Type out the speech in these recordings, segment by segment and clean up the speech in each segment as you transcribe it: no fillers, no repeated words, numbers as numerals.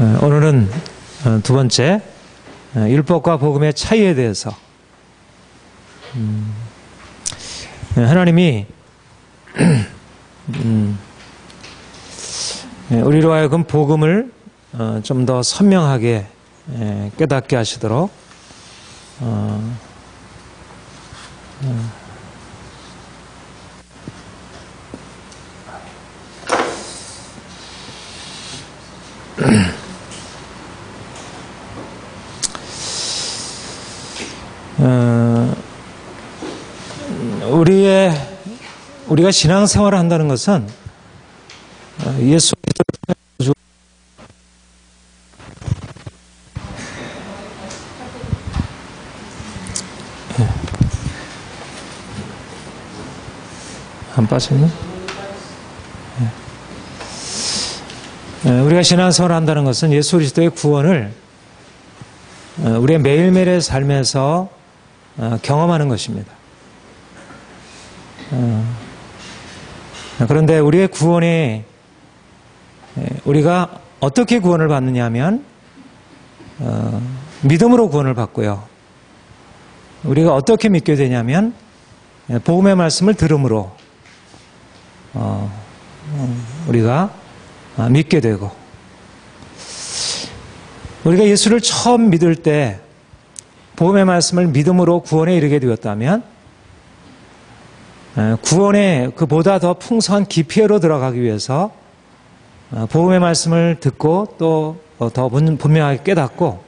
오늘은 두 번째 율법과 복음의 차이에 대해서 하나님이 우리로 하여금 복음을 좀 더 선명하게 깨닫게 하시도록 우리가 신앙생활을 한다는 것은 예수 그리스도를 안 빠졌니? 우리가 신앙생활을 한다는 것은 예수 그리스도의 구원을 우리의 매일매일의 삶에서 경험하는 것입니다. 그런데 우리의 구원이 우리가 어떻게 구원을 받느냐 하면 믿음으로 구원을 받고요. 우리가 어떻게 믿게 되냐면 복음의 말씀을 들음으로 우리가 믿게 되고, 우리가 예수를 처음 믿을 때 복음의 말씀을 믿음으로 구원에 이르게 되었다면 구원의 그보다 더 풍성한 깊이로 들어가기 위해서 복음의 말씀을 듣고 또 더 분명하게 깨닫고,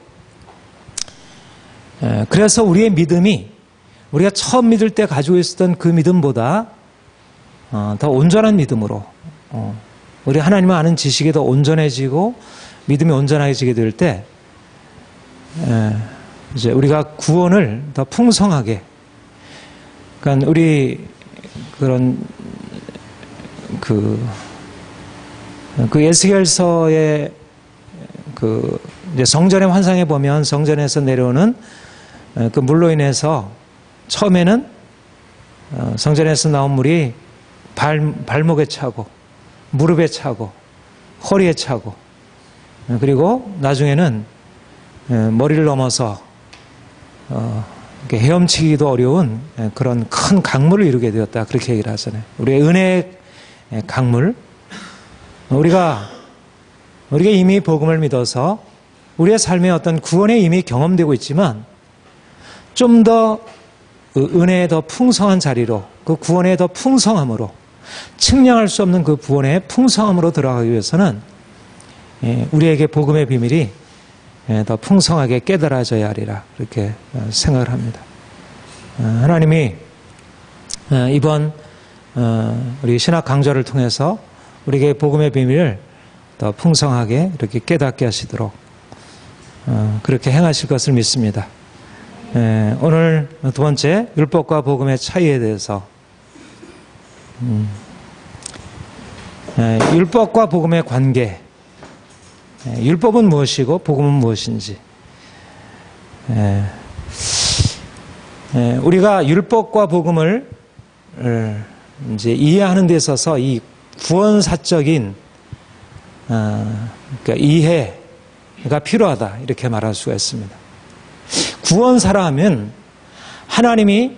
그래서 우리의 믿음이 우리가 처음 믿을 때 가지고 있었던 그 믿음보다 더 온전한 믿음으로, 우리 하나님을 아는 지식이 더 온전해지고 믿음이 온전해지게 될 때 이제 우리가 구원을 더 풍성하게, 그러니까 우리 그런 그 에스겔서의 이제 성전의 환상에 보면 성전에서 내려오는 그 물로 인해서 처음에는 성전에서 나온 물이 발목에 차고 무릎에 차고 허리에 차고, 그리고 나중에는 머리를 넘어서 헤엄치기도 어려운 그런 큰 강물을 이루게 되었다, 그렇게 얘기를 하잖아요. 우리의 은혜의 강물, 우리가 이미 복음을 믿어서 우리의 삶에 어떤 구원에 이미 경험되고 있지만 좀 더 은혜의 더 풍성한 자리로, 그 구원의 더 풍성함으로, 측량할 수 없는 그 구원의 풍성함으로 들어가기 위해서는 우리에게 복음의 비밀이 더 풍성하게 깨달아져야 하리라, 그렇게 생각을 합니다. 하나님이 이번 우리 신학 강좌를 통해서 우리에게 복음의 비밀을 더 풍성하게 이렇게 깨닫게 하시도록 그렇게 행하실 것을 믿습니다. 오늘 두 번째 율법과 복음의 차이에 대해서, 율법과 복음의 관계, 율법은 무엇이고 복음은 무엇인지, 우리가 율법과 복음을 이제 이해하는 데 있어서 이 구원사적인 그러니까 이해가 필요하다, 이렇게 말할 수가 있습니다. 구원사라 하면 하나님이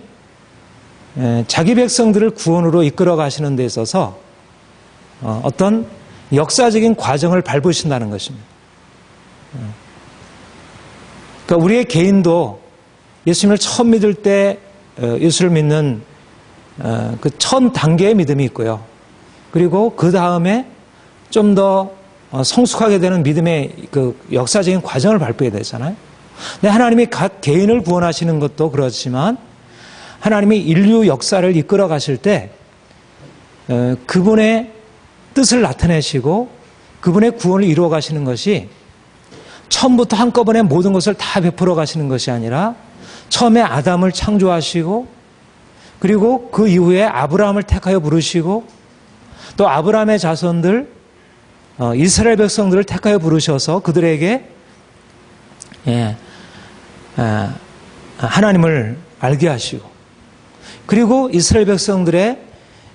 자기 백성들을 구원으로 이끌어 가시는 데 있어서 어떤 역사적인 과정을 밟으신다는 것입니다. 그러니까 우리의 개인도 예수님을 처음 믿을 때 예수를 믿는 그 첫 단계의 믿음이 있고요. 그리고 그 다음에 좀 더 성숙하게 되는 믿음의 그 역사적인 과정을 밟게 되잖아요. 근데 하나님이 각 개인을 구원하시는 것도 그렇지만 하나님이 인류 역사를 이끌어 가실 때 그분의 뜻을 나타내시고 그분의 구원을 이루어 가시는 것이 처음부터 한꺼번에 모든 것을 다 베풀어 가시는 것이 아니라 처음에 아담을 창조하시고, 그리고 그 이후에 아브라함을 택하여 부르시고, 또 아브라함의 자손들 이스라엘 백성들을 택하여 부르셔서 그들에게 하나님을 알게 하시고, 그리고 이스라엘 백성들의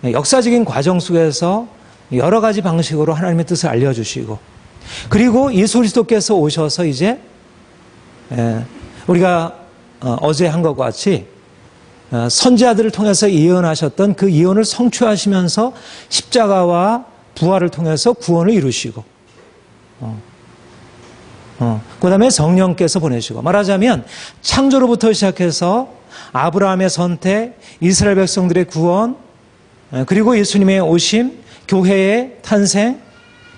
역사적인 과정 속에서 여러 가지 방식으로 하나님의 뜻을 알려주시고, 그리고 예수 그리스도께서 오셔서 이제 우리가 어제 한 것과 같이 선지자들을 통해서 예언하셨던 그 예언을 성취하시면서 십자가와 부활을 통해서 구원을 이루시고 그 다음에 성령께서 보내시고, 말하자면 창조로부터 시작해서 아브라함의 선택, 이스라엘 백성들의 구원, 그리고 예수님의 오심, 교회의 탄생,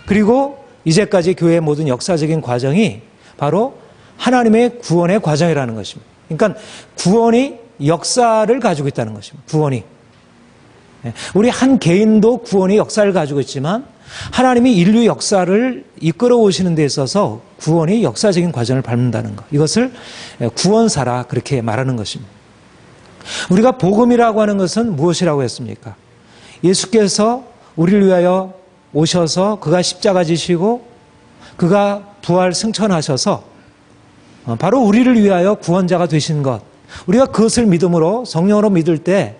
그리고 이제까지 교회의 모든 역사적인 과정이 바로 하나님의 구원의 과정이라는 것입니다. 그러니까 구원이 역사를 가지고 있다는 것입니다. 구원이. 우리 한 개인도 구원의 역사를 가지고 있지만 하나님이 인류 역사를 이끌어 오시는 데 있어서 구원이 역사적인 과정을 밟는다는 것. 이것을 구원사라 그렇게 말하는 것입니다. 우리가 복음이라고 하는 것은 무엇이라고 했습니까? 예수께서 우리를 위하여 오셔서 그가 십자가 지시고 그가 부활 승천하셔서 바로 우리를 위하여 구원자가 되신 것. 우리가 그것을 믿음으로 성령으로 믿을 때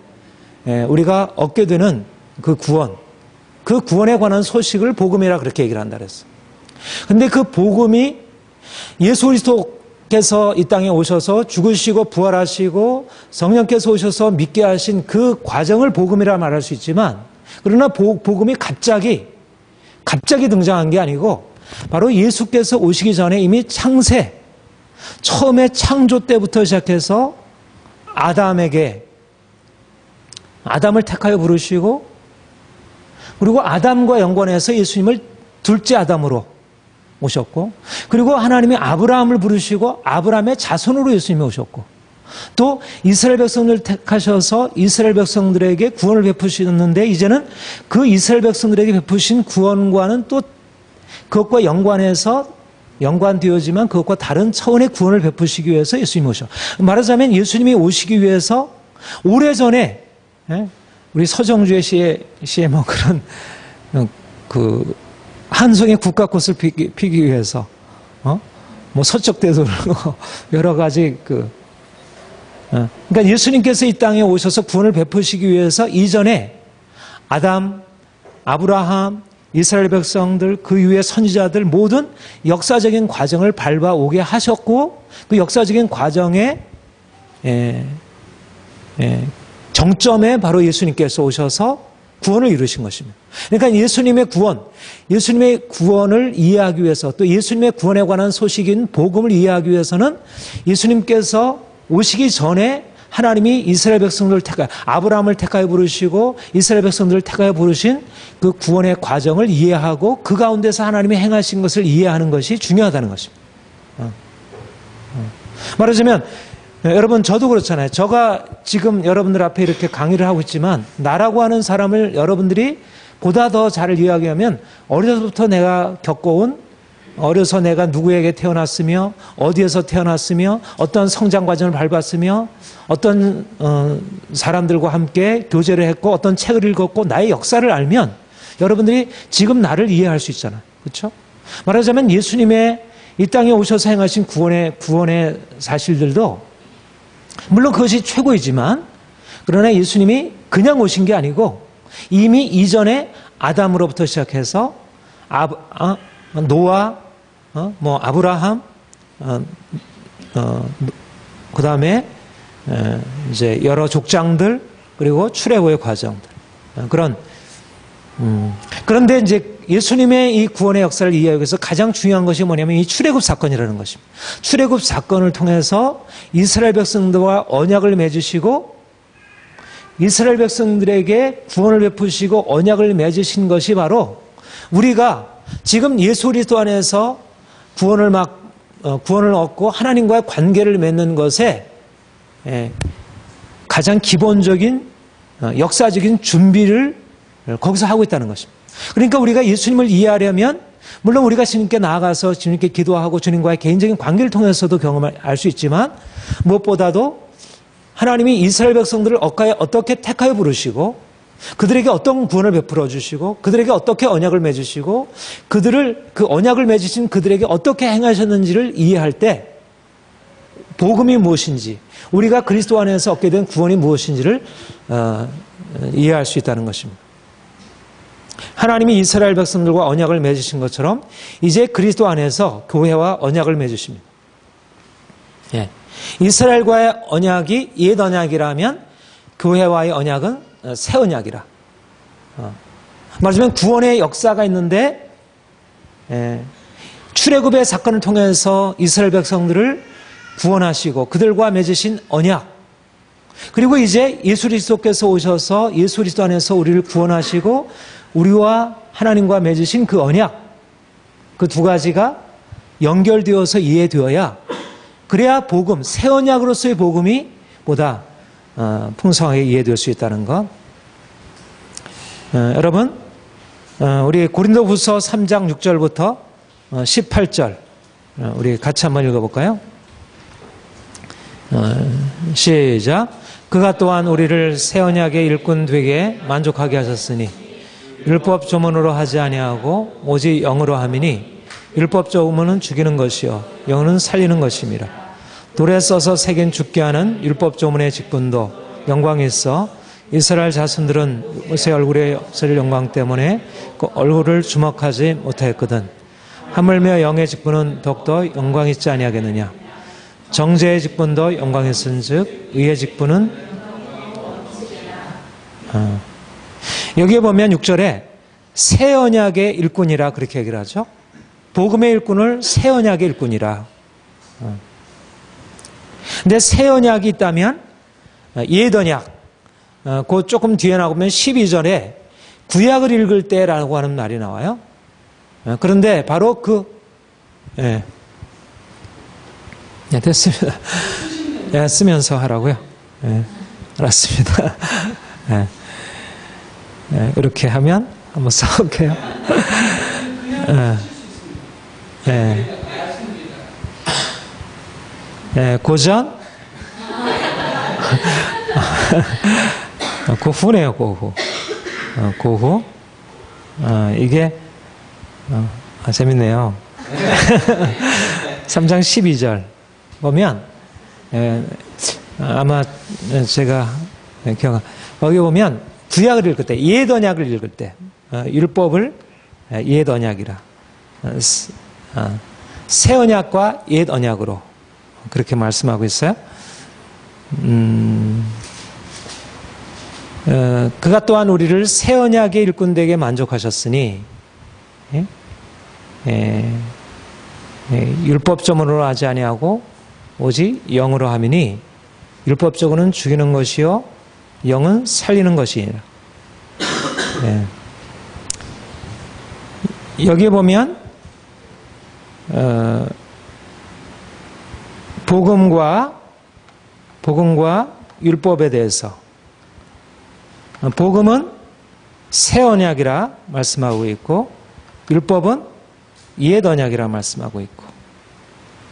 우리가 얻게 되는 그 구원, 그 구원에 관한 소식을 복음이라 그렇게 얘기를 한다 그랬어요. 근데 그 복음이 예수 그리스도께서 이 땅에 오셔서 죽으시고 부활하시고 성령께서 오셔서 믿게 하신 그 과정을 복음이라 말할 수 있지만, 그러나 복음이 갑자기 등장한 게 아니고 바로 예수께서 오시기 전에 이미 처음에 창조 때부터 시작해서 아담을 택하여 부르시고, 그리고 아담과 연관해서 예수님을 둘째 아담으로 오셨고, 그리고 하나님이 아브라함을 부르시고 아브라함의 자손으로 예수님이 오셨고, 또 이스라엘 백성들을 택하셔서 이스라엘 백성들에게 구원을 베푸셨는데, 이제는 그 이스라엘 백성들에게 베푸신 구원과는 또 그것과 연관되어지만 그것과 다른 차원의 구원을 베푸시기 위해서 예수님이 오셔. 말하자면 예수님이 오시기 위해서 오래전에 우리 서정주의 시에 뭐 그런 한 송이 국화꽃을 피기 위해서 뭐 서쪽대도 그러고 여러 가지 그러니까 예수님께서 이 땅에 오셔서 구원을 베푸시기 위해서 이전에 아담, 아브라함, 이스라엘 백성들, 그 이후의 선지자들 모든 역사적인 과정을 밟아오게 하셨고, 그 역사적인 과정의 정점에 바로 예수님께서 오셔서 구원을 이루신 것입니다. 그러니까 예수님의 구원을 이해하기 위해서, 또 예수님의 구원에 관한 소식인 복음을 이해하기 위해서는 예수님께서 오시기 전에 하나님이 이스라엘 백성들을 아브라함을 택하여 부르시고 이스라엘 백성들을 택하여 부르신 그 구원의 과정을 이해하고 그 가운데서 하나님이 행하신 것을 이해하는 것이 중요하다는 것입니다. 말하자면 여러분, 저도 그렇잖아요. 제가 지금 여러분들 앞에 이렇게 강의를 하고 있지만 나라고 하는 사람을 여러분들이 보다 더 잘 이해하게 하면 어려서부터 내가 겪어온, 어려서 내가 누구에게 태어났으며 어디에서 태어났으며 어떤 성장 과정을 밟았으며 어떤 사람들과 함께 교제를 했고 어떤 책을 읽었고 나의 역사를 알면 여러분들이 지금 나를 이해할 수 있잖아요. 그렇죠? 말하자면 예수님의 이 땅에 오셔서 행하신 구원의 사실들도 물론 그것이 최고이지만, 그러나 예수님이 그냥 오신 게 아니고 이미 이전에 아담으로부터 시작해서 노아, 아브라함, 그 다음에 이제 여러 족장들, 그리고 출애굽의 과정들, 그런데 이제 예수님의 이 구원의 역사를 이해하기 위해서 가장 중요한 것이 뭐냐면 이 출애굽 사건이라는 것입니다. 출애굽 사건을 통해서 이스라엘 백성들과 언약을 맺으시고 이스라엘 백성들에게 구원을 베푸시고 언약을 맺으신 것이 바로 우리가 지금 예수 그리스도 안에서 구원을 얻고 하나님과의 관계를 맺는 것에 가장 기본적인 역사적인 준비를 거기서 하고 있다는 것입니다. 그러니까 우리가 예수님을 이해하려면 물론 우리가 주님께 나아가서 주님께 기도하고 주님과의 개인적인 관계를 통해서도 경험을 알 수 있지만, 무엇보다도 하나님이 이스라엘 백성들을 어떻게 택하여 부르시고 그들에게 어떤 구원을 베풀어 주시고 그들에게 어떻게 언약을 맺으시고 그 언약을 맺으신 그들에게 어떻게 행하셨는지를 이해할 때 복음이 무엇인지, 우리가 그리스도 안에서 얻게 된 구원이 무엇인지를 이해할 수 있다는 것입니다. 하나님이 이스라엘 백성들과 언약을 맺으신 것처럼 이제 그리스도 안에서 교회와 언약을 맺으십니다. 예. 이스라엘과의 언약이 옛 언약이라면 교회와의 언약은 새 언약이라. 말하자면 구원의 역사가 있는데 출애굽의 사건을 통해서 이스라엘 백성들을 구원하시고 그들과 맺으신 언약, 그리고 이제 예수 그리스도께서 오셔서 예수 그리스도 안에서 우리를 구원하시고 우리와 하나님과 맺으신 그 언약, 그 두 가지가 연결되어서 이해되어야, 그래야 복음, 새 언약으로서의 복음이 보다 풍성하게 이해될 수 있다는 것. 여러분, 우리 고린도후서 3장 6절부터 18절 우리 같이 한번 읽어볼까요? 시작. 그가 또한 우리를 새 언약의 일꾼 되게 만족하게 하셨으니 율법 조문으로 하지 아니하고 오직 영으로 함이니 율법 조문은 죽이는 것이요 영은 살리는 것입니다. 돌에 써서 새긴 죽게 하는 율법 조문의 직분도 영광이 있어 이스라엘 자손들은 모세 얼굴에 없을 영광 때문에 그 얼굴을 주목하지 못하였거든. 하물며 영의 직분은 더욱더 영광 있지 아니하겠느냐. 정죄의 직분도 영광 있은즉 의의 직분은 여기에 보면 6절에 새 언약의 일꾼이라 그렇게 얘기를 하죠. 복음의 일꾼을 새 언약의 일꾼이라. 근데 새 언약이 있다면 옛 언약, 그 조금 뒤에 나오면 12절에 구약을 읽을 때라고 하는 말이 나와요. 그런데 바로 네, 됐습니다. 네, 쓰면서 하라고요. 네, 알았습니다. 네, 네, 이렇게 하면 한번 써볼게요. 네, 네, 고전? 고후네요, 고후. 고후. 이게, 재밌네요. 3장 12절 보면, 아마 제가 거기 보면 구약을 읽을 때, 옛 언약을 읽을 때, 율법을 옛 언약이라. 새 언약과 옛 언약으로 그렇게 말씀하고 있어요. 그가 또한 우리를 새 언약의 일꾼 되게 만족하셨으니 율법적으로 하지 아니하고 오직 영으로 함이니 율법적으로는 죽이는 것이요 영은 살리는 것이니라. 여기에 보면 복음과 율법에 대해서 복음은 새 언약이라 말씀하고 있고 율법은 옛 언약이라 말씀하고 있고,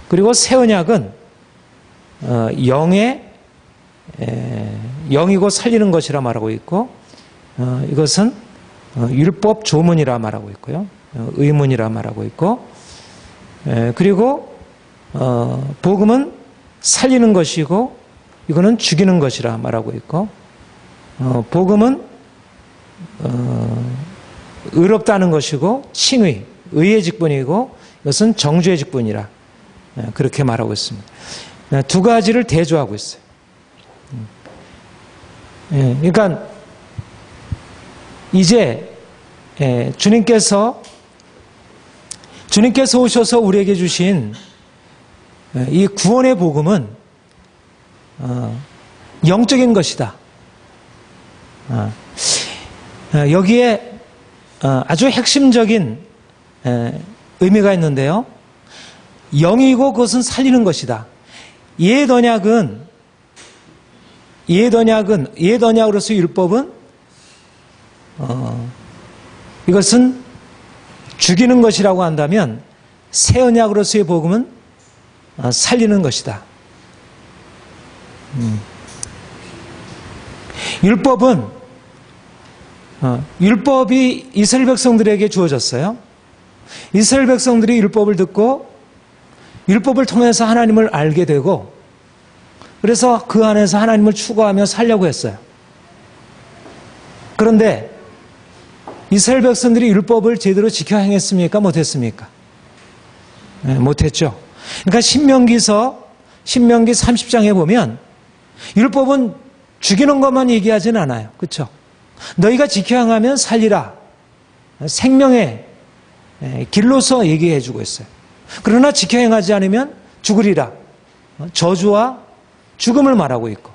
그리고 새 언약은 영이고 살리는 것이라 말하고 있고, 이것은 율법 조문이라 말하고 있고요, 의문이라 말하고 있고, 그리고 복음은 살리는 것이고 이거는 죽이는 것이라 말하고 있고, 복음은 의롭다는 것이고 칭의, 의의 직분이고 이것은 정죄의 직분이라 그렇게 말하고 있습니다. 두 가지를 대조하고 있어요. 그러니까 이제 주님께서 오셔서 우리에게 주신 이 구원의 복음은 영적인 것이다. 여기에 아주 핵심적인 의미가 있는데요. 영이고 그것은 살리는 것이다. 옛 언약으로서 율법은 이것은 죽이는 것이라고 한다면 새 언약으로서의 복음은 살리는 것이다. 율법이 이스라엘 백성들에게 주어졌어요. 이스라엘 백성들이 율법을 듣고 율법을 통해서 하나님을 알게 되고, 그래서 그 안에서 하나님을 추구하며 살려고 했어요. 그런데 이스라엘 백성들이 율법을 제대로 지켜 행했습니까? 못했습니까? 네, 못했죠. 그러니까 신명기 30장에 보면 율법은 죽이는 것만 얘기하지는 않아요. 그렇죠? 너희가 지켜 행하면 살리라. 생명의 길로서 얘기해 주고 있어요. 그러나 지켜 행하지 않으면 죽으리라. 저주와 죽음을 말하고 있고.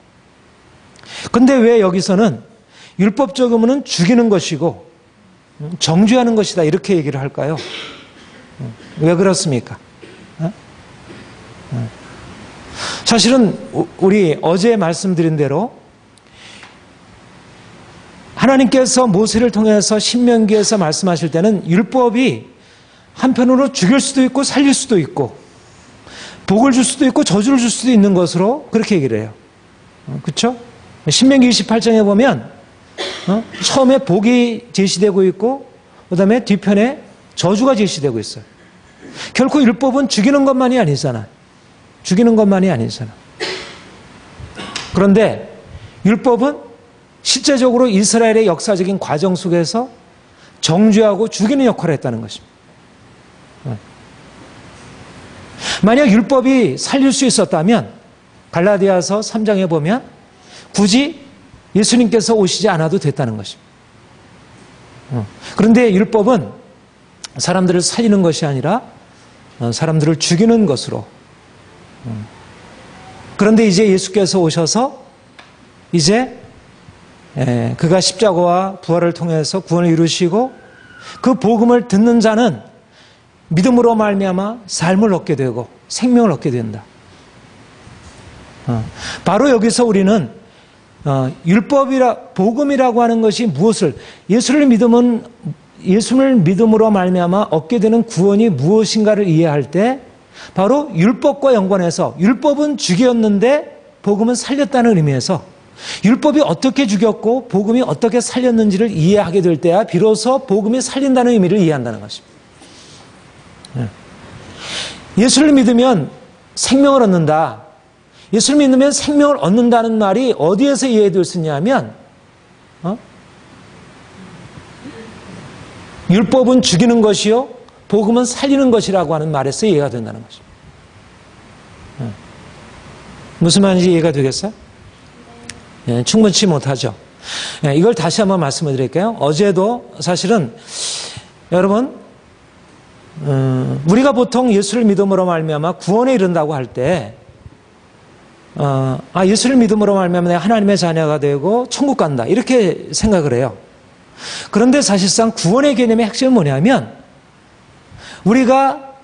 근데 왜 여기서는 율법적 의무는 죽이는 것이고 정죄하는 것이다 이렇게 얘기를 할까요? 왜 그렇습니까? 사실은 우리 어제 말씀드린 대로 하나님께서 모세를 통해서 신명기에서 말씀하실 때는 율법이 한편으로 죽일 수도 있고 살릴 수도 있고 복을 줄 수도 있고 저주를 줄 수도 있는 것으로 그렇게 얘기를 해요. 그렇죠? 신명기 28장에 보면 처음에 복이 제시되고 있고 그다음에 뒤편에 저주가 제시되고 있어요. 결코 율법은 죽이는 것만이 아니잖아. 죽이는 것만이 아니잖아. 그런데 율법은 실제적으로 이스라엘의 역사적인 과정 속에서 정죄하고 죽이는 역할을 했다는 것입니다. 만약 율법이 살릴 수 있었다면 갈라디아서 3장에 보면 굳이 예수님께서 오시지 않아도 됐다는 것입니다. 그런데 율법은 사람들을 살리는 것이 아니라 사람들을 죽이는 것으로. 그런데 이제 예수께서 오셔서 이제 그가 십자가와 부활을 통해서 구원을 이루시고 그 복음을 듣는 자는 믿음으로 말미암아 삶을 얻게 되고 생명을 얻게 된다. 바로 여기서 우리는 복음이라고 하는 것이 무엇을 예수를 믿음으로 말미암아 얻게 되는 구원이 무엇인가를 이해할 때 바로 율법과 연관해서 율법은 죽였는데 복음은 살렸다는 의미에서 율법이 어떻게 죽였고 복음이 어떻게 살렸는지를 이해하게 될 때야 비로소 복음이 살린다는 의미를 이해한다는 것입니다. 예수를 믿으면 생명을 얻는다. 예수를 믿으면 생명을 얻는다는 말이 어디에서 이해될 수 있냐면 율법은 죽이는 것이요 복음은 살리는 것이라고 하는 말에서 이해가 된다는 것입니다. 무슨 말인지 이해가 되겠어요? 충분치 못하죠. 이걸 다시 한번 말씀을 드릴게요. 어제도 사실은 여러분 우리가 보통 예수를 믿음으로 말미암아 구원에 이른다고 할 때 예수를 믿음으로 말미암아 내가 하나님의 자녀가 되고 천국 간다 이렇게 생각을 해요. 그런데 사실상 구원의 개념의 핵심은 뭐냐면 우리가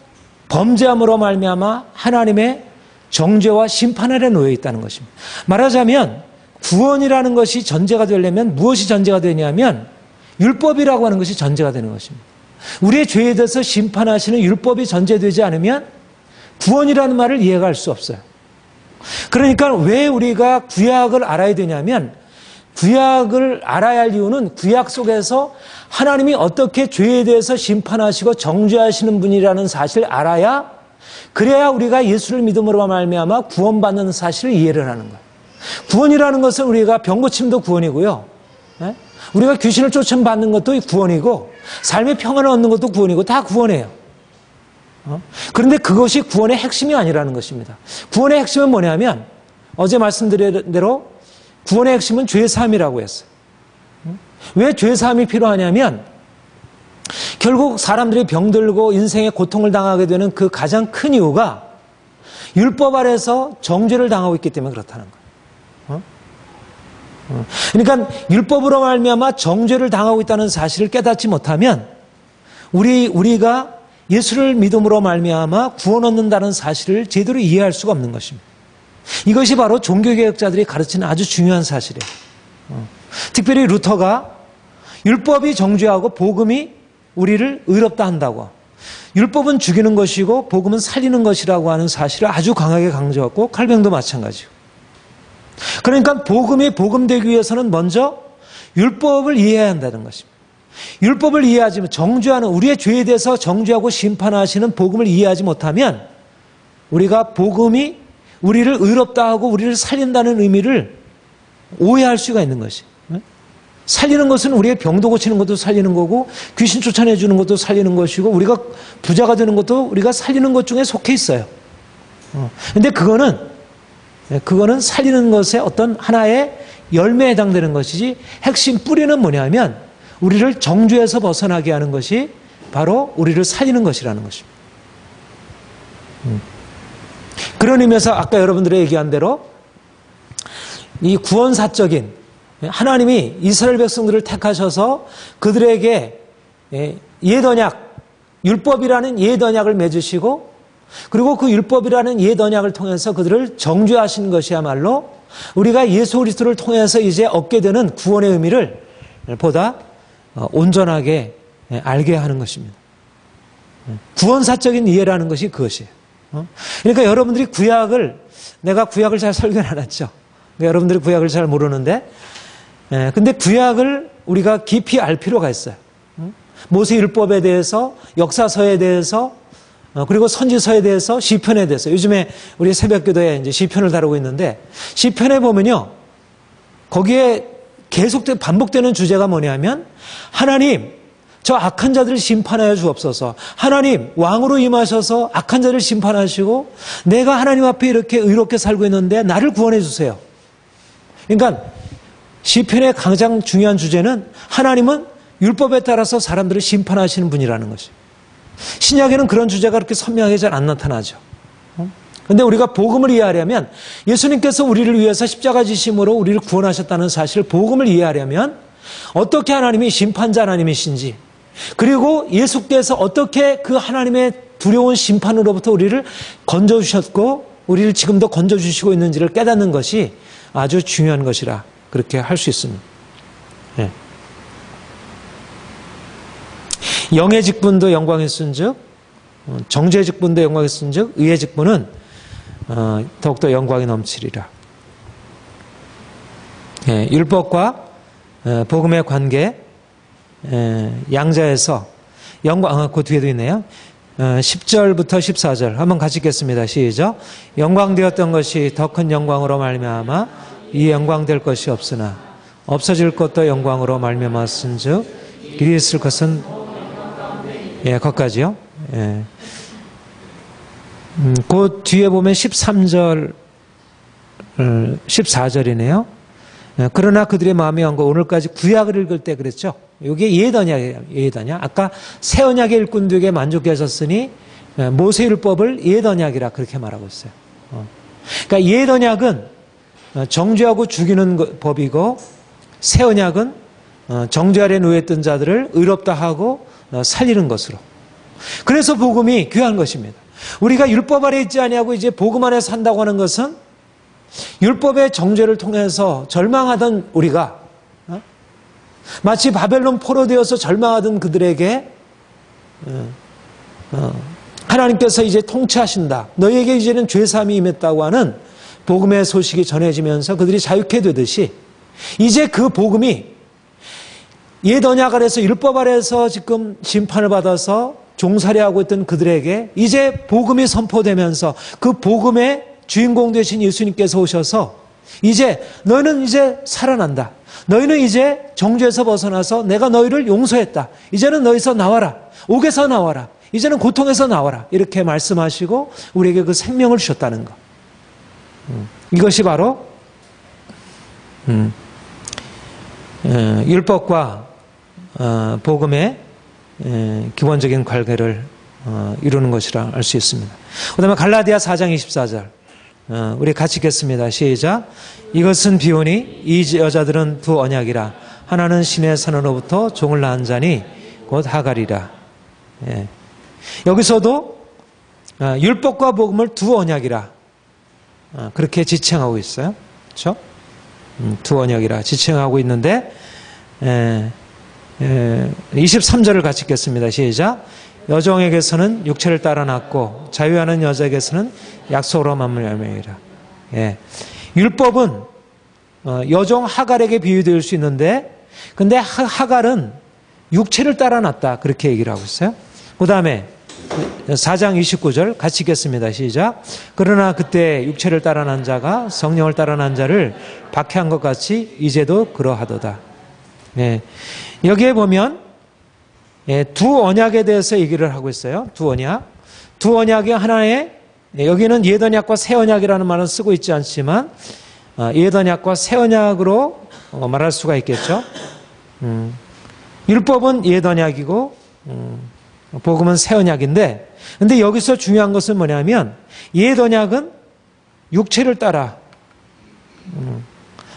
범죄함으로 말미암아 하나님의 정죄와 심판 아래 놓여 있다는 것입니다. 말하자면 구원이라는 것이 전제가 되려면 무엇이 전제가 되냐면 율법이라고 하는 것이 전제가 되는 것입니다. 우리의 죄에 대해서 심판하시는 율법이 전제되지 않으면 구원이라는 말을 이해할 수 없어요. 그러니까 왜 우리가 구약을 알아야 되냐면 구약을 알아야 할 이유는 구약 속에서 하나님이 어떻게 죄에 대해서 심판하시고 정죄하시는 분이라는 사실을 알아야 그래야 우리가 예수를 믿음으로 말미암아 구원받는 사실을 이해를 하는 거예요. 구원이라는 것은 우리가 병 고침도 구원이고요. 우리가 귀신을 쫓아받는 것도 구원이고 삶의 평안을 얻는 것도 구원이고 다 구원이에요. 그런데 그것이 구원의 핵심이 아니라는 것입니다. 구원의 핵심은 뭐냐면 어제 말씀드린 대로 구원의 핵심은 죄사함이라고 했어요. 왜 죄사함이 필요하냐면 결국 사람들이 병들고 인생의 고통을 당하게 되는 그 가장 큰 이유가 율법 아래서 정죄를 당하고 있기 때문에 그렇다는 거예요. 그러니까 율법으로 말미암아 정죄를 당하고 있다는 사실을 깨닫지 못하면 우리가 예수를 믿음으로 말미암아 구원 얻는다는 사실을 제대로 이해할 수가 없는 것입니다. 이것이 바로 종교개혁자들이 가르치는 아주 중요한 사실이에요. 특별히 루터가 율법이 정죄하고 복음이 우리를 의롭다 한다고 율법은 죽이는 것이고 복음은 살리는 것이라고 하는 사실을 아주 강하게 강조했고 칼뱅도 마찬가지고 그러니까 복음이 복음되기 위해서는 먼저 율법을 이해해야 한다는 것입니다. 율법을 이해하지 정죄하는 우리의 죄에 대해서 정죄하고 심판하시는 복음을 이해하지 못하면 우리가 복음이 우리를 의롭다 하고 우리를 살린다는 의미를 오해할 수가 있는 것이. 살리는 것은 우리의 병도 고치는 것도 살리는 거고 귀신 쫓아내 주는 것도 살리는 것이고 우리가 부자가 되는 것도 우리가 살리는 것 중에 속해 있어요. 근데 그거는 살리는 것의 어떤 하나의 열매에 해당되는 것이지 핵심 뿌리는 뭐냐면 우리를 정죄에서 벗어나게 하는 것이 바로 우리를 살리는 것이라는 것입니다. 그런 의미에서 아까 여러분들이 얘기한 대로 이 구원사적인 하나님이 이스라엘 백성들을 택하셔서 그들에게 옛 언약, 율법이라는 옛 언약을 맺으시고 그리고 그 율법이라는 옛 언약을 통해서 그들을 정죄하신 것이야말로 우리가 예수 그리스도를 통해서 이제 얻게 되는 구원의 의미를 보다 온전하게 알게 하는 것입니다. 구원사적인 이해라는 것이 그것이에요. 그러니까 여러분들이 내가 구약을 잘 설교를 안 했죠. 여러분들이 구약을 잘 모르는데 근데 구약을 우리가 깊이 알 필요가 있어요. 모세 율법에 대해서, 역사서에 대해서, 그리고 선지서에 대해서, 시편에 대해서. 요즘에 우리 새벽기도에 이제 시편을 다루고 있는데 시편에 보면요, 거기에 계속 반복되는 주제가 뭐냐면 하나님, 저 악한 자들을 심판하여 주옵소서. 하나님, 왕으로 임하셔서 악한 자를 심판하시고 내가 하나님 앞에 이렇게 의롭게 살고 있는데 나를 구원해 주세요. 그러니까 시편의 가장 중요한 주제는 하나님은 율법에 따라서 사람들을 심판하시는 분이라는 것이에요. 신약에는 그런 주제가 그렇게 선명하게 잘 안 나타나죠. 그런데 우리가 복음을 이해하려면 예수님께서 우리를 위해서 십자가 지심으로 우리를 구원하셨다는 사실, 복음을 이해하려면 어떻게 하나님이 심판자 하나님이신지, 그리고 예수께서 어떻게 그 하나님의 두려운 심판으로부터 우리를 건져주셨고 우리를 지금도 건져주시고 있는지를 깨닫는 것이 아주 중요한 것이라 그렇게 할 수 있습니다. 네. 영의 직분도 영광의 쓴즉, 정죄의 직분도 영광의 쓴즉, 의의 직분은 더욱더 영광이 넘치리라. 네, 율법과 복음의 관계, 양자에서 영광, 그 뒤에도 있네요. 10절부터 14절 한번 같이 읽겠습니다. 시작. 영광되었던 것이 더 큰 영광으로 말미암아 이 영광될 것이 없으나 없어질 것도 영광으로 말미암았은즉 길이 있을 것은 거기까지요. 그 뒤에 보면 13절 14절이네요. 그러나 그들의 마음이 온 거, 오늘까지 구약을 읽을 때 그랬죠. 이게 옛 언약이에요. 옛 언약. 아까 새 언약의 일꾼들에게 만족하셨으니 모세율법을 옛 언약이라 그렇게 말하고 있어요. 그러니까 옛 언약은 정죄하고 죽이는 법이고 새 언약은 정죄 아래 누워있던 자들을 의롭다 하고 살리는 것으로. 그래서 복음이 귀한 것입니다. 우리가 율법 아래 있지 아니하고 이제 복음 안에 산다고 하는 것은 율법의 정죄를 통해서 절망하던 우리가 마치 바벨론 포로되어서 절망하던 그들에게 하나님께서 이제 통치하신다. 너희에게 이제는 죄사함이 임했다고 하는 복음의 소식이 전해지면서 그들이 자유케 되듯이 이제 그 복음이 옛 언약 아래서 율법 아래서 지금 심판을 받아서 종살이하고 있던 그들에게 이제 복음이 선포되면서 그 복음의 주인공 되신 예수님께서 오셔서 이제 너희는 이제 살아난다. 너희는 이제 정죄에서 벗어나서 내가 너희를 용서했다. 이제는 너희서 나와라. 옥에서 나와라. 이제는 고통에서 나와라. 이렇게 말씀하시고 우리에게 그 생명을 주셨다는 것. 이것이 바로 율법과 복음의 기본적인 관계를 이루는 것이라 알 수 있습니다. 그 다음에 갈라디아 4장 24절 우리 같이 읽겠습니다. 시작. 이것은 비오니 이 여자들은 두 언약이라 하나는 신의 산으로부터 종을 낳은 자니 곧 하갈이라. 예. 여기서도 율법과 복음을 두 언약이라 그렇게 지칭하고 있어요. 그렇죠? 두 언약이라 지칭하고 있는데 23절을 같이 읽겠습니다. 시작. 여종에게서는 육체를 따라 낳고 자유하는 여자에게서는 약속으로 만물 열매이라. 예. 율법은 여종 하갈에게 비유될 수 있는데 근데 하갈은 육체를 따라 낳았다 그렇게 얘기를 하고 있어요. 그 다음에 4장 29절 같이 읽겠습니다. 시작. 그러나 그때 육체를 따라 난 자가 성령을 따라 난 자를 박해한 것 같이 이제도 그러하도다. 예, 여기에 보면 두 언약에 대해서 얘기를 하고 있어요. 두 언약이 하나의, 여기는 옛 언약과 새 언약이라는 말은 쓰고 있지 않지만 옛 언약과 새 언약으로 말할 수가 있겠죠. 율법은 옛 언약이고 복음은 새 언약인데, 근데 여기서 중요한 것은 뭐냐면 옛 언약은 육체를 따라,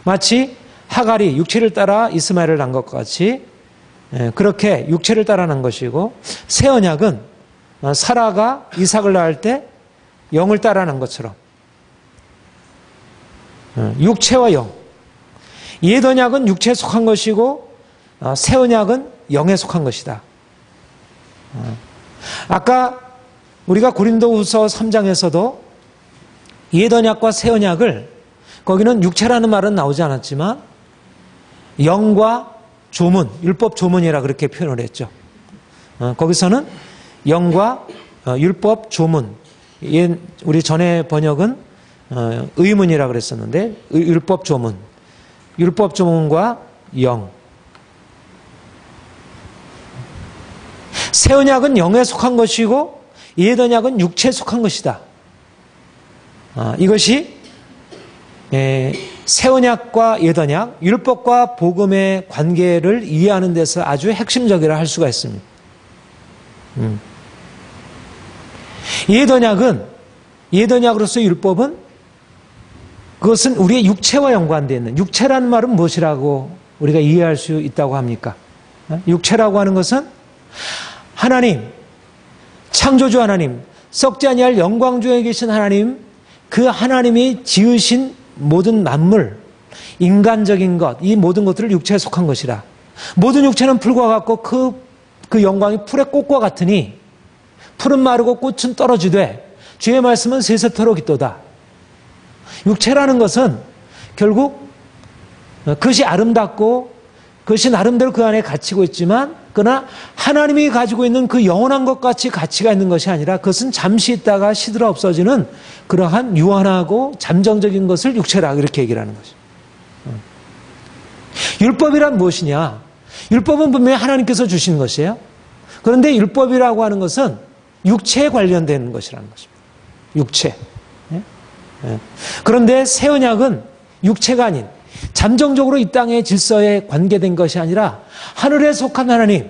마치 하갈이 육체를 따라 이스마엘을 낳은 것과 같이 그렇게 육체를 따라 난 것이고, 새 언약은 사라가 이삭을 낳을 때 영을 따라 난 것처럼 육체와 영, 옛 언약은 육체에 속한 것이고 새 언약은 영에 속한 것이다. 아까 우리가 고린도후서 3장에서도 옛 언약과 새 언약을, 거기는 육체라는 말은 나오지 않았지만 영과 조문, 율법 조문이라 그렇게 표현을 했죠. 거기서는 영과 율법 조문, 우리 전에 번역은 의문이라 그랬었는데 율법 조문, 율법 조문과 영. 새 언약은 영에 속한 것이고 옛 언약은 육체에 속한 것이다. 이것이 새 언약과 옛 언약, 율법과 복음의 관계를 이해하는 데서 아주 핵심적이라 할 수가 있습니다. 옛 언약으로서 율법은, 그것은 우리의 육체와 연관되어 있는, 육체라는 말은 무엇이라고 우리가 이해할 수 있다고 합니까? 육체라고 하는 것은 하나님, 창조주 하나님, 썩지 아니할 영광 중에 계신 하나님, 그 하나님이 지으신 모든 만물, 인간적인 것, 이 모든 것들을 육체에 속한 것이라. 모든 육체는 풀과 같고 그 영광이 풀의 꽃과 같으니 풀은 마르고 꽃은 떨어지되 주의 말씀은 세세토록 있도다. 육체라는 것은 결국 그것이 아름답고 그것이 나름대로 그 안에 갇히고 있지만, 그러나 하나님이 가지고 있는 그 영원한 것 같이 가치가 있는 것이 아니라 그것은 잠시 있다가 시들어 없어지는 그러한 유한하고 잠정적인 것을 육체라, 이렇게 얘기를 하는 것이죠. 율법이란 무엇이냐? 율법은 분명히 하나님께서 주신 것이에요. 그런데 율법이라고 하는 것은 육체에 관련된 것이라는 것입니다. 육체. 그런데 새 언약은 육체가 아닌 잠정적으로 이 땅의 질서에 관계된 것이 아니라 하늘에 속한 하나님,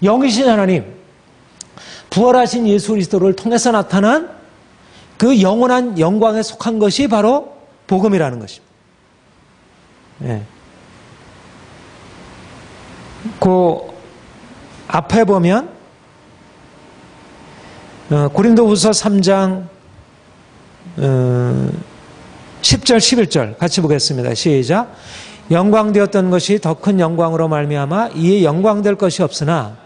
영이신 하나님, 부활하신 예수 그리스도를 통해서 나타난 그 영원한 영광에 속한 것이 바로 복음이라는 것입니다. 그 앞에 보면 고린도후서 3장 10절 11절 같이 보겠습니다. 시작. 영광되었던 것이 더 큰 영광으로 말미암아 이에 영광될 것이 없으나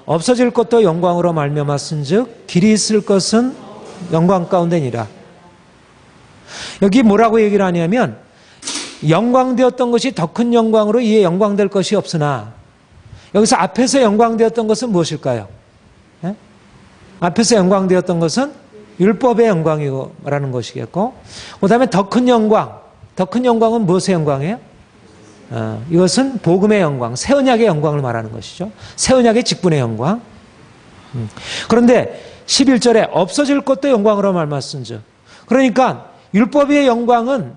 없어질 것도 영광으로 말미암았은즉 길이 있을 것은 영광 가운데니라. 여기 뭐라고 얘기를 하냐면 영광되었던 것이 더 큰 영광으로 이에 영광될 것이 없으나, 여기서 앞에서 영광되었던 것은 무엇일까요? 앞에서 영광되었던 것은 율법의 영광이라는 것이겠고, 그 다음에 더 큰 영광, 더 큰 영광은 무엇의 영광이에요? 이것은 복음의 영광, 새 언약의 영광을 말하는 것이죠. 새 언약의 직분의 영광. 그런데 11절에 없어질 것도 영광으로 말씀하신즉, 그러니까 율법의 영광은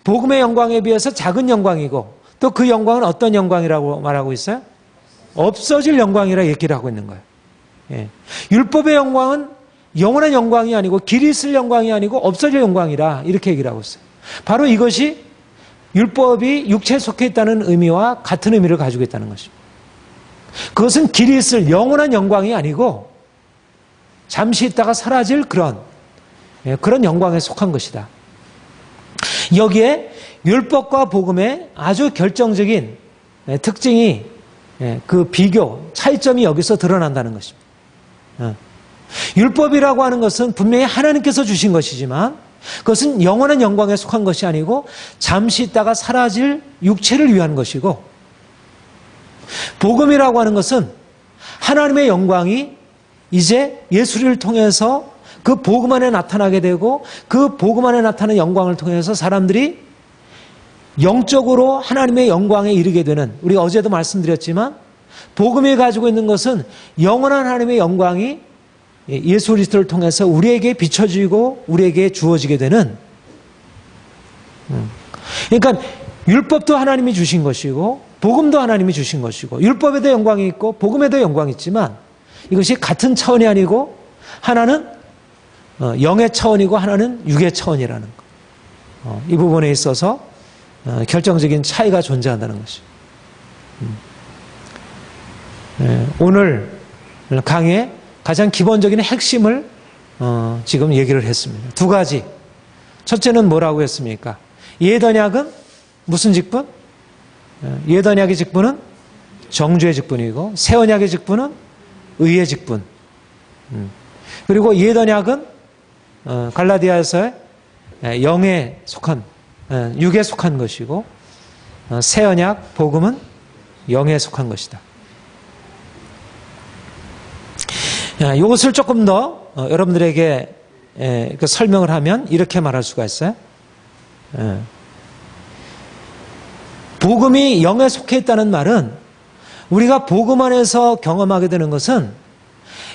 복음의 영광에 비해서 작은 영광이고, 또 그 영광은 어떤 영광이라고 말하고 있어요? 없어질 영광이라 얘기를 하고 있는 거예요. 율법의 영광은 영원한 영광이 아니고 길이 있을 영광이 아니고 없어질 영광이라 이렇게 얘기를 하고 있어요. 바로 이것이 율법이 육체에 속해 있다는 의미와 같은 의미를 가지고 있다는 것입니다. 그것은 길이 있을 영원한 영광이 아니고 잠시 있다가 사라질 그런 영광에 속한 것이다. 여기에 율법과 복음의 아주 결정적인 특징이, 그 비교, 차이점이 여기서 드러난다는 것입니다. 율법이라고 하는 것은 분명히 하나님께서 주신 것이지만 그것은 영원한 영광에 속한 것이 아니고 잠시 있다가 사라질 육체를 위한 것이고, 복음이라고 하는 것은 하나님의 영광이 이제 예수를 통해서 그 복음 안에 나타나게 되고, 그 복음 안에 나타나는 영광을 통해서 사람들이 영적으로 하나님의 영광에 이르게 되는, 우리가 어제도 말씀드렸지만 복음이 가지고 있는 것은 영원한 하나님의 영광이 예수 그리스도를 통해서 우리에게 비춰지고 우리에게 주어지게 되는, 그러니까 율법도 하나님이 주신 것이고 복음도 하나님이 주신 것이고, 율법에도 영광이 있고 복음에도 영광이 있지만 이것이 같은 차원이 아니고 하나는 영의 차원이고 하나는 육의 차원이라는 것. 이 부분에 있어서 결정적인 차이가 존재한다는 것이죠. 오늘 강의 가장 기본적인 핵심을 지금 얘기를 했습니다. 두 가지. 첫째는 뭐라고 했습니까? 예언약은 무슨 직분? 예언약의 직분은 정죄의 직분이고 새 언약의 직분은 의의 직분. 그리고 예언약은 갈라디아서의 영에 속한, 육에 속한 것이고 새 언약 복음은 영에 속한 것이다. 이것을 조금 더 여러분들에게 설명을 하면 이렇게 말할 수가 있어요. 복음이 영에 속해 있다는 말은 우리가 복음 안에서 경험하게 되는 것은,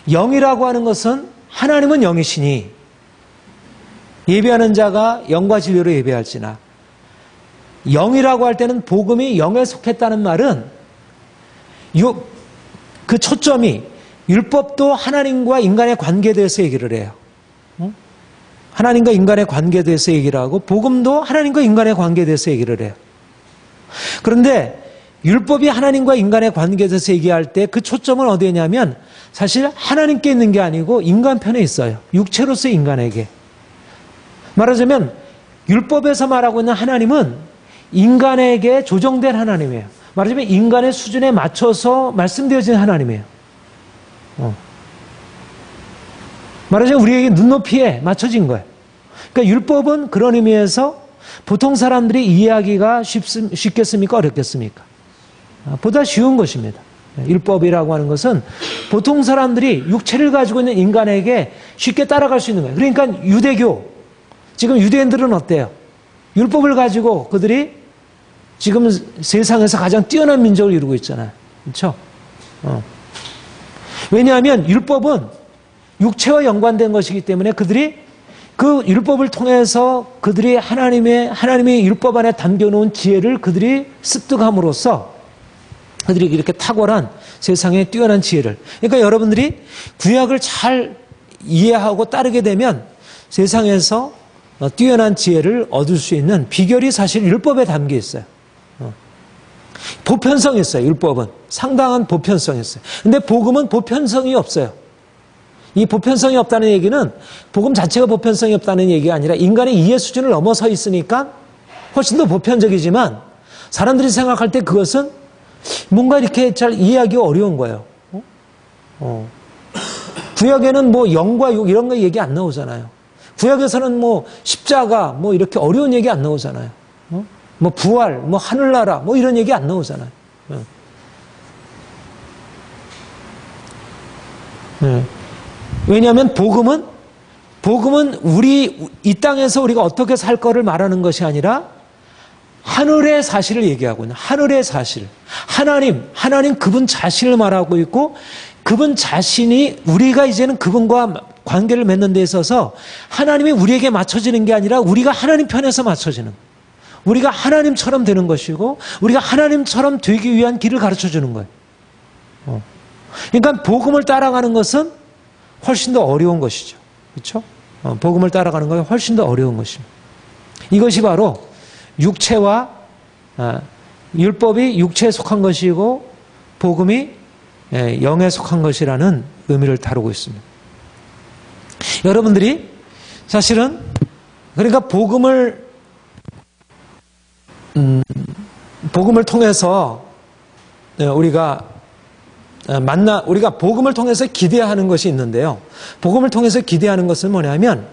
영이라고 하는 것은 하나님은 영이시니 예배하는 자가 영과 진리로 예배할지나, 영이라고 할 때는 복음이 영에 속했다는 말은 그 초점이 율법도 하나님과 인간의 관계에 대해서 얘기를 해요. 하나님과 인간의 관계에 대해서 얘기를 하고 복음도 하나님과 인간의 관계에 대해서 얘기를 해요. 그런데 율법이 하나님과 인간의 관계에 대해서 얘기할 때 그 초점은 어디에 있냐면 사실 하나님께 있는 게 아니고 인간 편에 있어요. 육체로서의 인간에게. 말하자면 율법에서 말하고 있는 하나님은 인간에게 조정된 하나님이에요. 말하자면 인간의 수준에 맞춰서 말씀되어진 하나님이에요. 말하자면 우리에게 눈높이에 맞춰진 거예요. 그러니까 율법은 그런 의미에서 보통 사람들이 이해하기가 쉽겠습니까? 어렵겠습니까? 보다 쉬운 것입니다. 율법이라고 하는 것은 보통 사람들이 육체를 가지고 있는 인간에게 쉽게 따라갈 수 있는 거예요. 그러니까 유대교, 지금 유대인들은 어때요? 율법을 가지고 그들이 지금 세상에서 가장 뛰어난 민족을 이루고 있잖아요. 그렇죠? 왜냐하면 율법은 육체와 연관된 것이기 때문에 그들이 그 율법을 통해서 그들이 하나님의 율법 안에 담겨놓은 지혜를 그들이 습득함으로써 그들이 이렇게 탁월한 세상의 뛰어난 지혜를, 그러니까 여러분들이 구약을 잘 이해하고 따르게 되면 세상에서 뛰어난 지혜를 얻을 수 있는 비결이 사실 율법에 담겨 있어요. 보편성이 있어요. 율법은 상당한 보편성이 있어요. 근데 복음은 보편성이 없어요. 이 보편성이 없다는 얘기는 복음 자체가 보편성이 없다는 얘기가 아니라 인간의 이해 수준을 넘어서 있으니까 훨씬 더 보편적이지만 사람들이 생각할 때 그것은 뭔가 이렇게 잘 이해하기가 어려운 거예요. 구약에는 뭐 영과 육 이런 거 얘기 안 나오잖아요. 구약에서는 뭐 십자가 뭐 이렇게 어려운 얘기 안 나오잖아요. 뭐 부활, 뭐 하늘나라 뭐 이런 얘기 안 나오잖아요. 왜냐하면 복음은 우리 이 땅에서 우리가 어떻게 살 거를 말하는 것이 아니라 하늘의 사실을 얘기하고 있는, 하늘의 사실, 하나님 그분 자신을 말하고 있고, 그분 자신이 우리가 이제는 그분과 관계를 맺는 데 있어서 하나님이 우리에게 맞춰지는 게 아니라 우리가 하나님 편에서 맞춰지는, 우리가 하나님처럼 되는 것이고 우리가 하나님처럼 되기 위한 길을 가르쳐주는 거예요. 그러니까 복음을 따라가는 것은 훨씬 더 어려운 것이죠. 그렇죠? 복음을 따라가는 것은 훨씬 더 어려운 것입니다. 이것이 바로 육체와 율법이 육체에 속한 것이고 복음이 영에 속한 것이라는 의미를 다루고 있습니다. 여러분들이 사실은 그러니까 복음을 통해서 우리가 복음을 통해서 기대하는 것이 있는데요. 복음을 통해서 기대하는 것은 뭐냐면,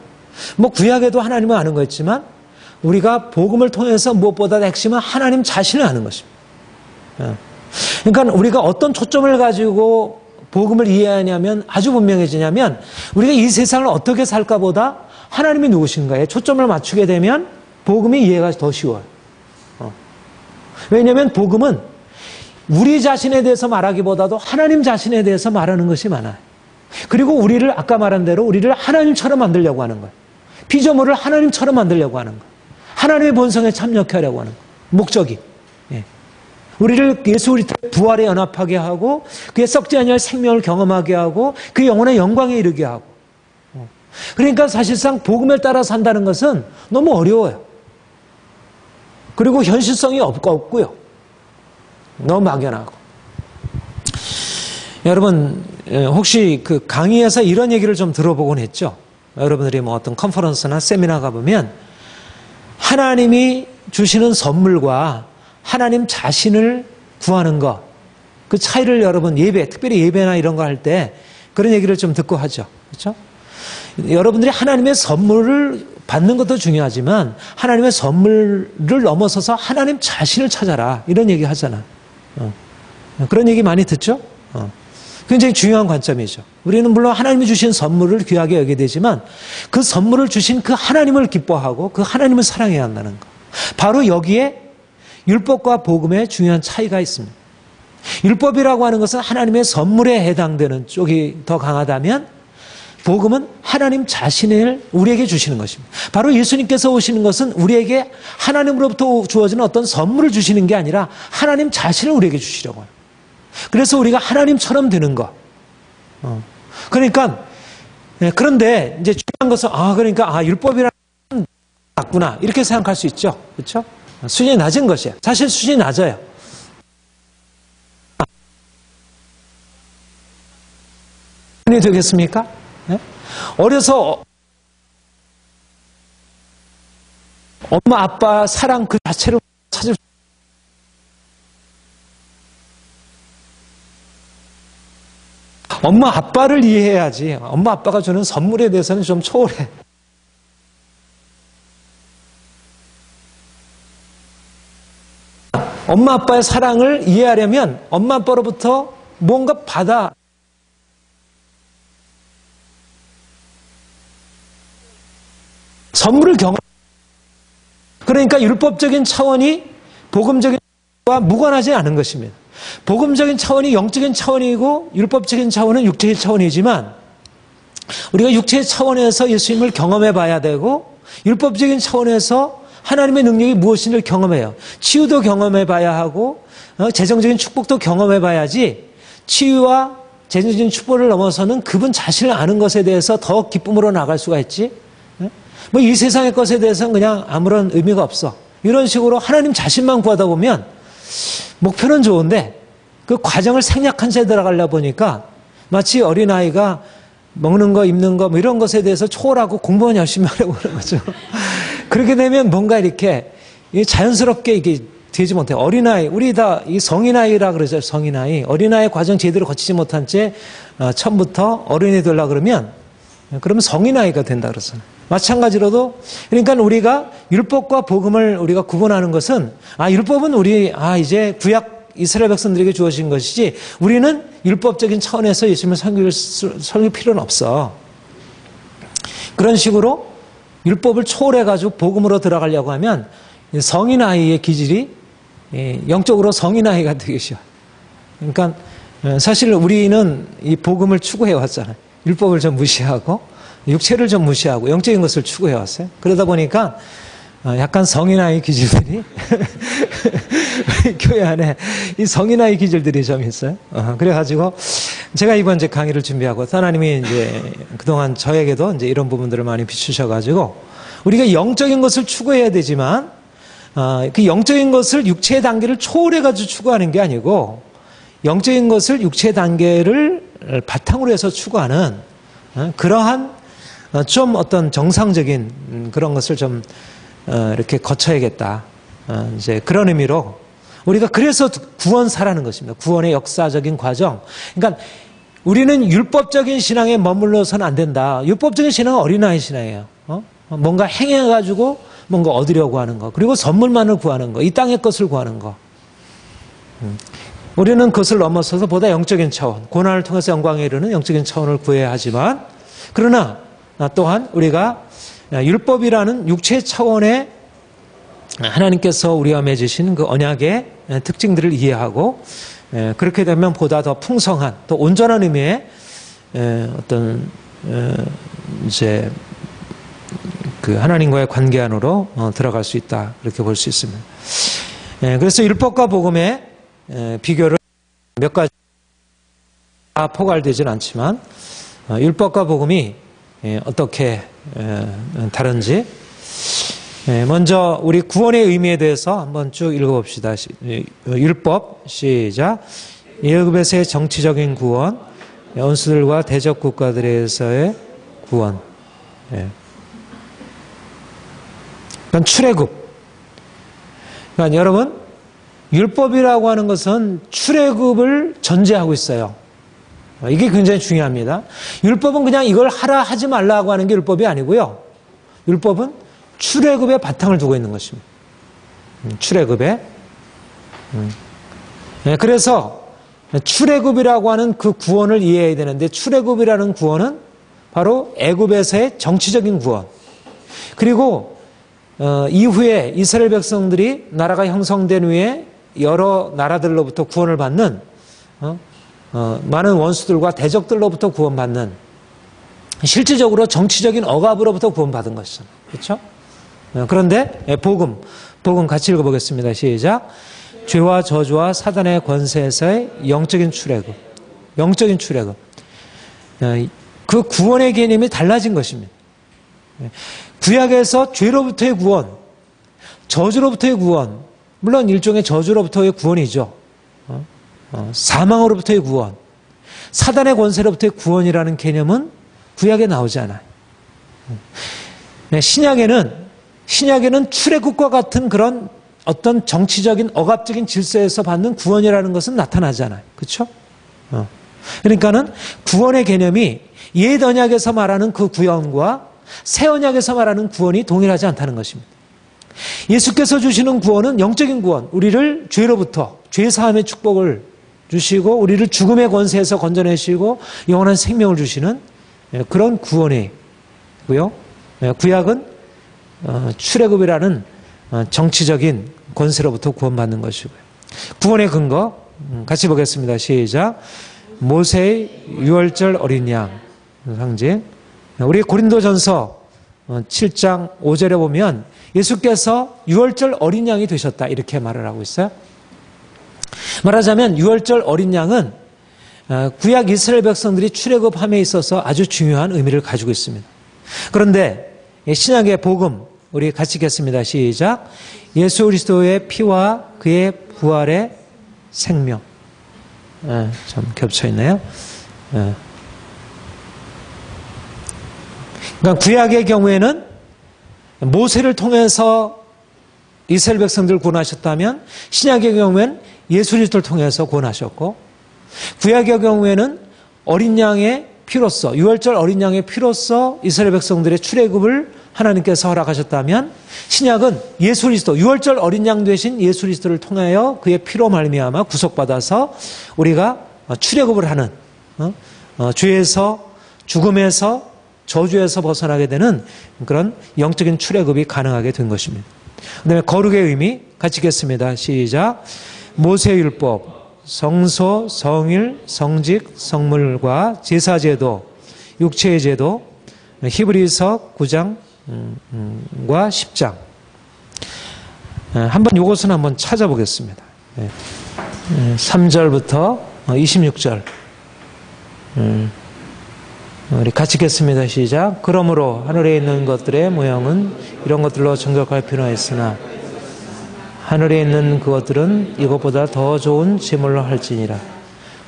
뭐 구약에도 하나님을 아는 거였지만 우리가 복음을 통해서 무엇보다 핵심은 하나님 자신을 아는 것입니다. 그러니까 우리가 어떤 초점을 가지고 복음을 이해하냐면 아주 분명해지냐면, 우리가 이 세상을 어떻게 살까보다 하나님이 누구신가에 초점을 맞추게 되면 복음이 이해가 더 쉬워요. 왜냐하면 복음은 우리 자신에 대해서 말하기보다도 하나님 자신에 대해서 말하는 것이 많아요. 그리고 우리를 아까 말한 대로 우리를 하나님처럼 만들려고 하는 거예요. 피조물을 하나님처럼 만들려고 하는 거예요. 하나님의 본성에 참여케 하려고 하는 거예요. 목적이. 예. 우리를 예수 그리스도의 부활에 연합하게 하고 그의 썩지 아니할 생명을 경험하게 하고 그 영혼의 영광에 이르게 하고. 그러니까 사실상 복음을 따라 산다는 것은 너무 어려워요. 그리고 현실성이 없고요. 너무 막연하고. 여러분 혹시 그 강의에서 이런 얘기를 좀 들어보곤 했죠. 여러분들이 뭐 어떤 컨퍼런스나 세미나 가보면 하나님이 주시는 선물과 하나님 자신을 구하는 것, 그 차이를 여러분 예배, 특별히 예배나 이런 거 할 때 그런 얘기를 좀 듣고 하죠. 그렇죠? 여러분들이 하나님의 선물을 받는 것도 중요하지만 하나님의 선물을 넘어서서 하나님 자신을 찾아라. 이런 얘기 하잖아. 그런 얘기 많이 듣죠? 굉장히 중요한 관점이죠. 우리는 물론 하나님이 주신 선물을 귀하게 여기게 되지만 그 선물을 주신 그 하나님을 기뻐하고 그 하나님을 사랑해야 한다는 것. 바로 여기에 율법과 복음의 중요한 차이가 있습니다. 율법이라고 하는 것은 하나님의 선물에 해당되는 쪽이 더 강하다면 복음은 하나님 자신을 우리에게 주시는 것입니다. 바로 예수님께서 오시는 것은 우리에게 하나님으로부터 주어지는 어떤 선물을 주시는 게 아니라 하나님 자신을 우리에게 주시려고 해요. 그래서 우리가 하나님처럼 되는 것. 그러니까 그런데 이제 중요한 것은 그러니까 율법이라는 건 낮구나 이렇게 생각할 수 있죠. 그렇죠? 수준이 낮은 것이에요. 사실 수준이 낮아요. 되겠습니까? 네? 어려서 엄마 아빠 사랑 그 자체를 찾을 엄마 아빠를 이해해야지. 엄마 아빠가 주는 선물에 대해서는 좀 초월해. 엄마 아빠의 사랑을 이해하려면 엄마 아빠로부터 뭔가 받아 선물을 경험. 그러니까 율법적인 차원이 복음적인 차원과 무관하지 않은 것입니다. 복음적인 차원이 영적인 차원이고 율법적인 차원은 육체의 차원이지만 우리가 육체의 차원에서 예수님을 경험해 봐야 되고 율법적인 차원에서 하나님의 능력이 무엇인지를 경험해요. 치유도 경험해 봐야 하고 재정적인 축복도 경험해 봐야지 치유와 재정적인 축복을 넘어서는 그분 자신을 아는 것에 대해서 더 기쁨으로 나갈 수가 있지. 뭐 이 세상의 것에 대해서는 그냥 아무런 의미가 없어. 이런 식으로 하나님 자신만 구하다 보면 목표는 좋은데 그 과정을 생략한 채 들어가려 보니까 마치 어린아이가 먹는 거, 입는 거, 뭐 이런 것에 대해서 초월하고 공부만 열심히 하려고 그러는 거죠. 그렇게 되면 뭔가 이렇게 자연스럽게 이게 되지 못해요. 어린아이, 우리 다 이 성인아이라 그러죠. 성인아이. 어린아이 과정 제대로 거치지 못한 채 처음부터 어른이 되려고 그러면 성인아이가 된다 그러잖아요. 마찬가지로도 그러니까 우리가 율법과 복음을 우리가 구분하는 것은 율법은 우리 이제 구약 이스라엘 백성들에게 주어진 것이지 우리는 율법적인 차원에서 예수님을 섬길 필요는 없어. 그런 식으로 율법을 초월해가지고 복음으로 들어가려고 하면 성인아이의 기질이 영적으로 성인아이가 되기 쉬워. 그러니까 사실 우리는 이 복음을 추구해 왔잖아요. 율법을 좀 무시하고 육체를 좀 무시하고 영적인 것을 추구해 왔어요. 그러다 보니까 약간 성인아이 기질들이 교회 안에 이 성인아이 기질들이 좀 있어요. 그래가지고 제가 이번 이제 강의를 준비하고 하나님이 이제 그동안 저에게도 이제 이런 부분들을 많이 비추셔가지고 우리가 영적인 것을 추구해야 되지만 그 영적인 것을 육체의 단계를 초월해가지고 추구하는 게 아니고 영적인 것을 육체의 단계를 바탕으로 해서 추구하는 그러한 좀 어떤 정상적인 그런 것을 좀 이렇게 거쳐야겠다. 이제 그런 의미로 우리가 그래서 구원사라는 것입니다. 구원의 역사적인 과정. 그러니까 우리는 율법적인 신앙에 머물러서는 안 된다. 율법적인 신앙은 어린아이 신앙이에요. 뭔가 행해가지고 뭔가 얻으려고 하는 거. 그리고 선물만을 구하는 거. 이 땅의 것을 구하는 거. 우리는 그것을 넘어서서 보다 영적인 차원, 고난을 통해서 영광에 이르는 영적인 차원을 구해야 하지만 그러나 또한 우리가 율법이라는 육체 차원의 하나님께서 우리와 맺으신 그 언약의 특징들을 이해하고 그렇게 되면 보다 더 풍성한 또 온전한 의미의 어떤 이제 그 하나님과의 관계 안으로 들어갈 수 있다 이렇게 볼 수 있습니다. 그래서 율법과 복음의 비교를 몇 가지 다 포괄되지는 않지만 율법과 복음이 어떻게 다른지 먼저 우리 구원의 의미에 대해서 한번 쭉 읽어봅시다. 율법 시작. 예굽에서의 정치적인 구원, 원수들과 대적 국가들에서의 구원. 그러니까 출애굽. 그러니까 여러분 율법이라고 하는 것은 출애굽을 전제하고 있어요. 이게 굉장히 중요합니다. 율법은 그냥 이걸 하라 하지 말라고 하는 게 율법이 아니고요. 율법은 출애굽의 바탕을 두고 있는 것입니다. 출애굽에. 그래서 출애굽이라고 하는 그 구원을 이해해야 되는데 출애굽이라는 구원은 바로 애굽에서의 정치적인 구원. 그리고 이후에 이스라엘 백성들이 나라가 형성된 후에 여러 나라들로부터 구원을 받는 많은 원수들과 대적들로부터 구원받는 실질적으로 정치적인 억압으로부터 구원받은 것이잖아요. 그렇죠? 그런데 복음 같이 읽어보겠습니다. 시작. 죄와 저주와 사단의 권세에서의 영적인 출애굽. 영적인 출애굽. 그 구원의 개념이 달라진 것입니다. 구약에서 죄로부터의 구원, 저주로부터의 구원, 물론 일종의 저주로부터의 구원이죠. 사망으로부터의 구원, 사단의 권세로부터의 구원이라는 개념은 구약에 나오지 않아요. 신약에는 출애굽과 같은 그런 어떤 정치적인 억압적인 질서에서 받는 구원이라는 것은 나타나지 않아요. 그렇죠? 그러니까는 구원의 개념이 옛 언약에서 말하는 그 구원과 새 언약에서 말하는 구원이 동일하지 않다는 것입니다. 예수께서 주시는 구원은 영적인 구원, 우리를 죄로부터 죄 사함의 축복을 주시고 우리를 죽음의 권세에서 건져내시고 영원한 생명을 주시는 그런 구원이고요. 구약은 출애굽이라는 정치적인 권세로부터 구원받는 것이고요. 구원의 근거 같이 보겠습니다. 시작. 모세의 유월절 어린 양 상징. 우리 고린도전서 7장 5절에 보면 예수께서 유월절 어린 양이 되셨다 이렇게 말을 하고 있어요. 말하자면 유월절 어린 양은 구약 이스라엘 백성들이 출애굽함에 있어서 아주 중요한 의미를 가지고 있습니다. 그런데 신약의 복음 우리 같이 읽겠습니다. 시작. 예수 그리스도의 피와 그의 부활의 생명. 좀 겹쳐 있네요. 그러니까 구약의 경우에는 모세를 통해서 이스라엘 백성들을 구원하셨다면 신약의 경우에는 예수 그리스도를 통해서 구원하셨고 구약의 경우에는 어린 양의 피로써 유월절 어린 양의 피로써 이스라엘 백성들의 출애굽을 하나님께서 허락하셨다면 신약은 예수 그리스도 유월절 어린 양 되신 예수 그리스도를 통하여 그의 피로 말미암아 구속받아서 우리가 출애굽을 하는 죄에서 죽음에서 저주에서 벗어나게 되는 그런 영적인 출애굽이 가능하게 된 것입니다. 그다음에 거룩의 의미 같이 읽겠습니다. 시작. 모세율법, 성소, 성일, 성직, 성물과 제사제도, 육체의 제도, 히브리서 9장과 10장. 한번 이것은 한번 찾아보겠습니다. 3절부터 26절. 우리 같이 읽겠습니다. 시작. 그러므로 하늘에 있는 것들의 모형은 이런 것들로 정결할 필요가 있으나 하늘에 있는 그것들은 이것보다 더 좋은 제물로 할지니라.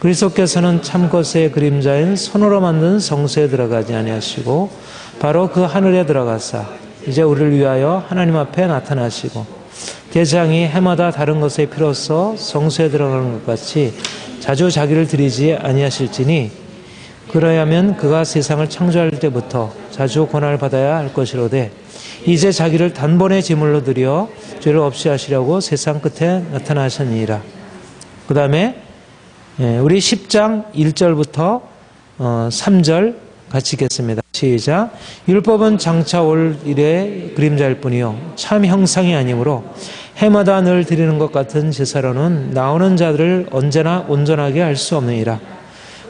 그리스도께서는 참것의 그림자인 손으로 만든 성소에 들어가지 아니하시고 바로 그 하늘에 들어가사 이제 우리를 위하여 하나님 앞에 나타나시고 대장이 해마다 다른 것의 피로써 성소에 들어가는 것 같이 자주 자기를 드리지 아니하실지니 그러야면 그가 세상을 창조할 때부터 자주 고난을 받아야 할 것이로되 이제 자기를 단번에 제물로 드려 죄를 없이 하시려고 세상 끝에 나타나셨느니라. 그 다음에 우리 10장 1절부터 3절 같이 읽겠습니다. 시작. 율법은 장차 올 일의 그림자일 뿐이요 참 형상이 아니므로 해마다 늘 드리는 것 같은 제사로는 나오는 자들을 언제나 온전하게 할 수 없느니라.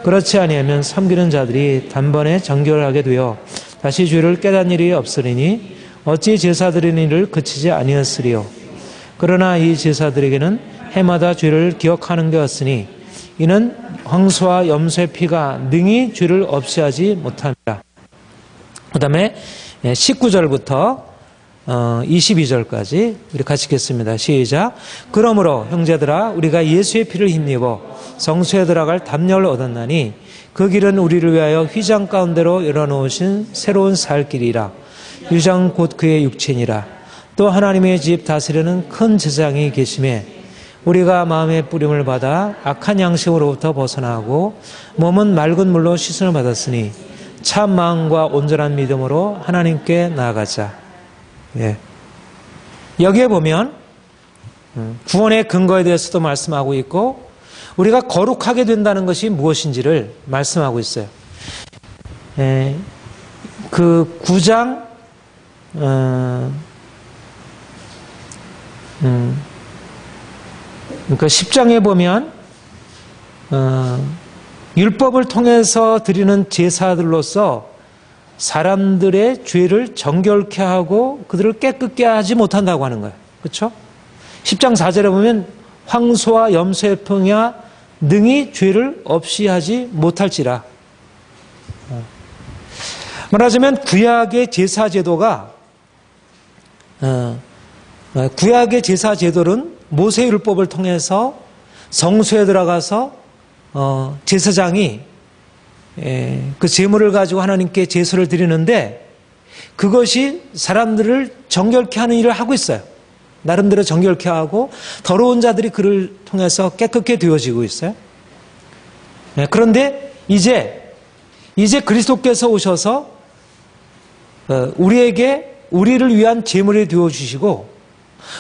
그렇지 아니하면 섬기는 자들이 단번에 정결하게 되어 다시 죄를 깨닫는 일이 없으리니 어찌 제사 드리는 일을 그치지 아니었으리요. 그러나 이 제사들에게는 해마다 죄를 기억하는 게 없으니 이는 황소와 염소의 피가 능히 죄를 없이 하지 못합니다. 그 다음에 19절부터 22절까지 우리 같이 읽겠습니다. 시작. 그러므로 형제들아 우리가 예수의 피를 힘입어 성소에 들어갈 담력을 얻었나니 그 길은 우리를 위하여 휘장 가운데로 열어놓으신 새로운 살 길이라. 휘장 곧 그의 육체니라. 또 하나님의 집 다스리는 큰 제사장이 계심에 우리가 마음의 뿌림을 받아 악한 양식으로부터 벗어나고 몸은 맑은 물로 씻음을 받았으니 참 마음과 온전한 믿음으로 하나님께 나아가자. 예. 여기에 보면 구원의 근거에 대해서도 말씀하고 있고 우리가 거룩하게 된다는 것이 무엇인지를 말씀하고 있어요. 그 9장 그러니까 10장에 보면 율법을 통해서 드리는 제사들로서 사람들의 죄를 정결케 하고 그들을 깨끗게 하지 못한다고 하는 거예요. 그렇죠? 10장 4절에 보면 황소와 염소의 피가 능히 죄를 없이 하지 못할지라. 말하자면 구약의 제사 제도가 구약의 제사 제도는 모세 율법을 통해서 성소에 들어가서 제사장이 그 제물을 가지고 하나님께 제수를 드리는데 그것이 사람들을 정결케 하는 일을 하고 있어요. 나름대로 정결케 하고 더러운 자들이 그를 통해서 깨끗게 되어지고 있어요. 그런데 이제 그리스도께서 오셔서 우리를 위한 제물이 되어주시고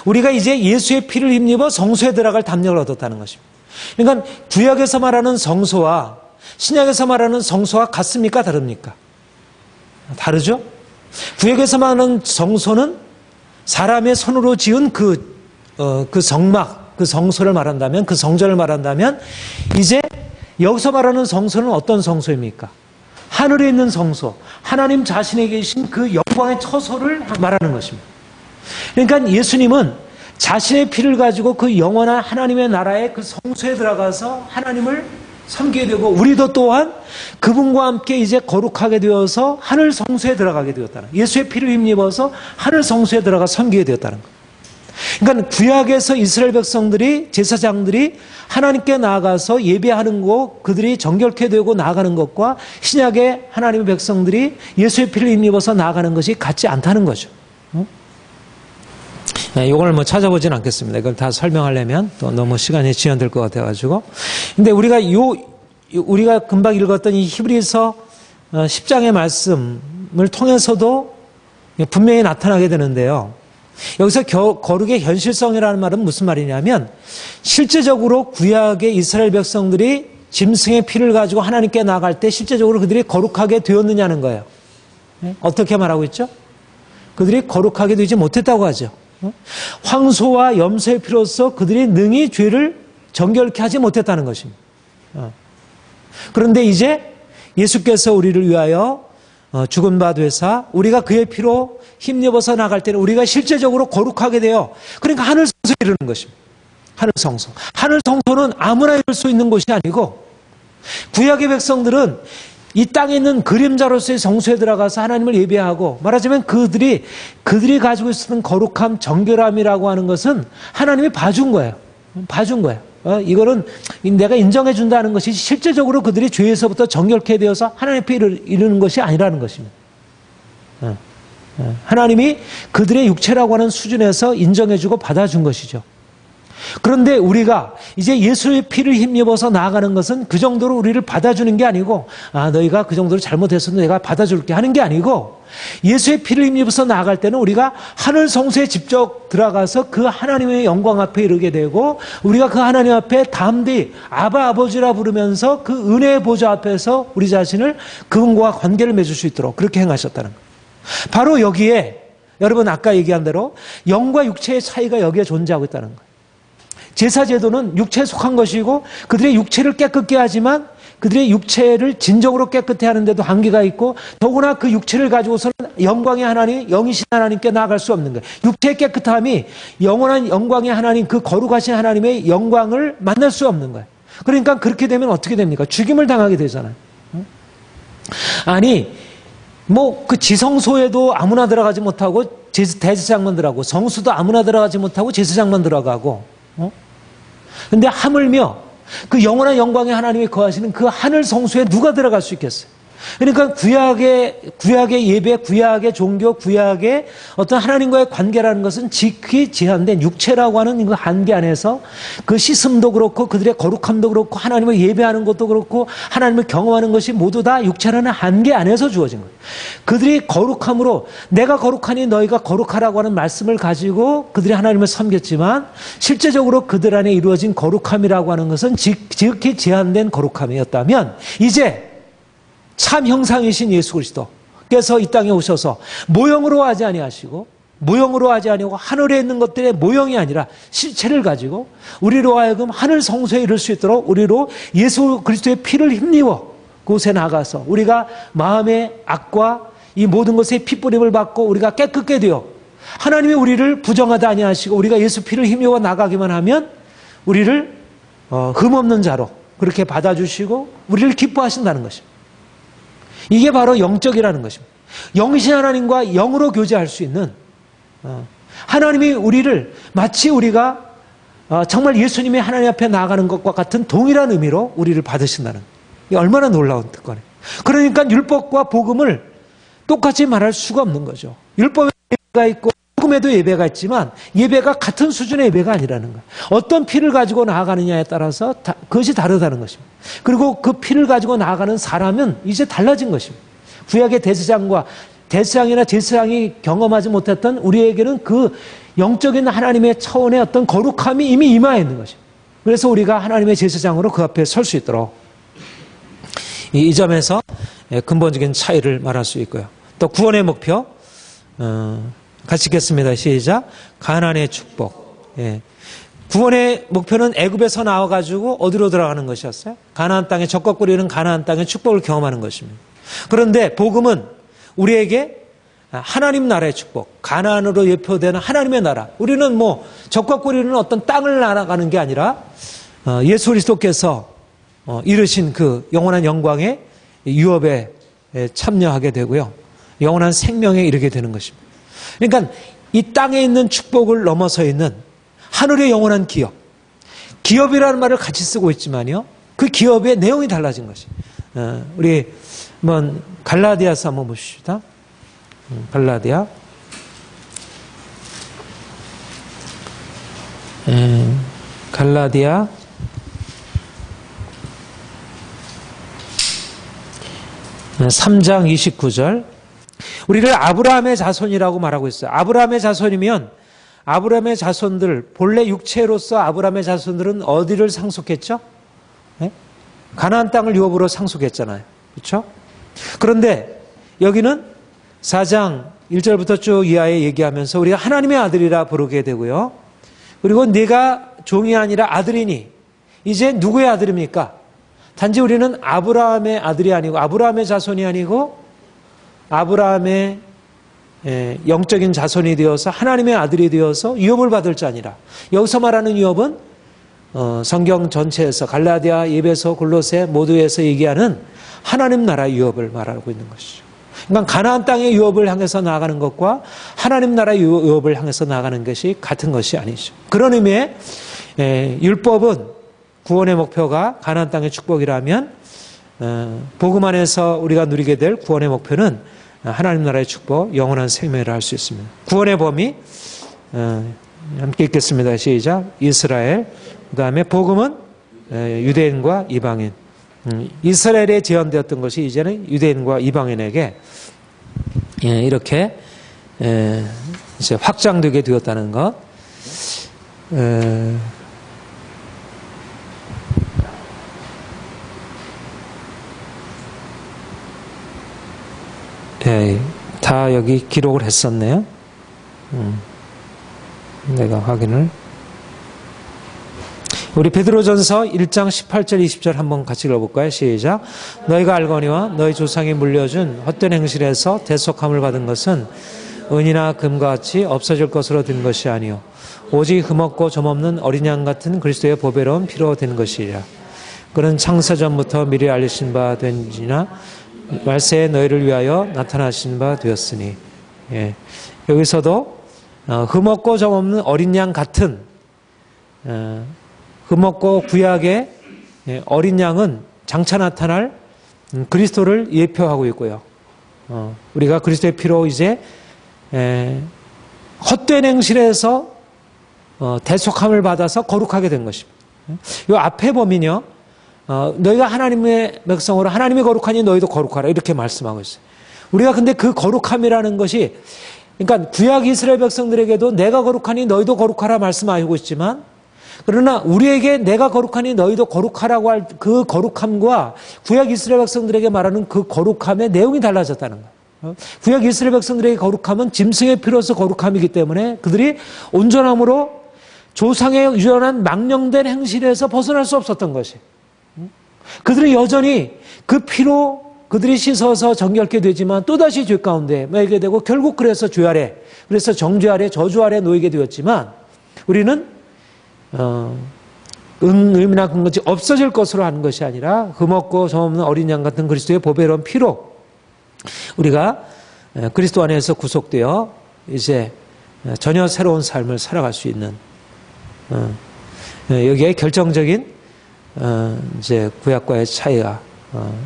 우리가 이제 예수의 피를 힘입어 성소에 들어갈 담력을 얻었다는 것입니다. 그러니까 구약에서 말하는 성소와 신약에서 말하는 성소와 같습니까? 다릅니까? 다르죠? 구약에서 말하는 성소는 사람의 손으로 지은 그 성막, 그 성소를 말한다면, 그 성전을 말한다면, 이제 여기서 말하는 성소는 어떤 성소입니까? 하늘에 있는 성소, 하나님 자신에 계신 그 영광의 처소를 말하는 것입니다. 그러니까 예수님은 자신의 피를 가지고 그 영원한 하나님의 나라의 그 성소에 들어가서 하나님을 섬기게 되고 우리도 또한 그분과 함께 이제 거룩하게 되어서 하늘 성소에 들어가게 되었다는 거예요. 예수의 피를 힘입어서 하늘 성소에 들어가 섬기게 되었다는 거예요. 그러니까 구약에서 이스라엘 백성들이 제사장들이 하나님께 나아가서 예배하는 것, 그들이 정결케 되고 나아가는 것과 신약의 하나님의 백성들이 예수의 피를 힘입어서 나아가는 것이 같지 않다는 거죠. 이걸 뭐 찾아보진 않겠습니다. 이걸 다 설명하려면 또 너무 시간이 지연될 것 같아가지고. 근데 우리가 금방 읽었던 이 히브리서 10장의 말씀을 통해서도 분명히 나타나게 되는데요. 여기서 거룩의 현실성이라는 말은 무슨 말이냐면 실제적으로 구약의 이스라엘 백성들이 짐승의 피를 가지고 하나님께 나아갈 때 실제적으로 그들이 거룩하게 되었느냐는 거예요. 어떻게 말하고 있죠? 그들이 거룩하게 되지 못했다고 하죠. 황소와 염소의 피로서 그들이 능히 죄를 정결케 하지 못했다는 것입니다. 그런데 이제 예수께서 우리를 위하여 죽은 바 되사 우리가 그의 피로 힘입어서 나갈 때는 우리가 실제적으로 거룩하게 되어 그러니까 하늘 성소에 이르는 것입니다. 하늘 성소. 하늘 성소는 아무나 이룰 수 있는 곳이 아니고 구약의 백성들은 이 땅에 있는 그림자로서의 성소에 들어가서 하나님을 예배하고 말하자면 그들이 가지고 있었던 거룩함, 정결함이라고 하는 것은 하나님이 봐준 거예요. 봐준 거예요. 이거는 내가 인정해 준다는 것이 실제적으로 그들이 죄에서부터 정결케 되어서 하나님의 피를 이루는 것이 아니라는 것입니다. 하나님이 그들의 육체라고 하는 수준에서 인정해 주고 받아준 것이죠. 그런데 우리가 이제 예수의 피를 힘입어서 나아가는 것은 그 정도로 우리를 받아주는 게 아니고, 너희가 그 정도로 잘못했어도 내가 받아줄게 하는 게 아니고, 예수의 피를 힘입어서 나아갈 때는 우리가 하늘 성소에 직접 들어가서 그 하나님의 영광 앞에 이르게 되고, 우리가 그 하나님 앞에 담대히 아바 아버지라 부르면서 그 은혜의 보좌 앞에서 우리 자신을 그분과 관계를 맺을 수 있도록 그렇게 행하셨다는 거예요. 바로 여기에 여러분 아까 얘기한 대로 영과 육체의 차이가 여기에 존재하고 있다는 거예요. 제사제도는 육체에 속한 것이고 그들의 육체를 깨끗게 하지만 그들의 육체를 진정으로 깨끗해 하는데도 한계가 있고, 더구나 그 육체를 가지고서는 영광의 하나님, 영이신 하나님께 나아갈 수 없는 거예요. 육체의 깨끗함이 영원한 영광의 하나님, 그 거룩하신 하나님의 영광을 만날 수 없는 거예요. 그러니까 그렇게 되면 어떻게 됩니까? 죽임을 당하게 되잖아요. 아니 그 지성소에도 아무나 들어가지 못하고 대제사장만 들어가고, 성수도 아무나 들어가지 못하고 제사장만 들어가고, 근데 하물며 그 영원한 영광의 하나님이 거하시는 그 하늘 성소에 누가 들어갈 수 있겠어요? 그러니까 구약의 예배, 구약의 종교, 구약의 어떤 하나님과의 관계라는 것은 지극히 제한된 육체라고 하는 그 한계 안에서 그 씻음도 그렇고 그들의 거룩함도 그렇고 하나님을 예배하는 것도 그렇고 하나님을 경험하는 것이 모두 다 육체라는 한계 안에서 주어진 거예요. 그들이 거룩함으로 내가 거룩하니 너희가 거룩하라고 하는 말씀을 가지고 그들이 하나님을 섬겼지만, 실제적으로 그들 안에 이루어진 거룩함이라고 하는 것은 지극히 제한된 거룩함이었다면, 이제 참 형상이신 예수 그리스도께서 이 땅에 오셔서 모형으로 하지 아니하시고, 모형으로 하지 아니하고 하늘에 있는 것들의 모형이 아니라 실체를 가지고 우리로 하여금 하늘 성소에 이를 수 있도록 우리로 예수 그리스도의 피를 힘입어 그곳에 나가서 우리가 마음의 악과 이 모든 것에 핏부림을 받고 우리가 깨끗게 되어 하나님이 우리를 부정하다 아니하시고 우리가 예수 피를 힘입어 나가기만 하면 우리를 흠없는 자로 그렇게 받아주시고 우리를 기뻐하신다는 것입니다. 이게 바로 영적이라는 것입니다. 영이신 하나님과 영으로 교제할 수 있는, 하나님이 우리를 마치 우리가 정말 예수님의 하나님 앞에 나아가는 것과 같은 동일한 의미로 우리를 받으신다는, 이게 얼마나 놀라운 특권이에요. 그러니까 율법과 복음을 똑같이 말할 수가 없는 거죠. 율법에 예배가 있고 복음에도 예배가 있지만 예배가 같은 수준의 예배가 아니라는 거예요. 어떤 피를 가지고 나아가느냐에 따라서 그것이 다르다는 것입니다. 그리고 그 피를 가지고 나아가는 사람은 이제 달라진 것입니다. 구약의 대제사장이나 제사장이 경험하지 못했던 우리에게는 그 영적인 하나님의 차원의 어떤 거룩함이 이미 임하여 있는 것입니다. 그래서 우리가 하나님의 제사장으로 그 앞에 설 수 있도록 이 점에서 근본적인 차이를 말할 수 있고요. 또 구원의 목표, 같이 읽겠습니다. 시작. 가나안의 축복. 구원의 목표는 애굽에서 나와가지고 어디로 들어가는 것이었어요? 가나안 땅에 적과꾸리는 가나안 땅의 축복을 경험하는 것입니다. 그런데 복음은 우리에게 하나님 나라의 축복, 가나안으로 예표되는 하나님의 나라. 우리는 적과꾸리는 어떤 땅을 날아가는 게 아니라 예수 그리스도께서 이루신 그 영원한 영광의 유업에 참여하게 되고요. 영원한 생명에 이르게 되는 것입니다. 그러니까 이 땅에 있는 축복을 넘어서 있는 하늘의 영원한 기업. 기업이라는 말을 같이 쓰고 있지만요. 그 기업의 내용이 달라진 것이. 우리 한번 갈라디아서 한번 보십시다. 갈라디아. 갈라디아 3장 29절. 우리를 아브라함의 자손이라고 말하고 있어요. 아브라함의 자손이면 아브라함의 자손들, 본래 육체로서 아브라함의 자손들은 어디를 상속했죠? 네? 가나안 땅을 유업으로 상속했잖아요. 그렇죠? 그런데 여기는 4장 1절부터 쭉 이하에 얘기하면서 우리가 하나님의 아들이라 부르게 되고요. 그리고 네가 종이 아니라 아들이니, 이제 누구의 아들입니까? 단지 우리는 아브라함의 아들이 아니고 아브라함의 자손이 아니고 아브라함의 영적인 자손이 되어서 하나님의 아들이 되어서 유업을 받을 자니라. 여기서 말하는 유업은 성경 전체에서 갈라디아, 에베소, 골로새 모두에서 얘기하는 하나님 나라 유업을 말하고 있는 것이죠. 그러니까 가나안 땅의 유업을 향해서 나아가는 것과 하나님 나라의 유업을 향해서 나아가는 것이 같은 것이 아니죠. 그런 의미에 율법은 구원의 목표가 가나안 땅의 축복이라면 복음 안에서 우리가 누리게 될 구원의 목표는 하나님 나라의 축복, 영원한 생명이라 할 수 있습니다. 구원의 범위, 함께 읽겠습니다. 시작. 이스라엘. 그 다음에 복음은 유대인과 이방인. 이스라엘에 제한되었던 것이 이제는 유대인과 이방인에게 이렇게 이제 확장되게 되었다는 것. 다 여기 기록을 했었네요. 내가 확인을. 우리 베드로전서 1장 18절 20절 한번 같이 읽어볼까요? 시작. 너희가 알거니와 너희 조상이 물려준 헛된 행실에서 대속함을 받은 것은 은이나 금과 같이 없어질 것으로 된 것이 아니요 오직 흠없고 점없는 어린 양 같은 그리스도의 보배로운 피로 된 것이라. 그는 창세전부터 미리 알리신 바 된지나 말세에 너희를 위하여 나타나신 바 되었으니. 여기서도 흠없고 점없는 어린 양 같은 흠없고 구약의 어린 양은 장차 나타날 그리스도를 예표하고 있고요. 우리가 그리스도의 피로 이제 헛된 행실에서 대속함을 받아서 거룩하게 된 것입니다. 이 앞에 보면요. 너희가 하나님의 백성으로 하나님이 거룩하니 너희도 거룩하라 이렇게 말씀하고 있어요. 우리가 근데 그 거룩함이라는 것이 그러니까 구약 이스라엘 백성들에게도 내가 거룩하니 너희도 거룩하라 말씀하고 있지만 그러나 우리에게 내가 거룩하니 너희도 거룩하라고 할 그 거룩함과 구약 이스라엘 백성들에게 말하는 그 거룩함의 내용이 달라졌다는 거예요. 구약 이스라엘 백성들에게 거룩함은 짐승의 피로서 거룩함이기 때문에 그들이 온전함으로 조상의 유연한 망령된 행실에서 벗어날 수 없었던 것이. 그들은 여전히 그 피로 그들이 씻어서 정결케 되지만 또다시 죄 가운데 매게 되고 결국 그래서 죄 아래, 그래서 정죄 아래, 저주 아래 놓이게 되었지만 우리는 의미나 큰 것이 없어질 것으로 하는 것이 아니라 흠없고 점없는 어린 양 같은 그리스도의 보배로운 피로 우리가 그리스도 안에서 구속되어 이제 전혀 새로운 삶을 살아갈 수 있는 여기에 결정적인 이제 구약과의 차이가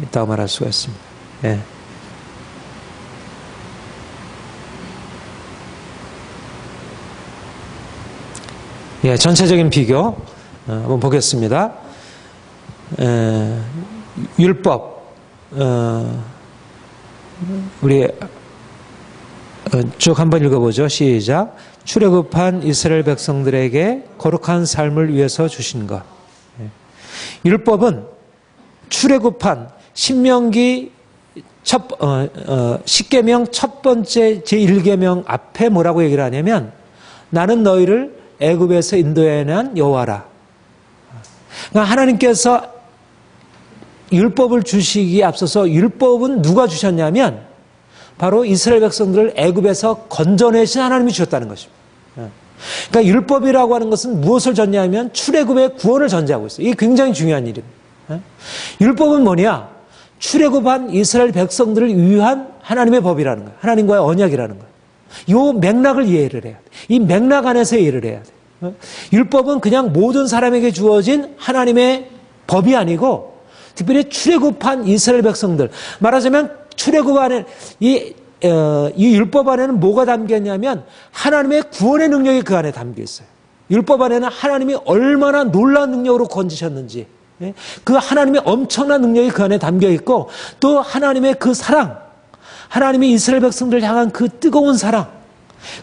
있다고 말할 수가 있습니다. 전체적인 비교 한번 보겠습니다. 율법 우리 쭉 한번 읽어보죠. 시작. 출애굽한 이스라엘 백성들에게 거룩한 삶을 위해서 주신 것. 율법은 출애굽한 신명기 십계명 첫 번째 제1계명 앞에 뭐라고 얘기를 하냐면 나는 너희를 애굽에서 인도해낸 여호와라. 그러니까 하나님께서 율법을 주시기에 앞서서 율법은 누가 주셨냐면 바로 이스라엘 백성들을 애굽에서 건져내신 하나님이 주셨다는 것입니다. 그러니까 율법이라고 하는 것은 무엇을 전제하면 출애굽의 구원을 전제하고 있어요. 이게 굉장히 중요한 일입니다. 율법은 뭐냐? 출애굽한 이스라엘 백성들을 위한 하나님의 법이라는 거예요. 하나님과의 언약이라는 거예요. 이 맥락을 이해를 해야 돼. 이 맥락 안에서 이해를 해야 돼. 율법은 그냥 모든 사람에게 주어진 하나님의 법이 아니고 특별히 출애굽한 이스라엘 백성들 말하자면 출애굽 안에 이 율법 안에는 뭐가 담겨 있냐면 하나님의 구원의 능력이 그 안에 담겨 있어요. 율법 안에는 하나님이 얼마나 놀라운 능력으로 건지셨는지 그 하나님의 엄청난 능력이 그 안에 담겨 있고 또 하나님의 그 사랑 하나님이 이스라엘 백성들을 향한 그 뜨거운 사랑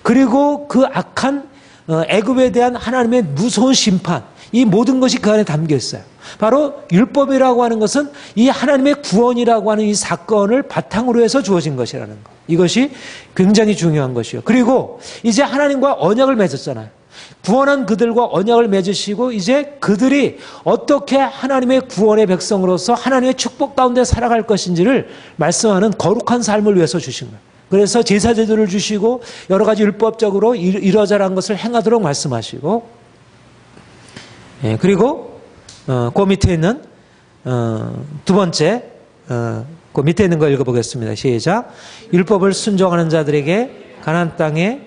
그리고 그 악한 애굽에 대한 하나님의 무서운 심판 이 모든 것이 그 안에 담겨 있어요. 바로 율법이라고 하는 것은 이 하나님의 구원이라고 하는 이 사건을 바탕으로 해서 주어진 것이라는 것. 이것이 굉장히 중요한 것이요. 그리고 이제 하나님과 언약을 맺었잖아요. 구원한 그들과 언약을 맺으시고 이제 그들이 어떻게 하나님의 구원의 백성으로서 하나님의 축복 가운데 살아갈 것인지를 말씀하는 거룩한 삶을 위해서 주신 거예요. 그래서 제사제도를 주시고 여러 가지 율법적으로 이러저러한 것을 행하도록 말씀하시고 그리고 그 밑에 있는 두 번째 그 밑에 있는 거 읽어보겠습니다. 시작. 율법을 순종하는 자들에게 가나안 땅의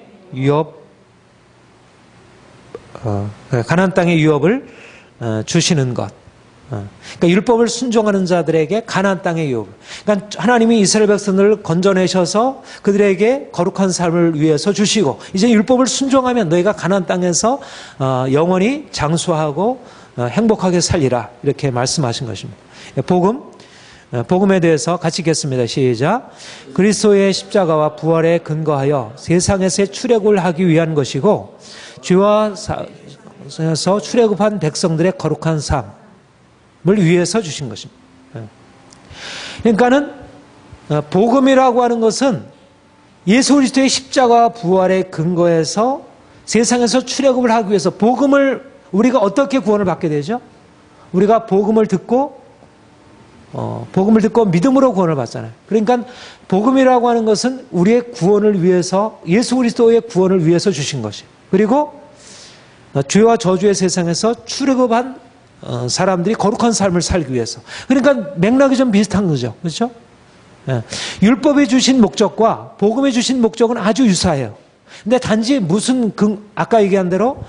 유업을 주시는 것. 그러니까 율법을 순종하는 자들에게 가나안 땅의 유업. 그러니까 하나님이 이스라엘 백성들을 건져내셔서 그들에게 거룩한 삶을 위해서 주시고 이제 율법을 순종하면 너희가 가나안 땅에서 영원히 장수하고 행복하게 살리라 이렇게 말씀하신 것입니다. 복음에 대해서 같이 읽겠습니다. 시작. 그리스도의 십자가와 부활에 근거하여 세상에서의 출애굽을 하기 위한 것이고 죄와 사에서 출애굽한 백성들의 거룩한 삶을 위해서 주신 것입니다. 그러니까는 복음이라고 하는 것은 예수 그리스도의 십자가와 부활에 근거해서 세상에서 출애굽을 하기 위해서 복음을 우리가 어떻게 구원을 받게 되죠? 우리가 복음을 듣고 믿음으로 구원을 받잖아요. 그러니까 복음이라고 하는 것은 우리의 구원을 위해서 예수 그리스도의 구원을 위해서 주신 것이에요. 그리고 죄와 저주의 세상에서 출애굽한 사람들이 거룩한 삶을 살기 위해서. 그러니까 맥락이 좀 비슷한 거죠. 그렇죠? 율법이 주신 목적과 복음이 주신 목적은 아주 유사해요. 근데 단지 아까 얘기한 대로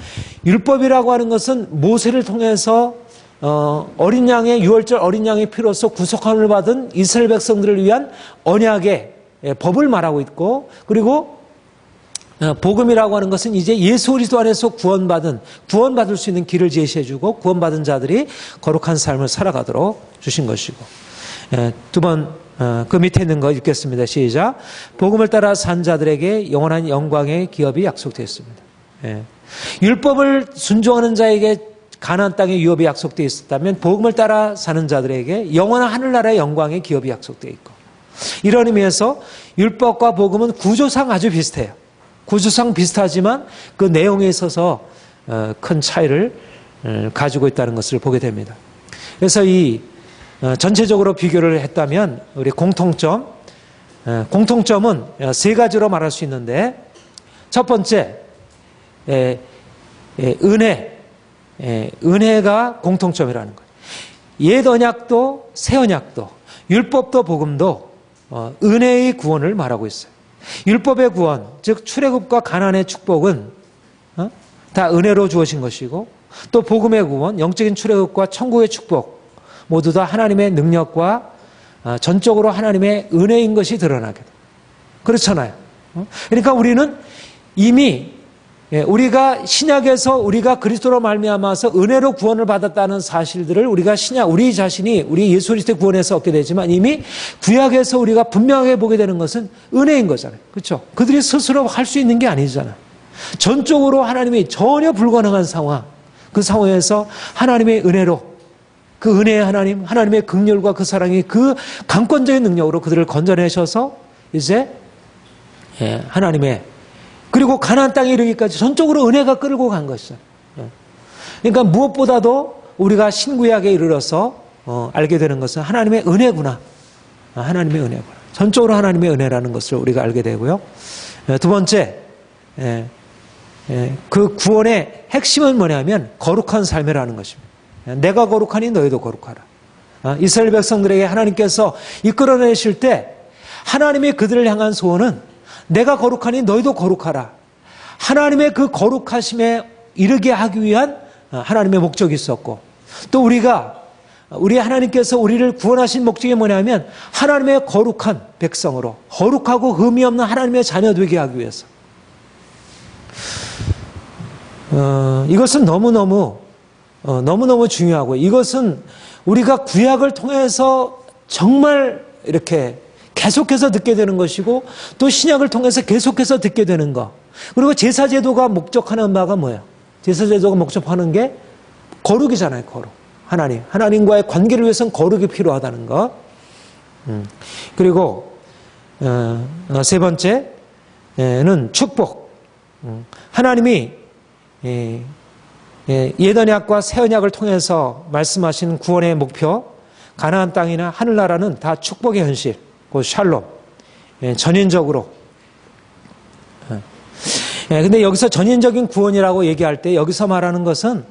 율법이라고 하는 것은 모세를 통해서 어린 양의 유월절 어린 양의 피로서 구속함을 받은 이스라엘 백성들을 위한 언약의 법을 말하고 있고, 그리고 복음이라고 하는 것은 이제 예수 그리스도 안에서 구원받을 수 있는 길을 제시해주고 구원받은 자들이 거룩한 삶을 살아가도록 주신 것이고. 두 번 그 밑에 있는 거 읽겠습니다. 시작. 복음을 따라 산 자들에게 영원한 영광의 기업이 약속되어 있습니다. 율법을 순종하는 자에게 가나안 땅의 유업이 약속되어 있었다면 복음을 따라 사는 자들에게 영원한 하늘나라의 영광의 기업이 약속되어 있고, 이런 의미에서 율법과 복음은 구조상 아주 비슷해요. 구조상 비슷하지만 그 내용에 있어서 큰 차이를 가지고 있다는 것을 보게 됩니다. 그래서 이 전체적으로 비교를 했다면 우리 공통점은 세 가지로 말할 수 있는데, 첫 번째 은혜가 공통점이라는 거예요. 옛 언약도 새 언약도 율법도 복음도 은혜의 구원을 말하고 있어요. 율법의 구원, 즉 출애굽과 가나안의 축복은 다 은혜로 주어진 것이고, 또 복음의 구원, 영적인 출애굽과 천국의 축복 모두 다 하나님의 능력과 전적으로 하나님의 은혜인 것이 드러나게 돼요. 그렇잖아요. 그러니까 우리는 이미 우리가 신약에서 우리가 그리스도로 말미암아서 은혜로 구원을 받았다는 사실들을 우리 자신이 우리 예수 그리스도의 구원에서 얻게 되지만, 이미 구약에서 우리가 분명하게 보게 되는 것은 은혜인 거잖아요. 그렇죠? 그들이 스스로 할 수 있는 게 아니잖아요. 전적으로 하나님이 전혀 불가능한 상황, 그 상황에서 하나님의 은혜로, 그 은혜의 하나님의 긍휼과 그 사랑이 그 강권적인 능력으로 그들을 건져내셔서 이제 하나님의, 그리고 가나안 땅에 이르기까지 전적으로 은혜가 끌고 간 것이죠. 그러니까 무엇보다도 우리가 신구약에 이르러서 알게 되는 것은 하나님의 은혜구나. 하나님의 은혜구나. 전적으로 하나님의 은혜라는 것을 우리가 알게 되고요. 두 번째, 그 구원의 핵심은 뭐냐면 거룩한 삶이라는 것입니다. 내가 거룩하니 너희도 거룩하라. 이스라엘 백성들에게 하나님께서 이끌어내실 때 하나님이 그들을 향한 소원은 내가 거룩하니 너희도 거룩하라. 하나님의 그 거룩하심에 이르게 하기 위한 하나님의 목적이 있었고, 또 우리 하나님께서 우리를 구원하신 목적이 뭐냐면 하나님의 거룩한 백성으로, 거룩하고 흠이 없는 하나님의 자녀 되게 하기 위해서. 이것은 너무너무 중요하고, 이것은 우리가 구약을 통해서 정말 이렇게 계속해서 듣게 되는 것이고, 또 신약을 통해서 계속해서 듣게 되는 것. 그리고 제사제도가 목적하는 바가 뭐예요? 제사제도가 목적하는 게 거룩이잖아요. 거룩. 하나님과의 관계를 위해서는 거룩이 필요하다는 것. 그리고 세 번째는 축복. 하나님이 옛 언약과 새 언약을 통해서 말씀하신 구원의 목표, 가나안 땅이나 하늘나라는 다 축복의 현실, 그 샬롬, 전인적으로. 근데 여기서 전인적인 구원이라고 얘기할 때 여기서 말하는 것은,